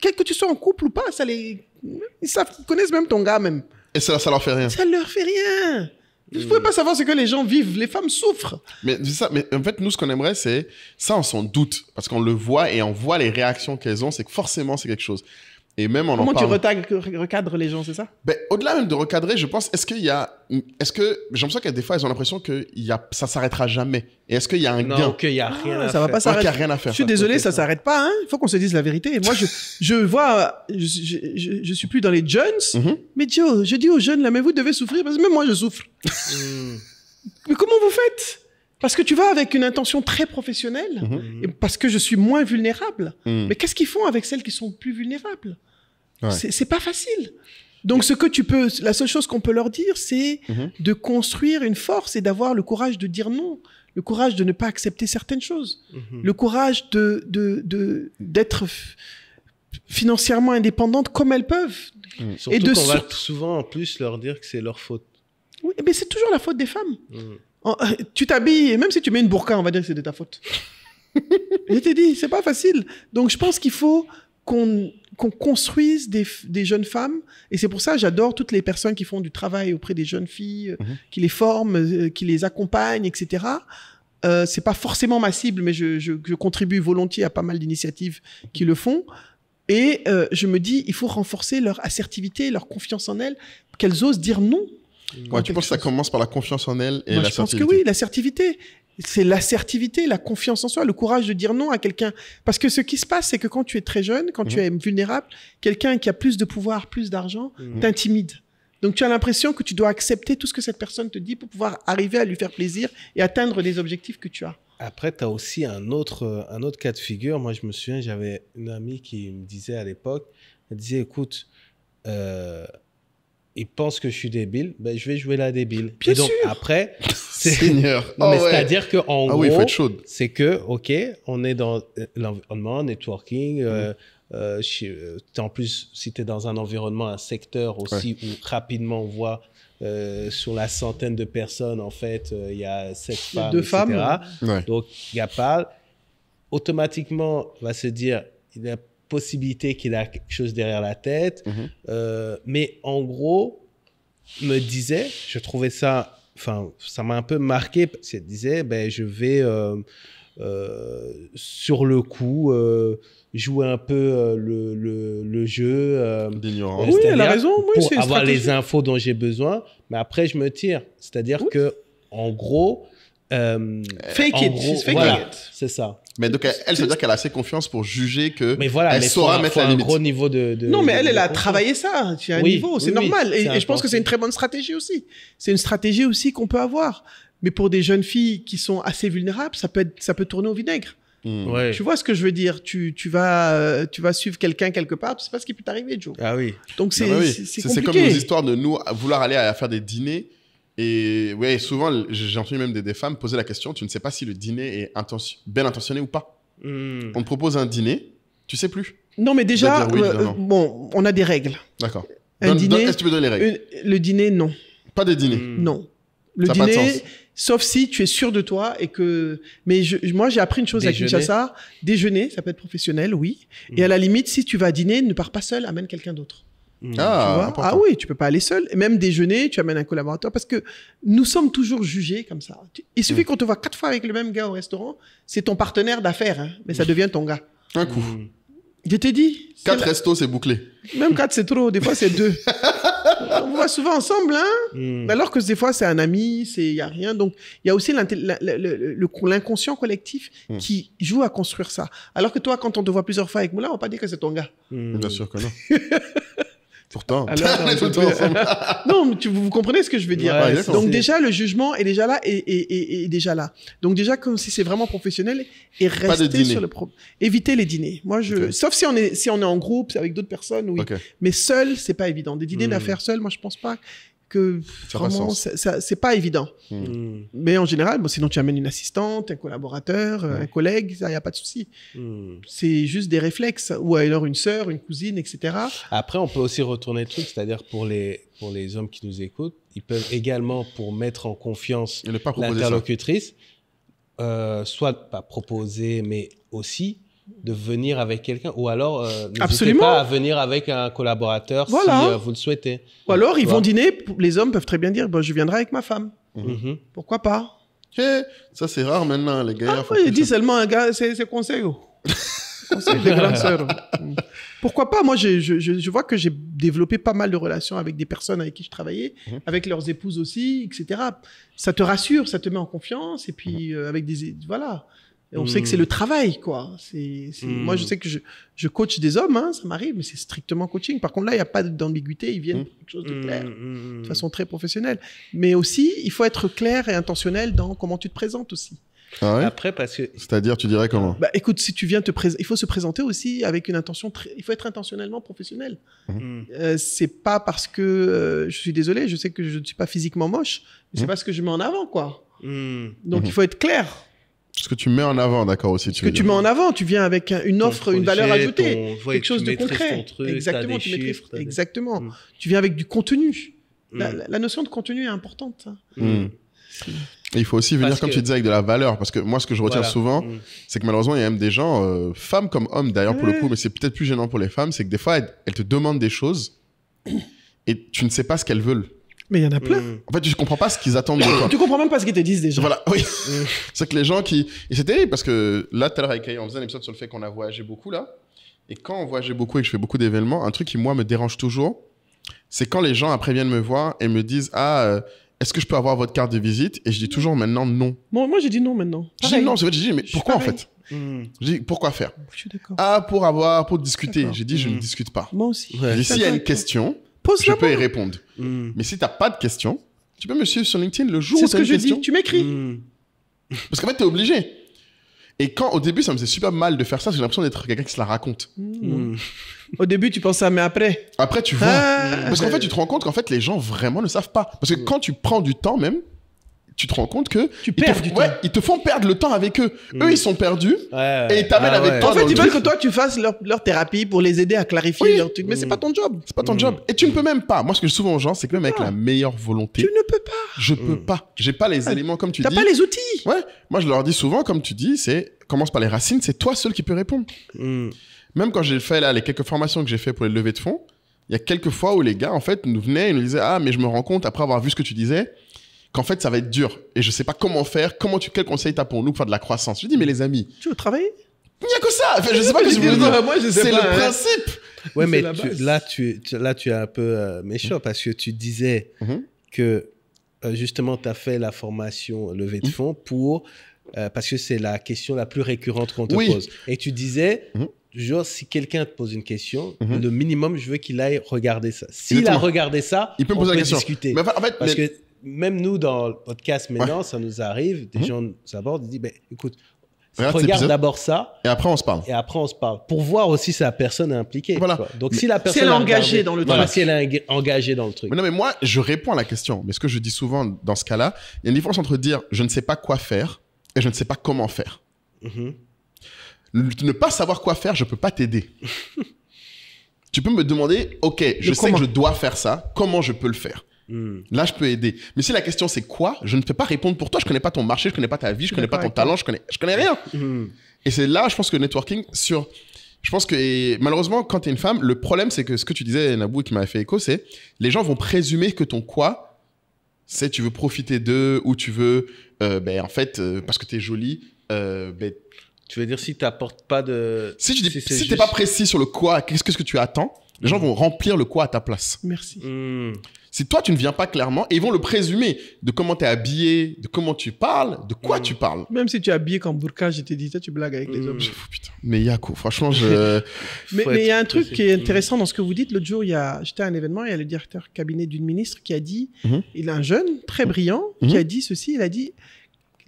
que tu sois en couple ou pas, ils connaissent même ton gars, même. Et ça leur fait rien. Ça leur fait rien. Vous ne pouvez pas savoir ce que les gens vivent. Les femmes souffrent. Mais c'est ça. Mais en fait, nous, ce qu'on aimerait, c'est ça, on s'en doute. Parce qu'on le voit et on voit les réactions qu'elles ont. C'est que forcément, c'est quelque chose. Et même on Comment en tu parle. recadres les gens, c'est ça? Ben, au-delà même de recadrer, je pense, est-ce que j'ai l'impression qu'il y a des fois, ils ont l'impression que ça s'arrêtera jamais. Et est-ce qu'il y a un gain? Non, qu'il n'y a rien à ça va faire. pas s'arrêter. Qu'il y a rien à faire. Je suis désolé, côté ça ça. s'arrête pas. Il faut qu'on se dise la vérité. Moi, je vois, je suis plus dans les jeunes, mais je dis aux jeunes, là, mais vous devez souffrir parce que même moi, je souffre. Mais comment vous faites? Parce que tu vas avec une intention très professionnelle, et parce que je suis moins vulnérable. Mais qu'est-ce qu'ils font avec celles qui sont plus vulnérables? Ouais. C'est pas facile. Donc, la seule chose qu'on peut leur dire, c'est de construire une force et d'avoir le courage de dire non, le courage de ne pas accepter certaines choses, le courage d'être financièrement indépendantes comme elles peuvent. Surtout Et de qu'on va sorte- souvent en plus leur dire que c'est leur faute. Oui, mais c'est toujours la faute des femmes. Tu t'habilles, et même si tu mets une burqa, on va dire que c'est de ta faute. Je t'ai dit, c'est pas facile. Donc, je pense qu'il faut qu'on construise des jeunes femmes. Et c'est pour ça que j'adore toutes les personnes qui font du travail auprès des jeunes filles, qui les forment, qui les accompagnent, etc. C'est pas forcément ma cible, mais je contribue volontiers à pas mal d'initiatives qui le font. Et je me dis, il faut renforcer leur assertivité, leur confiance en elles, qu'elles osent dire non. Ouais, tu penses que ça commence par la confiance en elles et Moi, l'assertivité? je pense que oui, l'assertivité. C'est l'assertivité, la confiance en soi, le courage de dire non à quelqu'un. Parce que ce qui se passe, c'est que quand tu es très jeune, quand tu es vulnérable, quelqu'un qui a plus de pouvoir, plus d'argent, t'intimide. Donc tu as l'impression que tu dois accepter tout ce que cette personne te dit pour pouvoir arriver à lui faire plaisir et atteindre les objectifs que tu as. Après, tu as aussi un autre cas de figure. Moi, je me souviens, j'avais une amie qui me disait à l'époque, elle disait, écoute, ils pensent que je suis débile, ben, je vais jouer la débile. Bien et donc, sûr. après, Seigneur. non, mais Oh, ouais. c'est-à-dire qu'en gros, oui, il faut être chaude. c'est que, OK, on est dans l'environnement, networking. En plus, si tu es dans un environnement, un secteur aussi où rapidement on voit sur la centaine de personnes, en fait, il y a 7 femmes, 2 etc. femmes. Ouais. Donc, il y a pas, automatiquement, va se dire, il y a possibilité qu'il a quelque chose derrière la tête. Mais en gros, me disait, je trouvais ça, enfin, ça m'a un peu marqué, parce qu'elle disait, ben, je vais sur le coup jouer un peu le jeu. D'ignorance. Oui, elle a c'est-à-dire raison. Oui, pour c'est une avoir stratégie. les infos dont j'ai besoin, mais après, je me tire. C'est-à-dire que, en gros... Fake en it, gros, she's faking voilà, it. c'est ça. Mais donc, elle, ça veut dire qu'elle a assez confiance pour juger que Mais voilà, elle mais saura mettre la un limite. gros niveau de Non, mais elle a confiance. travaillé ça. Tu as un Oui, niveau, c'est oui, oui, normal. c'est Et je pense important. que c'est une très bonne stratégie aussi. C'est une stratégie aussi qu'on peut avoir. Mais pour des jeunes filles qui sont assez vulnérables, ça peut tourner au vinaigre. Ouais. Tu vois ce que je veux dire? Tu vas suivre quelqu'un quelque part, tu sais pas ce qui peut t'arriver, Joe. Ah oui. Donc c'est Non, mais oui. c'est C'est comme compliqué. nos histoires de nous vouloir aller à faire des dîners. Et ouais, souvent, j'ai entendu même des femmes poser la question, tu ne sais pas si le dîner est bien intentionné ou pas. On te propose un dîner, tu sais plus. Non, mais déjà, Tu vas dire oui, non. bon, on a des règles. D'accord. Un dîner- Est-ce que tu peux donner les règles? Le dîner, non. Pas des dîners. Non. Le Ça a pas de dîner, sens. sauf si tu es sûr de toi et que... Mais moi, j'ai appris une chose à Déjeuner. Kinshasa. Déjeuner, ça peut être professionnel, oui. Et à la limite, si tu vas dîner, ne pars pas seul, amène quelqu'un d'autre. Tu vois? Important. Ah oui, tu peux pas aller seul. Et même déjeuner, tu amènes un collaborateur parce que nous sommes toujours jugés comme ça. Il suffit qu'on te voit 4 fois avec le même gars au restaurant, c'est ton partenaire d'affaires, hein, mais ça devient ton gars. Un coup. Je t'ai dit. 4 restos, c'est bouclé. Même 4, c'est trop. Des fois, c'est 2. On voit souvent ensemble, hein. Alors que des fois, c'est un ami, il n'y a rien. Donc, il y a aussi l'inconscient collectif qui joue à construire ça. Alors que toi, quand on te voit plusieurs fois avec Moula, on va pas dire que c'est ton gars. Bien sûr que non. Pourtant, Alors, on est tout le temps ensemble. Non, mais vous comprenez ce que je veux dire. Ouais, exactement. Donc déjà, le jugement est déjà là et déjà là. Donc déjà, comme si c'est vraiment professionnel et de rester dîner. sur éviter les dîners. Moi, Ok. sauf si on est en groupe, c'est avec d'autres personnes, oui. Ok. Mais seul, c'est pas évident. Des dîners d'affaires seul, moi, je pense pas que Ça a pas vraiment, sens. c'est pas évident. Mais en général, bon, sinon tu amènes une assistante, un collaborateur, un collègue, ça y a pas de souci. C'est juste des réflexes. Ou alors une sœur, une cousine, etc. Après, on peut aussi retourner le truc, c'est-à-dire pour les hommes qui nous écoutent, ils peuvent également, pour mettre en confiance Et ne pas proposer ça. l'interlocutrice, soit pas proposer, mais aussi de venir avec quelqu'un, ou alors n'hésitez Absolument. pas à venir avec un collaborateur Voilà. si vous le souhaitez. Ou alors, ils Tu vois. vont dîner, les hommes peuvent très bien dire, bon, je viendrai avec ma femme. Mhm. Pourquoi pas? Eh, ça, c'est rare maintenant, les gars. Ah, oui, il dit seulement un gars, c'est conseil. Conseil des grandes sœurs. Pourquoi pas? Moi, je vois que j'ai développé pas mal de relations avec des personnes avec qui je travaillais, avec leurs épouses aussi, etc. Ça te rassure, ça te met en confiance, et puis avec voilà. Et on sait que c'est le travail, quoi. Moi, je sais que je coach des hommes, hein, ça m'arrive, mais c'est strictement coaching. Par contre, là, il n'y a pas d'ambiguïté, ils viennent pour quelque chose de clair, de façon très professionnelle. Mais aussi, il faut être clair et intentionnel dans comment tu te présentes aussi. Ah ouais? Après, parce que C'est-à-dire, tu dirais comment? Bah, écoute, si tu viens te présenter, il faut se présenter aussi avec une intention il faut être intentionnellement professionnel. C'est pas parce que je suis désolé, je sais que je ne suis pas physiquement moche, mais c'est parce que je mets en avant, quoi. Donc il faut être clair. Ce que tu mets en avant, d'accord, aussi. Ce que tu mets en avant, tu viens avec une offre, une valeur projet, ajoutée, ouais, quelque chose tu de maîtrises concret. ton truc, Exactement, t'as des tu maîtrises. chiffres, t'as des- Exactement. Tu viens avec du contenu. Mm. La notion de contenu est importante. Ça. Et il faut aussi venir, Parce comme que- tu disais, avec de la valeur. Parce que moi, ce que je retiens Voilà. souvent, c'est que malheureusement, il y a même des gens, femmes comme hommes d'ailleurs pour le Ouais. coup, mais c'est peut-être plus gênant pour les femmes, c'est que des fois, elles te demandent des choses et tu ne sais pas ce qu'elles veulent. Mais il y en a plein. En fait, tu ne comprends pas ce qu'ils attendent de toi. Tu comprends même pas ce qu'ils te disent déjà. Voilà, oui. C'est que les gens qui... Et c'est terrible parce que là, tout à l'heure, avec Kay, on faisait un épisode sur le fait qu'on a voyagé beaucoup là. Et quand on voyageait beaucoup et que je fais beaucoup d'événements, un truc qui, moi, me dérange toujours, c'est quand les gens après viennent me voir et me disent « Ah, est-ce que je peux avoir votre carte de visite ?» Et je dis toujours maintenant non. Moi, j'ai dit non maintenant. Je dis Pareil. non, c'est vrai, je dis mais Je suis pourquoi en pareil. fait? Je dis pourquoi faire? Je suis d'accord. Ah, pour discuter. D'accord. J'ai dit je ne discute pas. Moi aussi. Ouais. J'ai dit, s'il y a une D'accord. question, je Pose-la peux y moi. répondre. Mm. Mais si t'as pas de question, tu peux me suivre sur LinkedIn le jour C'est où ce t'as que une je question. dis. Tu m'écris. Mm. Parce qu'en fait, t'es obligé. Et quand, au début, ça me faisait super mal de faire ça, parce que j'ai l'impression d'être quelqu'un qui se la raconte. Mm. Au début, tu penses ça, mais après. Après, tu vois. Ah. Parce qu'en fait, tu te rends compte qu'en fait, les gens vraiment ne savent pas. Parce que quand tu prends du temps même, tu te rends compte que... Tu ils te perds f- du ouais, temps. ils te font perdre le temps avec eux. Eux, ils sont perdus. Ouais. Et ils t'amènent Ah avec ouais. toi. En fait, dans le ils veulent truc. que toi, tu fasses leur thérapie pour les aider à clarifier Oui. leur truc. Mais c'est pas ton job. C'est pas ton job. Et tu ne peux même pas. Moi, ce que je dis souvent aux gens, c'est que même avec Ah. la meilleure volonté, Tu ne peux pas. je peux pas. J'ai pas les éléments comme tu T'as dis. pas les outils. Ouais. Moi, je leur dis souvent, comme tu dis, c'est commence par les racines. C'est toi seul qui peux répondre. Mm. Même quand j'ai fait là les quelques formations que j'ai fait pour les levées de fonds, il y a quelques fois où les gars en fait nous venaient et nous disaient ah mais je me rends compte après avoir vu ce que tu disais qu'en fait ça va être dur et je sais pas comment faire, quel conseil t'as pour nous pour faire de la croissance. Je dis mais les amis, Tu veux travailler? il y a que ça. Enfin, je sais pas ce que je veux dire. Moi, je sais C'est pas, le hein. principe. Ouais, C'est mais la base. là, tu es un peu méchant parce que tu disais Mhm. que justement, tu as fait la formation levée de fonds pour. Parce que c'est la question la plus récurrente qu'on te Oui. pose. Et tu disais, Mhm. genre, si quelqu'un te pose une question, Mhm. le minimum, je veux qu'il aille regarder ça. S'il a Exactement. regardé ça, Il peut me on poser la peut question. discuter. Mais en fait, Parce mais- que même nous, dans le podcast maintenant, ça nous arrive, des gens nous abordent, ils disent, ben, écoute, Regarde cet regarde épisode. d'abord ça, et après on se parle. et après on se parle. Pour voir aussi si la personne est impliquée. Voilà. quoi. Donc Mais si la personne elle est a engagée regardé- dans le voilà, truc. si elle est engagée dans le truc. Mais non mais moi je réponds à la question. Mais ce que je dis souvent dans ce cas-là, il y a une différence entre dire je ne sais pas quoi faire et je ne sais pas comment faire. Mhm. Ne pas savoir quoi faire, je peux pas t'aider. Tu peux me demander, ok, je sais comment. que je dois faire ça, comment je peux le faire? Mm. Là, je peux aider. Mais si la question c'est quoi, je ne peux pas répondre pour toi. Je connais pas ton marché, je connais pas ta vie, je connais pas ton d'accord avec talent, je connais rien. Mm. Et c'est là, je pense que le networking je pense que et malheureusement, quand tu es une femme, le problème c'est que ce que tu disais, Nabou, qui m'avait fait écho, c'est les gens vont présumer que ton quoi, c'est tu veux profiter d'eux ou tu veux, en fait, parce que tu es jolie, Tu veux dire si tu n'apportes pas de... si tu dis, c'est si t'es juste- pas précis sur le quoi, qu'est-ce que tu attends, les gens vont remplir le quoi à ta place. Merci. Mm. Si toi, tu ne viens pas clairement, et ils vont le présumer de comment tu es habillé, de comment tu parles, de quoi tu parles. Même si tu es habillé comme burqa, je t'ai dit ça, tu blagues avec les hommes. Putain, mais Yako, franchement, je... Mais Faut il y a être un truc précis. qui est intéressant dans ce que vous dites. L'autre jour, j'étais à un événement, il y a le directeur cabinet d'une ministre qui a dit, Mhm. il a un jeune très brillant qui a dit ceci, il a dit,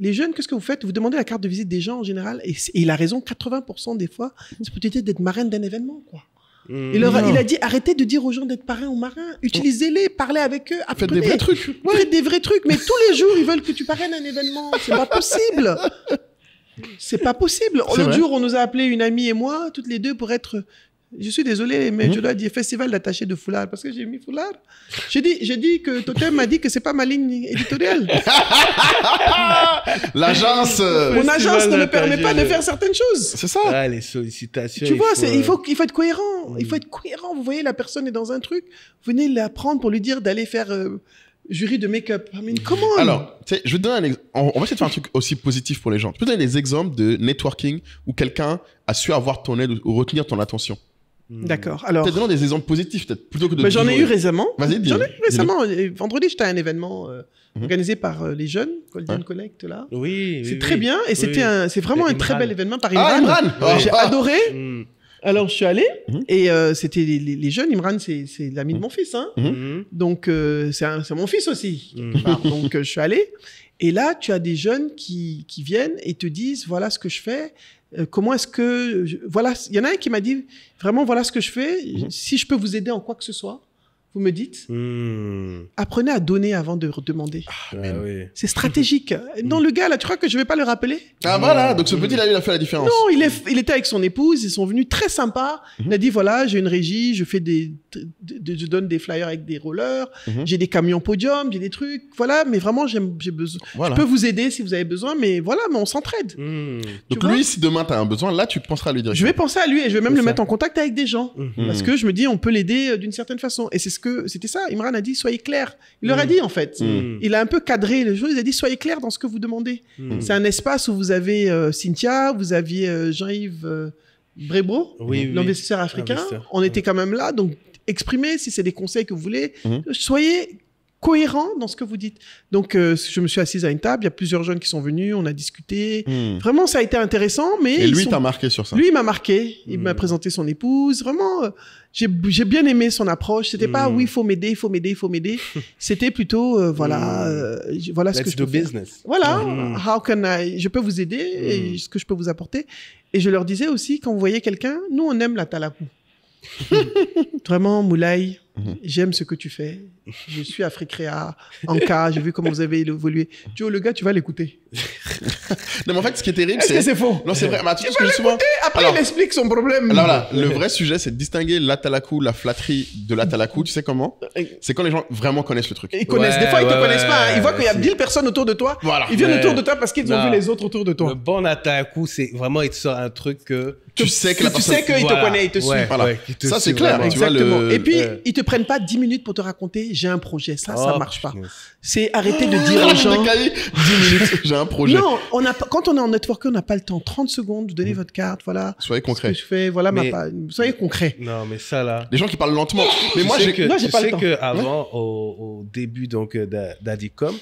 les jeunes, qu'est-ce que vous faites? Vous demandez la carte de visite des gens en général, et il a raison, 80% des fois, c'est peut-être d'être marraine d'un événement, quoi. Mm. Il Non. a dit, arrêtez de dire aux gens d'être parrain ou marin, utilisez-les, parlez avec eux, Faites des vrais trucs. Faites des vrais trucs, mais tous les jours, ils veulent que tu parraines un événement. C'est pas possible. C'est pas possible. C'est L'autre vrai. jour, on nous a appelé une amie et moi, toutes les deux, pour être. Je suis désolé, mais je dois dire festival d'attaché de foulard parce que j'ai mis foulard. J'ai dit que Totem m'a dit que c'est pas ma ligne éditoriale. L'agence... Mon agence ne me d'attaché permet pas de de- faire certaines choses. c'est ça. Ah, les sollicitations. Tu vois, il faut, faut être cohérent. Il faut être cohérent. Vous voyez, la personne est dans un truc. Venez la prendre pour lui dire d'aller faire jury de make-up. I mean, comment Alors, tu sais, je vais te donner un exemple. On va essayer de faire un truc aussi positif pour les gens. Je peux te donner des exemples de networking où quelqu'un a su avoir ton aide ou retenir ton attention. D'accord. Alors, Peut-être donner des exemples positifs, peut-être, plutôt que de... ben, j'en ai eu toujours- récemment. Vas-y, dis. J'en ai eu récemment. Vendredi, j'étais à un événement Mhm. organisé par les jeunes, Golden Ouais. Collect, là. Oui, C'est oui, très oui. bien et Oui, oui. c'est vraiment un très Imran. bel événement par Ah, Imran. Imran J'ai Ah. adoré. Mm. Alors, je suis allé Mhm. et c'était les jeunes. Imran, c'est l'ami de mon fils, hein. Mm. Donc, c'est mon fils aussi. Mhm. Donc, je suis allé. Et là, tu as des jeunes qui viennent et te disent, voilà ce que je fais. Comment est-ce que... Voilà, il y en a un qui m'a dit, vraiment, voilà ce que je fais. Si je peux vous aider en quoi que ce soit, vous me dites, apprenez à donner avant de demander. Oui. C'est stratégique. Non, le gars, là, tu crois que je vais pas le rappeler? Ah voilà, donc ce petit là, il a fait la différence. Non, il était avec son épouse, ils sont venus très sympas. Il a dit, voilà, j'ai une régie, je donne des flyers avec des rollers, j'ai des camions podium, j'ai des trucs, voilà, mais vraiment, j'ai besoin. Voilà. Je peux vous aider si vous avez besoin, mais voilà, mais on s'entraide. Donc lui, si demain tu as un besoin, là, tu penseras à lui dire. Je vais penser à lui et je vais même le mettre en contact avec des gens. Parce que je me dis, on peut l'aider d'une certaine façon. Et c'était ça. Imran a dit, soyez clair. Il leur a dit, en fait. Il a un peu cadré les choses. Il a dit, soyez clair dans ce que vous demandez. C'est un espace où vous avez Cynthia, vous aviez Jean-Yves Brébeau, l'investisseur africain. On était quand même là. Donc, exprimez si c'est des conseils que vous voulez. Soyez cohérent dans ce que vous dites. Donc, je me suis assise à une table. Il y a plusieurs jeunes qui sont venus. On a discuté. Vraiment, ça a été intéressant. Mais et lui, t'as marqué sur ça. Lui, il m'a marqué. Il m'a présenté son épouse. Vraiment, j'ai bien aimé son approche. C'était pas, oui, il faut m'aider, il faut m'aider, il faut m'aider. C'était plutôt, voilà ce que je peux business. faire. Voilà, je peux vous aider et ce que je peux vous apporter. Et je leur disais aussi, quand vous voyez quelqu'un, nous, on aime la talakou. Vraiment, Moulay, j'aime ce que tu fais. Je suis Africréa, Anka, j'ai vu comment vous avez évolué. Tu vois, le gars, tu vas l'écouter. Non, mais en fait, ce qui est terrible, Est-ce que c'est faux? Non, c'est vrai. Mais tu vas l'écouter, après il explique son problème. Alors là, le vrai sujet, c'est de distinguer l'atalakou, la flatterie de l'atalakou. Tu sais comment? C'est quand les gens vraiment connaissent le truc. Ils connaissent. Des fois, ils te connaissent pas. Ils voient qu'il y a 1000 personnes autour de toi. Voilà. Ils viennent autour de toi parce qu'ils ont vu les autres autour de toi. Le bon atalakou, c'est vraiment, il te sort un truc que... Tu sais que la personne... Tu sais qu'il te connaît, il te suit. Voilà. Ça, c'est clair. Exactement. Et puis, ils te prennent pas 10 minutes pour te raconter, j'ai un projet. Ça marche pas. C'est arrêter de dire aux gens... 10 minutes, j'ai un projet. Non, quand on est en networking, on n'a pas le temps. 30 secondes, vous donnez votre carte, voilà. Soyez concret. Ce que je fais, voilà soyez concret. Non, mais ça là... Les gens qui parlent lentement. Mais moi, j'ai pas le temps. Tu sais qu'avant, au début d'Adicom,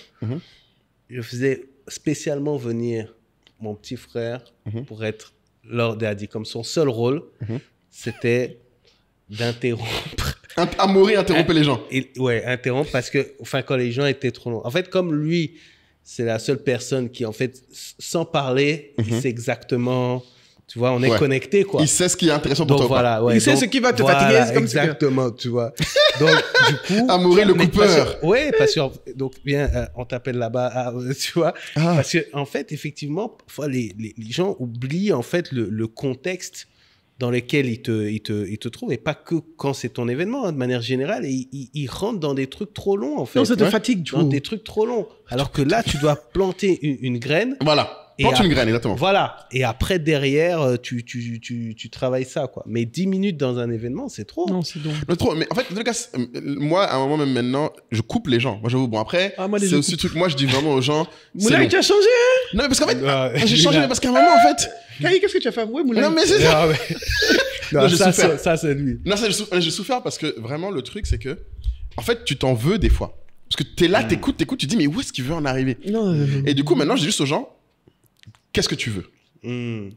je faisais spécialement venir mon petit frère pour être lors d'Adicom. Son seul rôle, c'était d'interrompre. Amaury interrompait les gens. Interrompre parce que, quand les gens étaient trop longs. En fait, comme lui, c'est la seule personne qui, en fait, sans parler, il sait exactement, tu vois, on est connecté, quoi. Il sait ce qui est intéressant pour toi. Voilà, il sait ce qui va te fatiguer. C'est comme exactement, tu vois. Donc, du coup. Amaury le coupeur. Parce que, donc, bien, on t'appelle là-bas, tu vois. Parce que, en fait, effectivement, parfois, les gens oublient, en fait, le contexte dans lequel ils te trouvent, et pas que quand c'est ton événement, de manière générale, et ils rentrent dans des trucs trop longs, en fait. Non, ça te fatigue, du coup. Dans des trucs trop longs. Alors que là, tu dois planter une graine. Voilà. Plante une graine, exactement. Voilà. Et après, derrière, tu travailles ça, quoi. Mais 10 minutes dans un événement, c'est trop. Non, c'est donc. Mais trop. Mais en fait, dans le cas, moi, à un moment, même maintenant, je coupe les gens. Moi, j'avoue, bon, après, c'est aussi le truc, moi, je dis vraiment aux gens. Moulay, tu as changé, hein? Non, mais parce qu'en fait, j'ai changé, mais parce qu'à un moment, en fait. Kaï, qu'est-ce que tu as fait? Ouais, Moulay. Non, mais c'est ça. Non, ça, c'est lui. Non, j'ai souffert parce que vraiment, le truc, c'est que, en fait, tu t'en veux des fois. Parce que t'es là, t'écoutes, tu dis, mais où est-ce qu'il veut en arriver? Et du coup, maintenant, je dis juste aux gens, qu'est-ce que tu veux?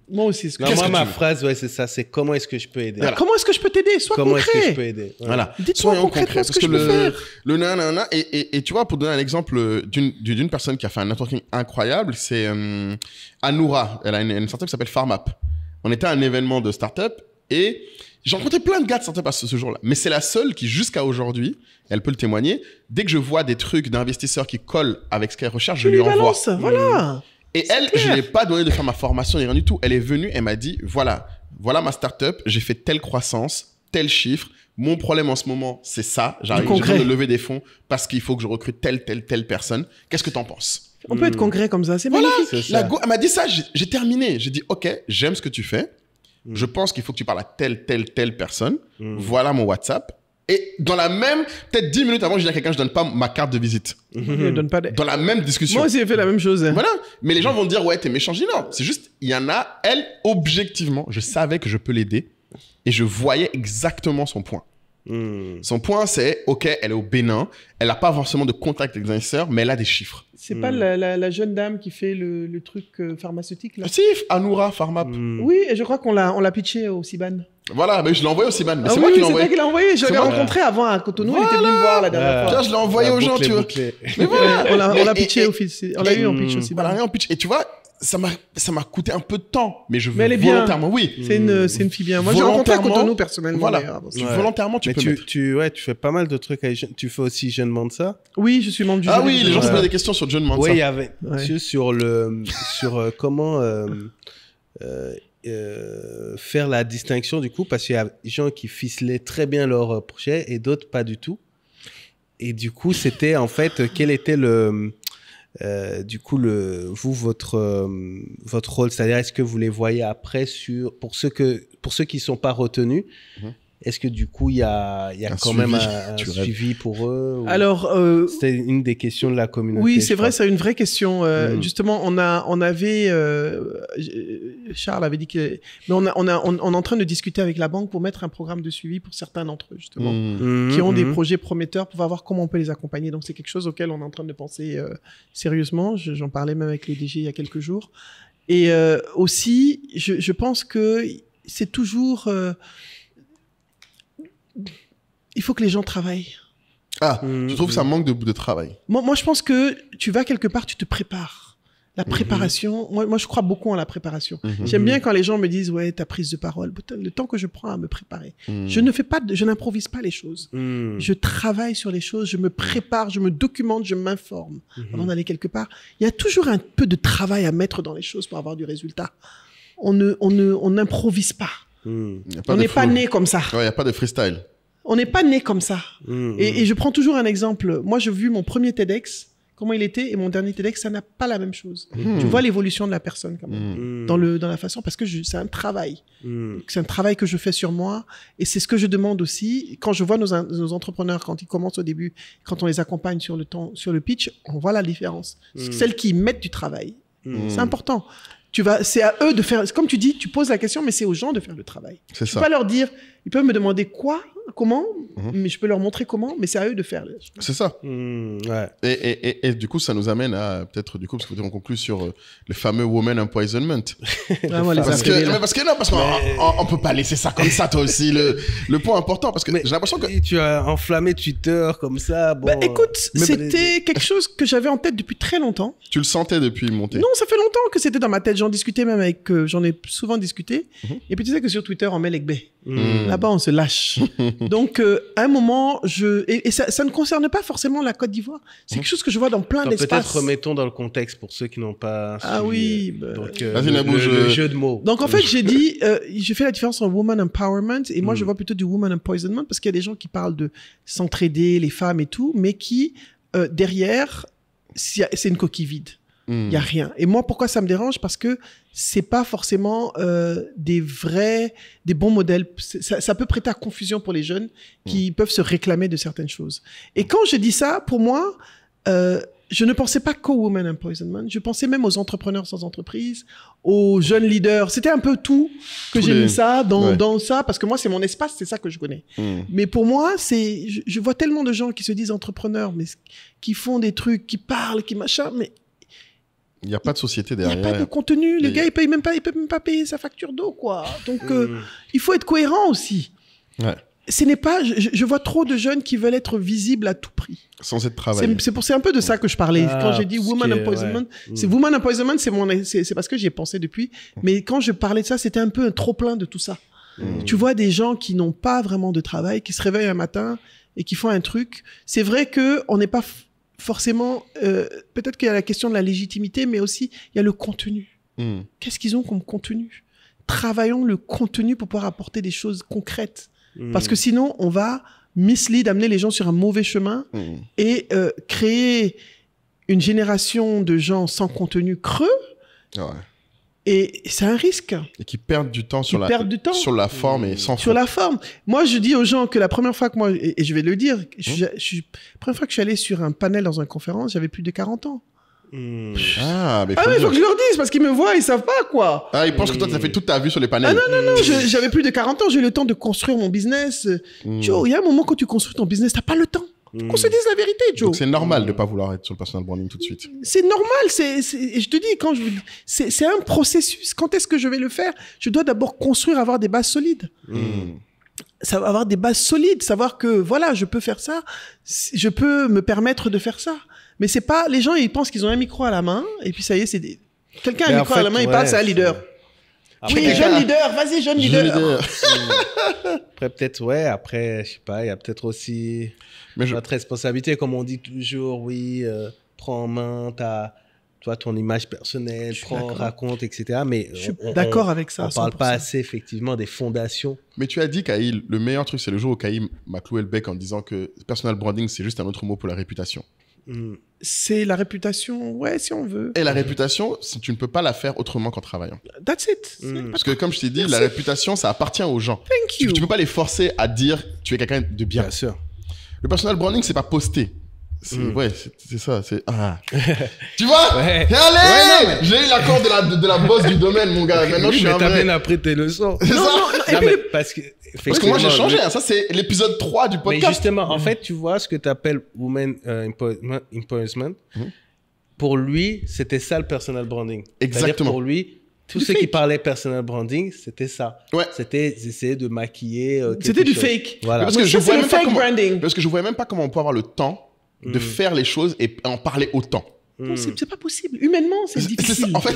Moi aussi. Ma phrase, c'est ça, c'est comment est-ce que je peux aider? Voilà. Comment est-ce que je peux t'aider? Sois concret. Comment est-ce que je peux aider? Voilà. Dites-moi concrètement ce que je peux faire. Le nanana, et tu vois, pour donner un exemple d'une personne qui a fait un networking incroyable, c'est Anoura. Elle a une startup qui s'appelle Farmap. On était à un événement de startup et j'ai rencontré plein de gars de startup à ce jour-là. Mais c'est la seule qui, jusqu'à aujourd'hui, elle peut le témoigner, dès que je vois des trucs d'investisseurs qui collent avec ce qu'elle recherche, je lui envoie. Voilà. Et elle, je ne lui ai pas donné de faire ma formation ni rien du tout. Elle est venue, elle m'a dit, voilà ma startup, j'ai fait telle croissance, tel chiffre. Mon problème en ce moment, c'est ça. J'ai besoin de lever des fonds parce qu'il faut que je recrute telle personne. Qu'est-ce que tu en penses? On peut être concret comme ça, c'est magnifique. Elle m'a dit ça, j'ai terminé. J'ai dit, OK, j'aime ce que tu fais. Je pense qu'il faut que tu parles à telle personne. Voilà mon WhatsApp. Et dans la même, peut-être 10 minutes avant, je dis à quelqu'un, je donne pas ma carte de visite. Je donne pas dans la même discussion. Moi aussi, j'ai fait la même chose. Voilà. Mais les gens vont dire, ouais, t'es méchant. Je dis non. C'est juste, il y en a, elle, objectivement, je savais que je peux l'aider. Et je voyais exactement son point. Son point, c'est, OK, elle est au Bénin. Elle n'a pas forcément de contact avec les investisseurs, mais elle a des chiffres. C'est pas la jeune dame qui fait le truc pharmaceutique, là? Si, Anoura, Farmap. Oui, et je crois qu'on l'a pitché au Siban. Voilà, mais je l'ai envoyé au Siban. Ah oui, c'est toi qui l'as envoyé. Je l'ai rencontré avant à Cotonou. Il était venu me voir la dernière fois. Je l'ai envoyé aux gens, tu vois. Mais voilà, on l'a pitché au fils. On l'a eu en pitch aussi. Voilà, en pitch. Et tu vois, ça m'a coûté un peu de temps, mais je veux Mais elle est bien. volontairement, oui. C'est une fille bien. Moi, j'ai rencontré à Cotonou personnellement. Voilà. d'ailleurs, avant ça. Ouais. Volontairement, tu Mais peux mettre. tu fais pas mal de trucs avec tu fais aussi Jeune Mansa. Oui, je suis membre du Ah jury. oui, les gens se Ouais. posent des questions sur John Mansa. Oui, il y avait Ouais. monsieur, sur comment faire la distinction du coup, parce qu'il y a des gens qui ficelaient très bien leur projet et d'autres pas du tout. Et du coup, c'était en fait quel était votre rôle, c'est-à-dire est-ce que vous les voyez après pour ceux qui sont pas retenus, est-ce que du coup il y a quand même un Tu rêves. suivi pour eux ou... Alors, C'était une des questions de la communauté. oui, je c'est vrai, crois. c'est une vraie question. Justement, on avait, Charles avait dit que, mais on est en train de discuter avec la banque pour mettre un programme de suivi pour certains d'entre eux, justement, qui ont des projets prometteurs pour voir comment on peut les accompagner. Donc, c'est quelque chose auquel on est en train de penser sérieusement. J'en parlais même avec le DG il y a quelques jours. Et aussi, je pense que c'est toujours... il faut que les gens travaillent. Ah, je trouve que ça manque de travail. Moi, je pense que tu vas quelque part, tu te prépares. La préparation, moi, je crois beaucoup en la préparation. J'aime bien quand les gens me disent, ouais, ta prise de parole, putain, le temps que je prends à me préparer. Je n'improvise pas les choses. Je travaille sur les choses, je me prépare, je me documente, je m'informe avant d'aller quelque part. Il y a toujours un peu de travail à mettre dans les choses pour avoir du résultat. On n'improvise pas. On n'est pas né comme ça. Ouais, il n'y a pas de freestyle. On n'est pas né comme ça. Et je prends toujours un exemple. Moi, j'ai vu mon premier TEDx, comment il était, et mon dernier TEDx, ça n'a pas la même chose. Tu vois l'évolution de la personne quand même, dans la façon, parce que c'est un travail. C'est un travail que je fais sur moi, et c'est ce que je demande aussi. Quand je vois nos entrepreneurs, quand ils commencent au début, quand on les accompagne sur le pitch, on voit la différence. Celles qui mettent du travail. C'est important. C'est à eux de faire, comme tu dis, tu poses la question, mais c'est aux gens de faire le travail. C'est Je ça. peux pas leur dire, ils peuvent me demander quoi, comment, mais je peux leur montrer comment, mais c'est à eux de faire. C'est ça. Ouais. Et du coup, ça nous amène à peut-être, du coup, parce qu'on conclut sur le fameux woman empoisonment. Vraiment, les Parce imprimés, là. qu'on peut pas laisser ça comme ça, toi aussi. Le point important, parce que j'ai l'impression que. Et tu as enflammé Twitter comme ça. Bon, Bah, écoute, c'était quelque chose que j'avais en tête depuis très longtemps. Tu le sentais depuis monter. Non, ça fait longtemps que c'était dans ma tête. J'en discutais même avec, j'en ai souvent discuté. Et puis tu sais que sur Twitter, on met les gbés. Là-bas, on se lâche. Donc, à un moment, et ça ne concerne pas forcément la Côte d'Ivoire. C'est quelque chose que je vois dans plein Alors, d'espaces. peut-être remettons dans le contexte pour ceux qui n'ont pas Ah suivi, oui, bah, donc, vas-y, Nabou, le jeu de mots. Donc, en fait, j'ai dit, j'ai fait la différence entre woman empowerment et moi, je vois plutôt du woman empoisonment parce qu'il y a des gens qui parlent de s'entraider, les femmes et tout, mais qui, derrière, c'est une coquille vide. Il y a rien. Et moi, pourquoi ça me dérange? Parce que c'est pas forcément des bons modèles. Ça peut prêter à confusion pour les jeunes qui peuvent se réclamer de certaines choses. Et quand je dis ça, pour moi, je ne pensais pas qu'au woman empoisonment. Je pensais même aux entrepreneurs sans entreprise, aux jeunes leaders. C'était un peu tout que j'ai mis ça dans ça parce que moi, c'est mon espace, c'est ça que je connais. Mais pour moi, je vois tellement de gens qui se disent entrepreneurs, mais qui font des trucs, qui parlent, qui machin, mais Il n'y a pas de société il n'y derrière. a pas de contenu. Le gars, il peut même pas payer sa facture d'eau, quoi. Donc, il faut être cohérent aussi. Ouais. Ce n'est pas, je vois trop de jeunes qui veulent être visibles à tout prix. Sans être travaillé. C'est un peu de ça que je parlais. Quand j'ai dit parce woman que, empoisonment, ouais. c'est woman empoisonment, c'est parce que j'y ai pensé depuis. Mais quand je parlais de ça, c'était un peu un trop-plein de tout ça. Tu vois des gens qui n'ont pas vraiment de travail, qui se réveillent un matin et qui font un truc. C'est vrai qu'on n'est pas forcément... peut-être qu'il y a la question de la légitimité, mais aussi il y a le contenu. Qu'est-ce qu'ils ont comme contenu? Travaillons le contenu pour pouvoir apporter des choses concrètes. Parce que sinon, on va amener les gens sur un mauvais chemin et créer une génération de gens sans contenu creux. Ouais. Et c'est un risque. Et qui perdent du temps sur la forme et sans sur la forme. Moi, je dis aux gens que la première fois que moi, et je vais le dire, la première fois que je suis allé sur un panel dans une conférence, j'avais plus de 40 ans. Ah, mais il faut que je leur dise, parce qu'ils me voient, ils savent pas, quoi. Ah, ils pensent que toi, tu as fait toute ta vie sur les panels. Ah non, j'avais plus de 40 ans, j'ai eu le temps de construire mon business. Joe, il y a un moment quand tu construis ton business, t'as pas le temps. Qu'on se dise la vérité, Joe. Donc c'est normal de pas vouloir être sur le personal branding tout de suite. C'est normal, et je te dis, c'est un processus. Quand est-ce que je vais le faire? Je dois d'abord construire, avoir des bases solides. Avoir des bases solides, savoir que, voilà, je peux faire ça, je peux me permettre de faire ça. Mais c'est pas, les gens, ils pensent qu'ils ont un micro à la main, et puis ça y est, Quelqu'un a Mais un en micro à fait, la main, il ouais, parle, c'est un leader. Après, Oui, jeune leader, vas-y, jeune leader. Après, peut-être, ouais, après, je sais pas, il y a peut-être aussi notre responsabilité, comme on dit toujours, oui, prends en main toi, ton image personnelle, raconte, etc. Mais je suis d'accord avec ça. On parle pas assez, effectivement, des fondations. Mais tu as dit, Khaïl, le meilleur truc, c'est le jour où Khaïl m'a cloué le bec en disant que personal branding, c'est juste un autre mot pour la réputation. C'est la réputation, ouais, si on veut. Et la réputation, tu ne peux pas la faire autrement qu'en travaillant. That's it. Parce que comme je t'ai dit, la réputation, ça appartient aux gens. Thank you. Tu peux pas les forcer à dire tu es quelqu'un de bien. Bien sûr. Le personal branding, c'est pas poster. Ouais, c'est ça. Tu vois? Ouais. Et allez, j'ai eu l'accord de la boss du domaine, mon gars. Maintenant, je suis un t'as vrai. bien appris tes leçons. C'est ça. Non, mais parce que moi, j'ai changé. Hein. Ça, c'est l'épisode 3 du podcast. Mais justement, en fait, tu vois ce que tu appelles Women Empowerment. Pour lui, c'était ça le personal branding. Exactement. Pour lui, tous ceux qui parlaient personal branding, c'était ça. Ouais. C'était essayer de maquiller. C'était du fake. Voilà. Parce que je voyais même pas branding. Parce que je voyais même pas comment on peut avoir le temps de faire les choses et en parler autant. Non, c'est pas possible. Humainement, c'est difficile. Ça, en fait,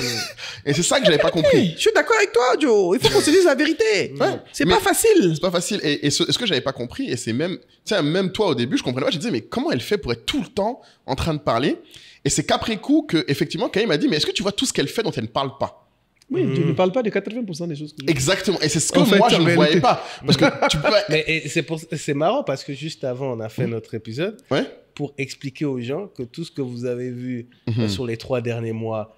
et c'est ça que j'avais pas compris. Je suis d'accord avec toi, Joe. Il faut qu'on se dise la vérité. C'est pas facile. C'est pas facile. Et ce que j'avais pas compris, et c'est même, tu sais, même toi au début, je comprenais pas. Je disais, mais comment elle fait pour être tout le temps en train de parler? Et c'est qu'après coup que, effectivement, Khaïl m'a dit, mais est-ce que tu vois tout ce qu'elle fait dont elle ne parle pas? Oui, tu ne parles pas de 80% des choses que je... Exactement. Et c'est ce que moi, je ne voyais pas. Parce que tu peux... Mais c'est marrant parce que juste avant, on a fait notre épisode pour expliquer aux gens que tout ce que vous avez vu sur les 3 derniers mois,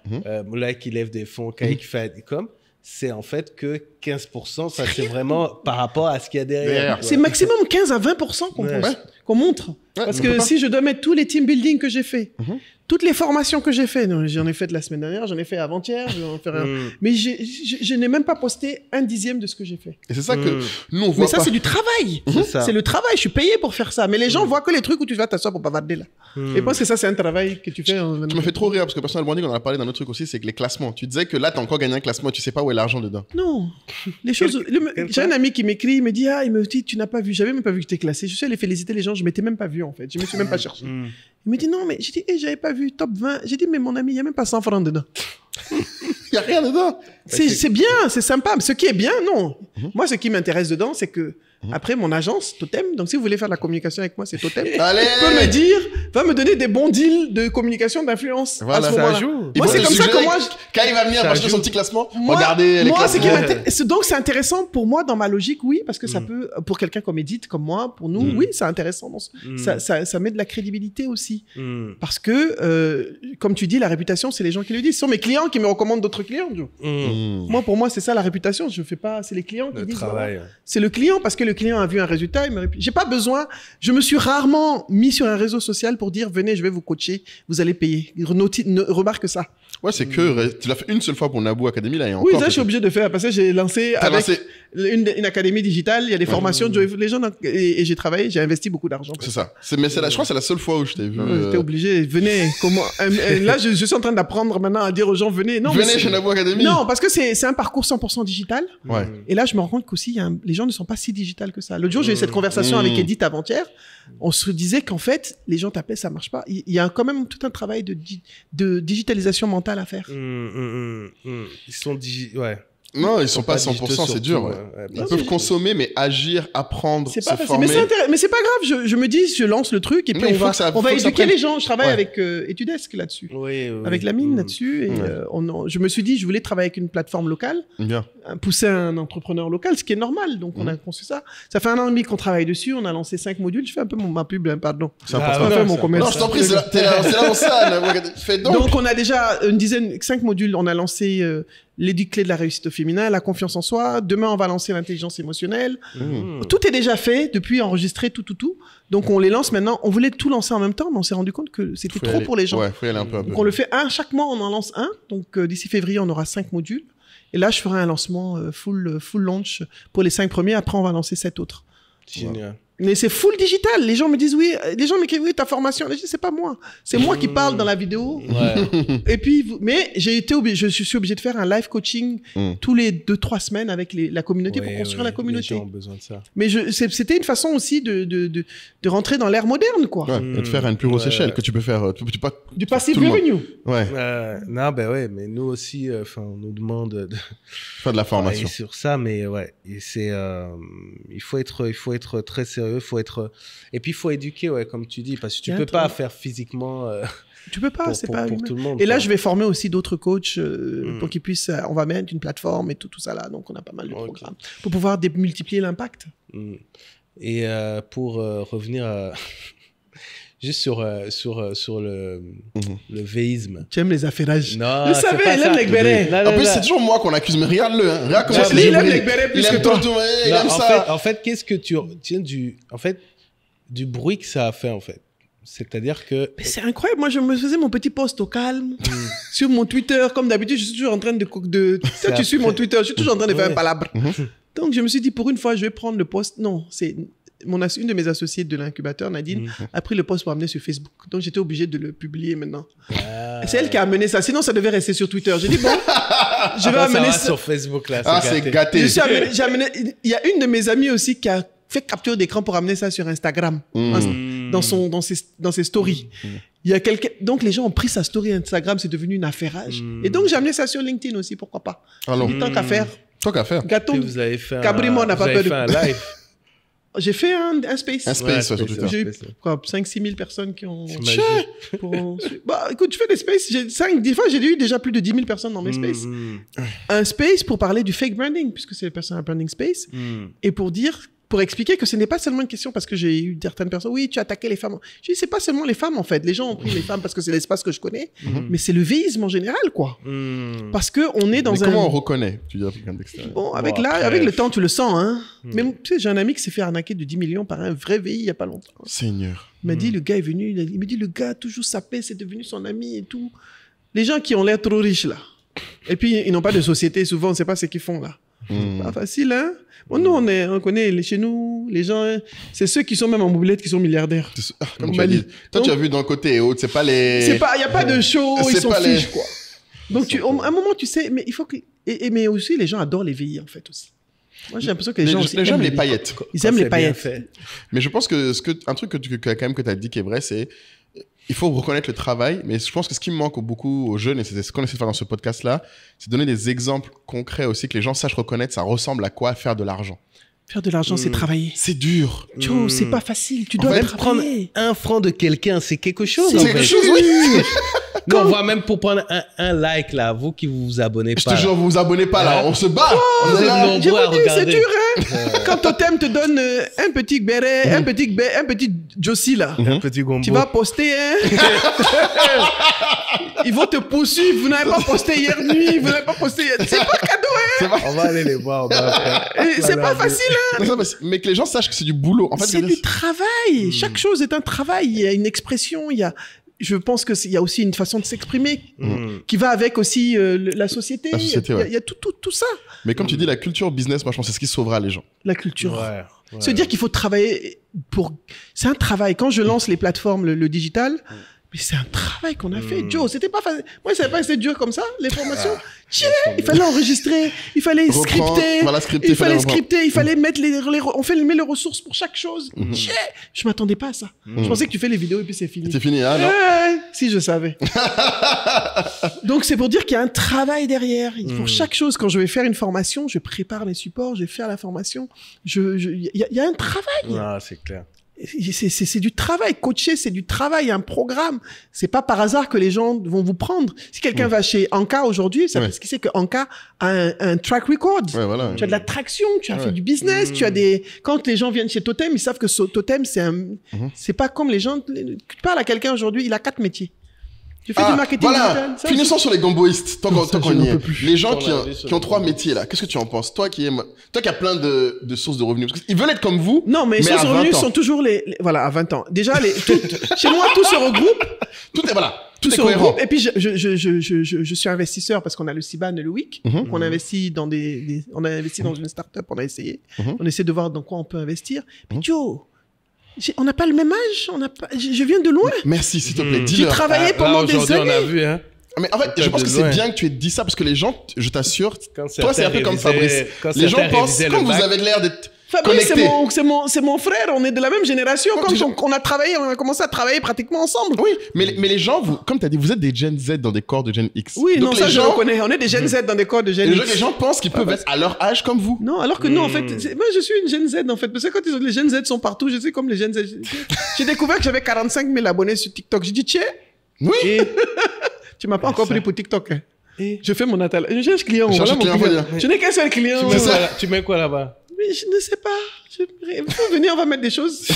là qui lève des fonds, qui fait comme, c'est en fait que 15%, ça c'est vraiment par rapport à ce qu'il y a derrière. C'est maximum 15 à 20% qu'on montre. Parce que si je dois mettre tous les team building que j'ai fait, toutes les formations que j'ai fait, j'en ai fait la semaine dernière, j'en ai fait avant-hier, mais je n'ai même pas posté 1/10 de ce que j'ai fait. Et c'est ça que nous on voit. Mais ça c'est du travail. C'est le travail, je suis payé pour faire ça. Mais les gens voient que les trucs où tu vas t'asseoir pour bavarder là. Et je pense que ça c'est un travail que tu fais. Tu m'as fait trop rire parce que personal branding, on en a parlé d'un autre truc aussi, c'est que les classements. Tu disais que là t'as encore gagné un classement, tu sais pas où est l'argent dedans. Non, les choses. J'ai un ami qui m'écrit, il me dit il me dit tu n'as pas vu, j'avais même pas vu que tu étais classé. Je suis allé féliciter les gens, je m'étais même pas vu en fait, je me suis même pas cherché. Il me dit non mais j'ai dit j'avais pas vu top 20. J'ai dit mais mon ami il y a même pas 100 francs dedans. Il y a rien dedans. C'est bien, c'est sympa. Mais ce qui est bien, non. Moi, ce qui m'intéresse dedans, c'est que après mon agence Totem, donc si vous voulez faire de la communication avec moi, c'est Totem. Allez, peut me dire, va me donner des bons deals de communication, d'influence. Voilà, à ce moment-là. Moi, c'est comme ça que moi, quand il va venir acheter son petit classement, moi, regardez les moi, classements. donc c'est intéressant pour moi dans ma logique, oui, parce que ça peut, pour quelqu'un comme Edith, comme moi, pour nous, oui, c'est intéressant. Ça met de la crédibilité aussi, parce que, comme tu dis, la réputation, c'est les gens qui le disent. Ce sont mes clients qui me recommandent d'autres clients. Moi, pour moi, c'est ça la réputation. Je fais pas, c'est les clients qui disent. Voilà. C'est le client parce que le client a vu un résultat. J'ai pas besoin. Je me suis rarement mis sur un réseau social pour dire venez, je vais vous coacher, vous allez payer. Remarque ça. Ouais, c'est que tu l'as fait une seule fois pour Naboo Academy là et encore. Oui, ça je suis obligé de faire parce que j'ai lancé une académie digitale. Il y a des formations, les gens et j'ai travaillé, j'ai investi beaucoup d'argent. C'est ça. Mais je crois que c'est la seule fois où je t'ai vu. J'étais obligé. Venez. Comment là, je suis en train d'apprendre maintenant à dire aux gens venez. Non, venez chez Naboo Academy. Non, parce que c'est un parcours 100% digital. Ouais. Et là, je me rends compte qu'aussi les gens ne sont pas si digital que ça. L'autre jour, j'ai eu cette conversation avec Edith avant-hier. On se disait qu'en fait, les gens tapaient, ça marche pas. Il y a quand même tout un travail de digitalisation mentale à faire. Ils sont ouais. Non, ils sont pas 100%, c'est dur. Ils peuvent consommer, mais agir, apprendre, se former. Mais c'est pas grave, je me dis, je lance le truc et puis on va éduquer les gens. Je travaille avec Etudesk là-dessus. Avec la mine là-dessus. Et je me suis dit, je voulais travailler avec une plateforme locale. Bien. Pousser un entrepreneur local, ce qui est normal. Donc on a conçu ça. Ça fait 1 an et demi qu'on travaille dessus. On a lancé 5 modules. Je fais un peu ma pub, pardon. C'est important. Mon commerce. Non, je t'en prie, c'est là ça. Donc on a déjà 5 modules. On a lancé les clés de la réussite au féminin, la confiance en soi. Demain, on va lancer l'intelligence émotionnelle. Tout est déjà fait, depuis enregistré, tout. Donc, on les lance maintenant. On voulait tout lancer en même temps, mais on s'est rendu compte que c'était trop pour les gens. Ouais, faut y aller un peu. Donc, on le fait chaque mois, on en lance un. Donc, d'ici février, on aura 5 modules. Et là, je ferai un lancement full launch pour les 5 premiers. Après, on va lancer 7 autres. Génial. Mais c'est full digital. Les gens me disent oui. Les gens m'écrivent oui, ta formation. Je dis c'est pas moi. C'est moi qui parle dans la vidéo. Ouais. Et puis, mais je suis obligé de faire un live coaching tous les 2-3 semaines avec la communauté pour construire la communauté. Les gens ont besoin de ça. Mais c'était une façon aussi de rentrer dans l'ère moderne, quoi. Ouais, et de faire à une plus grosse échelle que tu peux faire. Du passive tout le monde. revenue. Ouais. Non, ben ouais, mais nous aussi, on nous demande de Faire de la formation. travailler sur ça, mais ouais, et c'est, il faut être très sérieux, et puis il faut éduquer, ouais, comme tu dis, parce que tu peux pas faire physiquement. Tu peux pas, c'est pas pour humain. tout le monde. Et là, quoi. je vais former aussi d'autres coachs pour qu'ils puissent. On va mettre une plateforme et tout ça là. Donc, on a pas mal de programmes pour pouvoir multiplier l'impact. Et pour revenir juste sur le véisme. Tu aimes les affairages. Non, je c'est savais, pas il ça. aime les bérets. Non, En plus, c'est toujours moi qu'on accuse, mais regarde-le. Hein. Regarde comment Ouais, c'est lui, il aime débrouillé. les bérets plus Il que aime toi. tout, ouais, il Non, aime ça. en fait, qu'est-ce que tu tiens du bruit que ça a fait, en fait. C'est-à-dire que... Mais c'est incroyable. Moi, je me faisais mon petit post au calme sur mon Twitter. Comme d'habitude, je suis toujours en train de... Toi, tu suis mon Twitter. Je suis toujours en train de faire un palabre. Donc, je me suis dit, pour une fois, je vais prendre le post. Non, c'est... Une de mes associées de l'incubateur, Nadine, a pris le post pour amener sur Facebook. Donc, j'étais obligé de le publier maintenant. C'est elle qui a amené ça. Sinon, ça devait rester sur Twitter. J'ai dit, bon, je vais amener ça. sur Facebook, là. Ah, c'est gâté. Il y a une de mes amies aussi qui a fait capture d'écran pour amener ça sur Instagram, dans ses stories. Il y a donc, les gens ont pris sa story Instagram, c'est devenu une affairage. Et donc, j'ai amené ça sur LinkedIn aussi, pourquoi pas. Alors, Tant qu'à faire. tant qu'à faire. Gâteau. Et vous avez fait Cabrimo n'a pas peur de... un live. J'ai fait un space. Un space, sur Twitter. J'ai eu 5-6 000 personnes qui ont... T'imagines. Bah, écoute, je fais des spaces. Des fois, j'ai eu déjà plus de 10 000 personnes dans mes spaces. Un space pour parler du fake branding, puisque c'est le personal branding space. Et pour expliquer que ce n'est pas seulement une question parce que j'ai eu certaines personnes, oui, tu as attaqué les femmes. Je dis, c'est pas seulement les femmes, en fait. Les gens ont pris les femmes parce que c'est l'espace que je connais, mais c'est le véisme en général, quoi. Parce qu'on est dans Mais un... comment on reconnaît, tu dis, quelqu'un d'extérieur? Bon, avec le temps, tu le sens, hein. Mais tu sais, j'ai un ami qui s'est fait arnaquer de 10 millions par un vrai VI il y a pas longtemps. Seigneur. Il m'a dit, le gars est venu, il me dit, le gars a toujours sapé, c'est devenu son ami et tout. Les gens qui ont l'air trop riches, là. Et puis, ils n'ont pas de société, souvent, on ne sait pas ce qu'ils font, là. Pas facile, hein. Bon, nous, on connaît, chez nous, les gens, hein, c'est ceux qui sont même en mobilette qui sont milliardaires. Comme tu as dit. Toi, tu as vu dans le côté et autres, c'est pas les... Il n'y a pas de show, ils sont les... fiches, quoi. Donc, à un moment, tu sais, mais il faut que... Mais aussi, les gens adorent les VI, en fait, aussi. Moi, j'ai l'impression que les gens aussi aiment les paillettes. Ils aiment les paillettes. Mais je pense que un truc que tu as dit qui est vrai, c'est il faut reconnaître le travail. Mais je pense que ce qui me manque beaucoup aux jeunes, et c'est ce qu'on essaie de faire dans ce podcast-là, c'est donner des exemples concrets aussi, que les gens sachent reconnaître ça ressemble à quoi faire de l'argent. Faire de l'argent, c'est travailler. C'est dur. Joe, c'est pas facile. Tu dois même prendre travailler. 1 franc de quelqu'un, c'est quelque chose. C'est quelque chose, oui. Non, on voit même pour prendre un like, là, vous qui vous abonnez Je pas. te jure, vous vous abonnez pas là, on se bat. Vous êtes Je nombreux à vous dis, c'est regarder. dur, hein. Quand Totem te donne un petit béret, un petit Josie, là. Un petit gombo. Tu vas poster, hein. Ils vont te poursuivre. Vous n'avez pas posté hier nuit. Vous n'avez pas posté hier... C'est pas cadeau, hein. On va aller les voir. Et c'est pas facile, hein. Mais que les gens sachent que c'est du boulot. En fait, C'est du travail. Chaque chose est un travail. Il y a une expression, je pense qu'il y a aussi une façon de s'exprimer qui va avec aussi la société. La société, il y a tout ça. Mais comme tu dis, la culture business, moi, je pense que c'est ce qui sauvera les gens. La culture. Ouais. Se dire qu'il faut travailler pour... C'est un travail. Quand je lance les plateformes, le digital, mais c'est un travail qu'on a fait. Joe, c'était pas facile. Moi, je savais pas que c'était dur comme ça, les formations. Il fallait enregistrer, il fallait scripter, il fallait scripter, il fallait mettre on fait les ressources pour chaque chose. Je m'attendais pas à ça. Je pensais que tu fais les vidéos et puis c'est fini. C'est fini, hein, non? Si je savais. Donc c'est pour dire qu'il y a un travail derrière. Pour chaque chose, quand je vais faire une formation, je prépare mes supports, je vais faire la formation. Il y a un travail. Ah, c'est clair. C'est du travail. Coacher, c'est du travail, un programme. C'est pas par hasard que les gens vont vous prendre. Si quelqu'un va chez Anka aujourd'hui, c'est parce qu'il sait que Anka a un track record. Ouais, voilà. Tu as de la traction, tu as fait du business, tu as quand les gens viennent chez Totem, ils savent que Totem, c'est pas comme les gens, tu parles à quelqu'un aujourd'hui, il a 4 métiers. Tu fais du marketing digital. Finissons sur les gomboïstes, tant qu'on y est. Les gens qui ont 3 gombo. métiers, là, qu'est-ce que tu en penses? Toi qui as plein de sources de revenus. Parce qu'ils veulent être comme vous. Non, mais les sources de revenus sont toujours voilà, à 20 ans. Déjà, chez moi, tout se regroupe. Tout se regroupe. Et puis, je suis investisseur parce qu'on a le CIBAN et le WIC. Donc, on investit on a investi dans une start-up, on a essayé. On essaie de voir dans quoi on peut investir. Mais Joe, On n'a pas le même âge. Je viens de loin. Merci, s'il te plaît, J'ai dis-leur. travaillé pendant des Aujourd'hui, on a années. vu, hein. Mais en fait, je pense que c'est bien que tu aies dit ça parce que les gens, je t'assure, toi, c'est un peu comme Fabrice. Les gens pensent, comme vous avez l'air d'être Fabrice, connectés. c'est mon frère. On est de la même génération. On a commencé à travailler pratiquement ensemble. Oui, mais les gens, comme tu as dit, vous êtes des Gen Z dans des corps de Gen X. Oui, donc non, ça je le connais. On est des Gen Z dans des corps de Gen X. Les gens pensent qu'ils peuvent être à leur âge comme vous. Non, alors que nous, en fait, moi, je suis une Gen Z, en fait. Parce que quand les Gen Z sont partout, je sais comme les Gen Z. J'ai découvert que j'avais 45 000 abonnés sur TikTok. J'ai dit, tiens. Oui. Tu m'as pas encore pris pour TikTok. Hein. Je fais mon atelier. Je cherche client. Voilà mon client. Je n'ai qu'un seul client. Tu mets quoi là-bas? Mais je ne sais pas. Il faut venir, on va mettre des choses.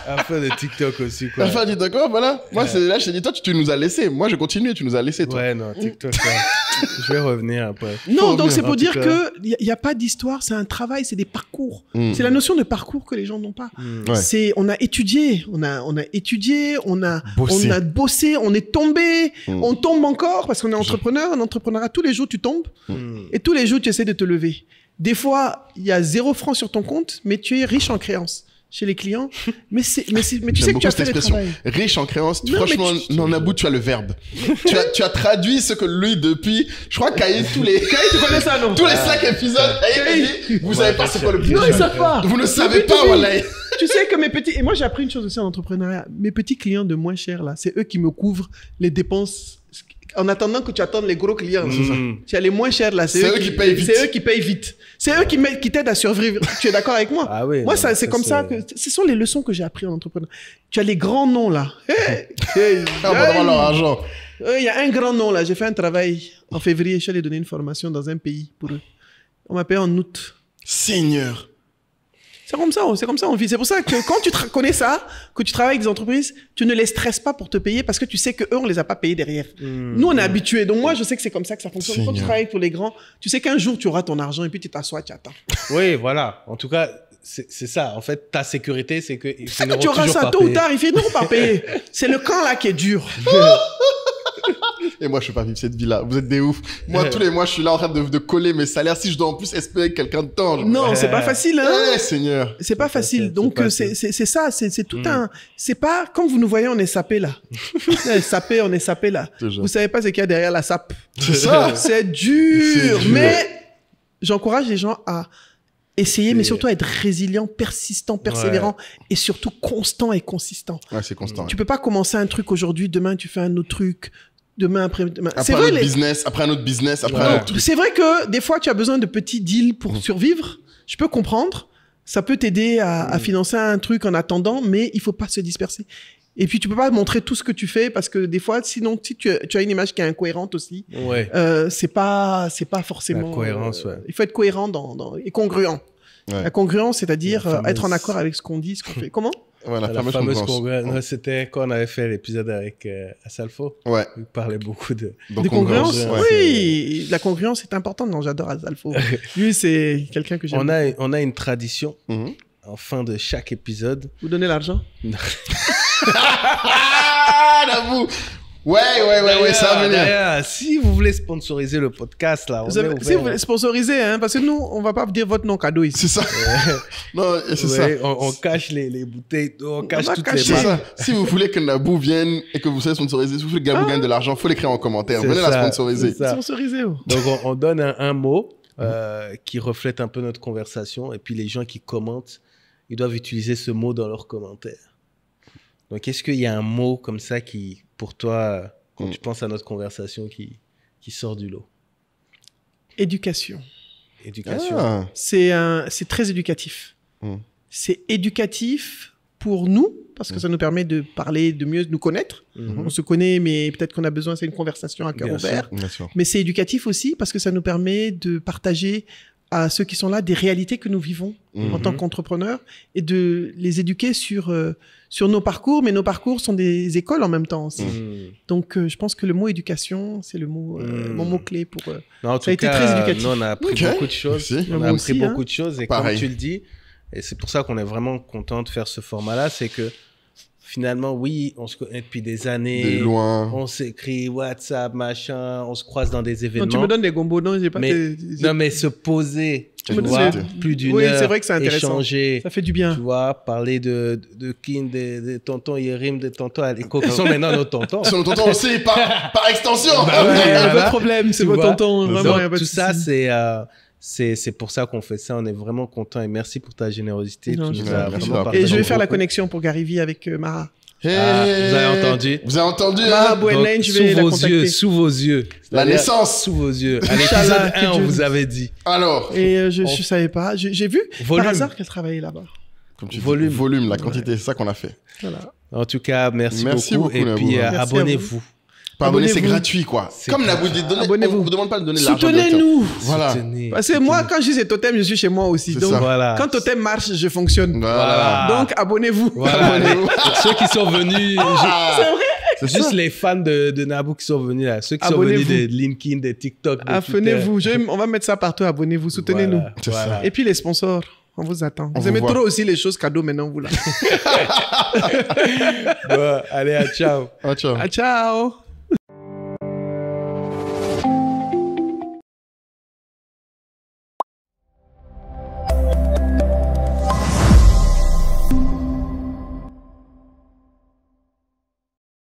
Afin de TikTok aussi, quoi. Enfin, dis d'accord, voilà. Moi, là, je t'ai dit, toi, tu nous as laissé. Moi, je continue, tu nous as laissé, toi. Ouais, non, TikTok, je vais revenir après. Non, donc c'est pour dire qu'il n'y a pas d'histoire, c'est un travail, c'est des parcours. C'est la notion de parcours que les gens n'ont pas. Ouais. On a étudié, on a étudié, on a bossé, on est tombé, on tombe encore parce qu'on est entrepreneur. Un entrepreneuriat, tous les jours, tu tombes et tous les jours, tu essaies de te lever. Des fois, il y a 0 francs sur ton compte, mais tu es riche en créances chez les clients. Mais tu sais que tu as fait le travail. Riche en créances. Franchement, Nanabu, tu as le verbe. tu as traduit ce que lui, depuis, je crois, Caïd, tu connais ça, non? Tous les 5 épisodes, Caïd, vous savez pas c'est quoi le plus. Non, ils savent pas. Vous ne savez pas, voilà. Tu sais que mes petits... Et moi, j'ai appris une chose aussi en entrepreneuriat. Mes petits clients de moins cher, là, c'est eux qui me couvrent les dépenses. En attendant que tu attendes les gros clients, tu as les moins chers là, c'est eux qui payent vite. C'est eux qui payent vite. C'est eux qui t'aident à survivre. Tu es d'accord avec moi? Ah oui. Moi, c'est comme ça que ce sont les leçons que j'ai appris en entrepreneur. Tu as les grands noms là. On va avoir leur argent. Il y a un grand nom là. J'ai fait un travail en février. Je suis allé donner une formation dans un pays pour eux. On m'a payé en août. Seigneur. C'est comme ça on vit. C'est pour ça que quand tu connais ça, que tu travailles avec des entreprises, tu ne les stresses pas pour te payer parce que tu sais qu'eux, on les a pas payés derrière. Nous, on est habitués. Donc moi, je sais que c'est comme ça que ça fonctionne. Seigneur. Quand tu travailles pour les grands, tu sais qu'un jour, tu auras ton argent et puis tu t'assois, tu attends. Oui, voilà. En tout cas, c'est ça. En fait, ta sécurité, c'est que... C'est que tu auras ça tôt ou tard. Ils finiront par payer. C'est le camp là qui est dur. Et moi, je ne peux pas vivre cette vie-là. Vous êtes des oufs. Moi, tous les mois, je suis là en train de coller mes salaires. Si je dois en plus espérer que quelqu'un de temps. Non, c'est pas facile. Hein. Seigneur. C'est pas facile. Donc, c'est ça. C'est tout un... C'est pas... Comme vous nous voyez, on est sapé là. On est sapé là. Vous savez pas ce qu'il y a derrière la sape. C'est ça. C'est dur. Mais j'encourage les gens à essayer, mais surtout à être résilient, persistant, persévérant et surtout constant et consistant. Ouais, c'est constant. Tu peux pas commencer un truc aujourd'hui, demain, tu fais un autre truc. Demain, après-demain. Après un autre business, après un autre business, après un autre truc. C'est vrai que des fois, tu as besoin de petits deals pour survivre. Je peux comprendre. Ça peut t'aider à financer un truc en attendant, mais il faut pas se disperser. Et puis, tu peux pas montrer tout ce que tu fais parce que des fois, sinon, si tu as une image qui est incohérente aussi, c'est pas forcément... La cohérence, il faut être cohérent et congruent. Ouais. La congruence, c'est-à-dire être en accord avec ce qu'on dit, ce qu'on fait. Comment? Voilà, la fameuse congruence. C'était quand on avait fait l'épisode avec Asalfo. Ouais. Il parlait beaucoup de congruence. Oui, la congruence est importante. Non, j'adore Asalfo. Lui, c'est quelqu'un que j'aime. On a une tradition en fin de chaque épisode. Vous donnez l'argent? J'avoue. Ouais, ça va venir. Si vous voulez sponsoriser le podcast, là, si vous voulez sponsoriser, hein, parce que nous, on va pas dire votre nom cadeau ici. C'est ça. Non, c'est ça. On cache les bouteilles, on cache toutes les marques. Si vous voulez que Nabou vienne et que vous soyez sponsorisé, si vous voulez que Gabou gagne de l'argent, il faut l'écrire en commentaire. Venez la sponsoriser. Sponsoriser. Donc, on donne un mot qui reflète un peu notre conversation et puis les gens qui commentent, ils doivent utiliser ce mot dans leurs commentaires. Donc, est-ce qu'il y a un mot comme ça qui, pour toi, quand tu penses à notre conversation, qui sort du lot? Éducation. Éducation. C'est très éducatif. C'est éducatif pour nous, parce que ça nous permet de parler, de mieux nous connaître. On se connaît, mais peut-être qu'on a besoin, c'est une conversation à cœur ouvert. Mais c'est éducatif aussi, parce que ça nous permet de partager à ceux qui sont là des réalités que nous vivons en tant qu'entrepreneurs et de les éduquer sur nos parcours, mais nos parcours sont des écoles en même temps aussi. Donc, je pense que le mot éducation, c'est mon mot-clé pour... ça a été très éducatif. Nous, on a appris beaucoup de choses. On a appris beaucoup de choses et comme tu le dis, et c'est pour ça qu'on est vraiment content de faire ce format-là, c'est que finalement, oui, on se connaît depuis des années. De loin. On s'écrit WhatsApp, machin, on se croise dans des événements. Non, tu me donnes des gombos, non, j'ai pas Non, mais se poser, tu me vois, donnes plus d'une Oui, heure, c'est vrai que c'est intéressant. échanger, Ça fait du bien. tu vois, parler de Kin, de tonton Yérim, de tonton Aliko, qui sont maintenant nos tontons. Sur le tonton aussi, par extension. Bah ouais, Ouais, voilà. pas de problème, c'est Tu votre vois. tonton. Donc, Vraiment, y a pas de tout ça, souci. c'est pour ça qu'on fait ça. On est vraiment content et merci pour ta générosité. Non, Tu je nous sais. as Merci vraiment d'avoir Et je vais partagé faire la beaucoup. connexion pour Gary V avec Mara. Hey. Ah, vous avez entendu? Vous avez entendu Mara hein? Bouenlane, Donc, je vais la sous vos contacter. yeux, sous vos yeux. La C'est-à-dire, naissance. Sous vos yeux. À Inch'Allah, l'épisode que 1, on Dieu- vous avait dit. Alors, Et je savais pas. J'ai vu Volume. par hasard qu'elle travaillait là-bas. comme tu dis, Volume. volume, la quantité, c'est ça qu'on a fait. Voilà. En tout cas, merci beaucoup. Et Nabou. puis, Merci à abonnez-vous. Pardonnez, c'est Abonnez-vous. gratuit, quoi. C'est Comme gratuit. Nabou dit, Abonnez-vous. on vous demande pas de donner de l'argent. directement. Soutenez-nous. Voilà. Soutenez. Parce que moi, quand je dis c'est Totem, je suis chez moi aussi. C'est Donc, ça. Voilà. quand Totem marche, je fonctionne. Voilà. Donc, abonnez-vous. Voilà. Abonnez-vous. Pour ceux qui sont venus, C'est juste ça. les fans de Nabou qui sont venus là. Ceux qui sont venus Abonnez-vous. de LinkedIn, de TikTok, de Abonnez-vous. On va mettre ça partout. Abonnez-vous. Twitter. Soutenez-nous. Voilà. C'est Voilà. ça. Et puis les sponsors, on vous attend. On Vous vous aimez voit. trop aussi les choses cadeaux maintenant, vous là. Bon, allez, ciao. Ah, ciao. Ah, ciao.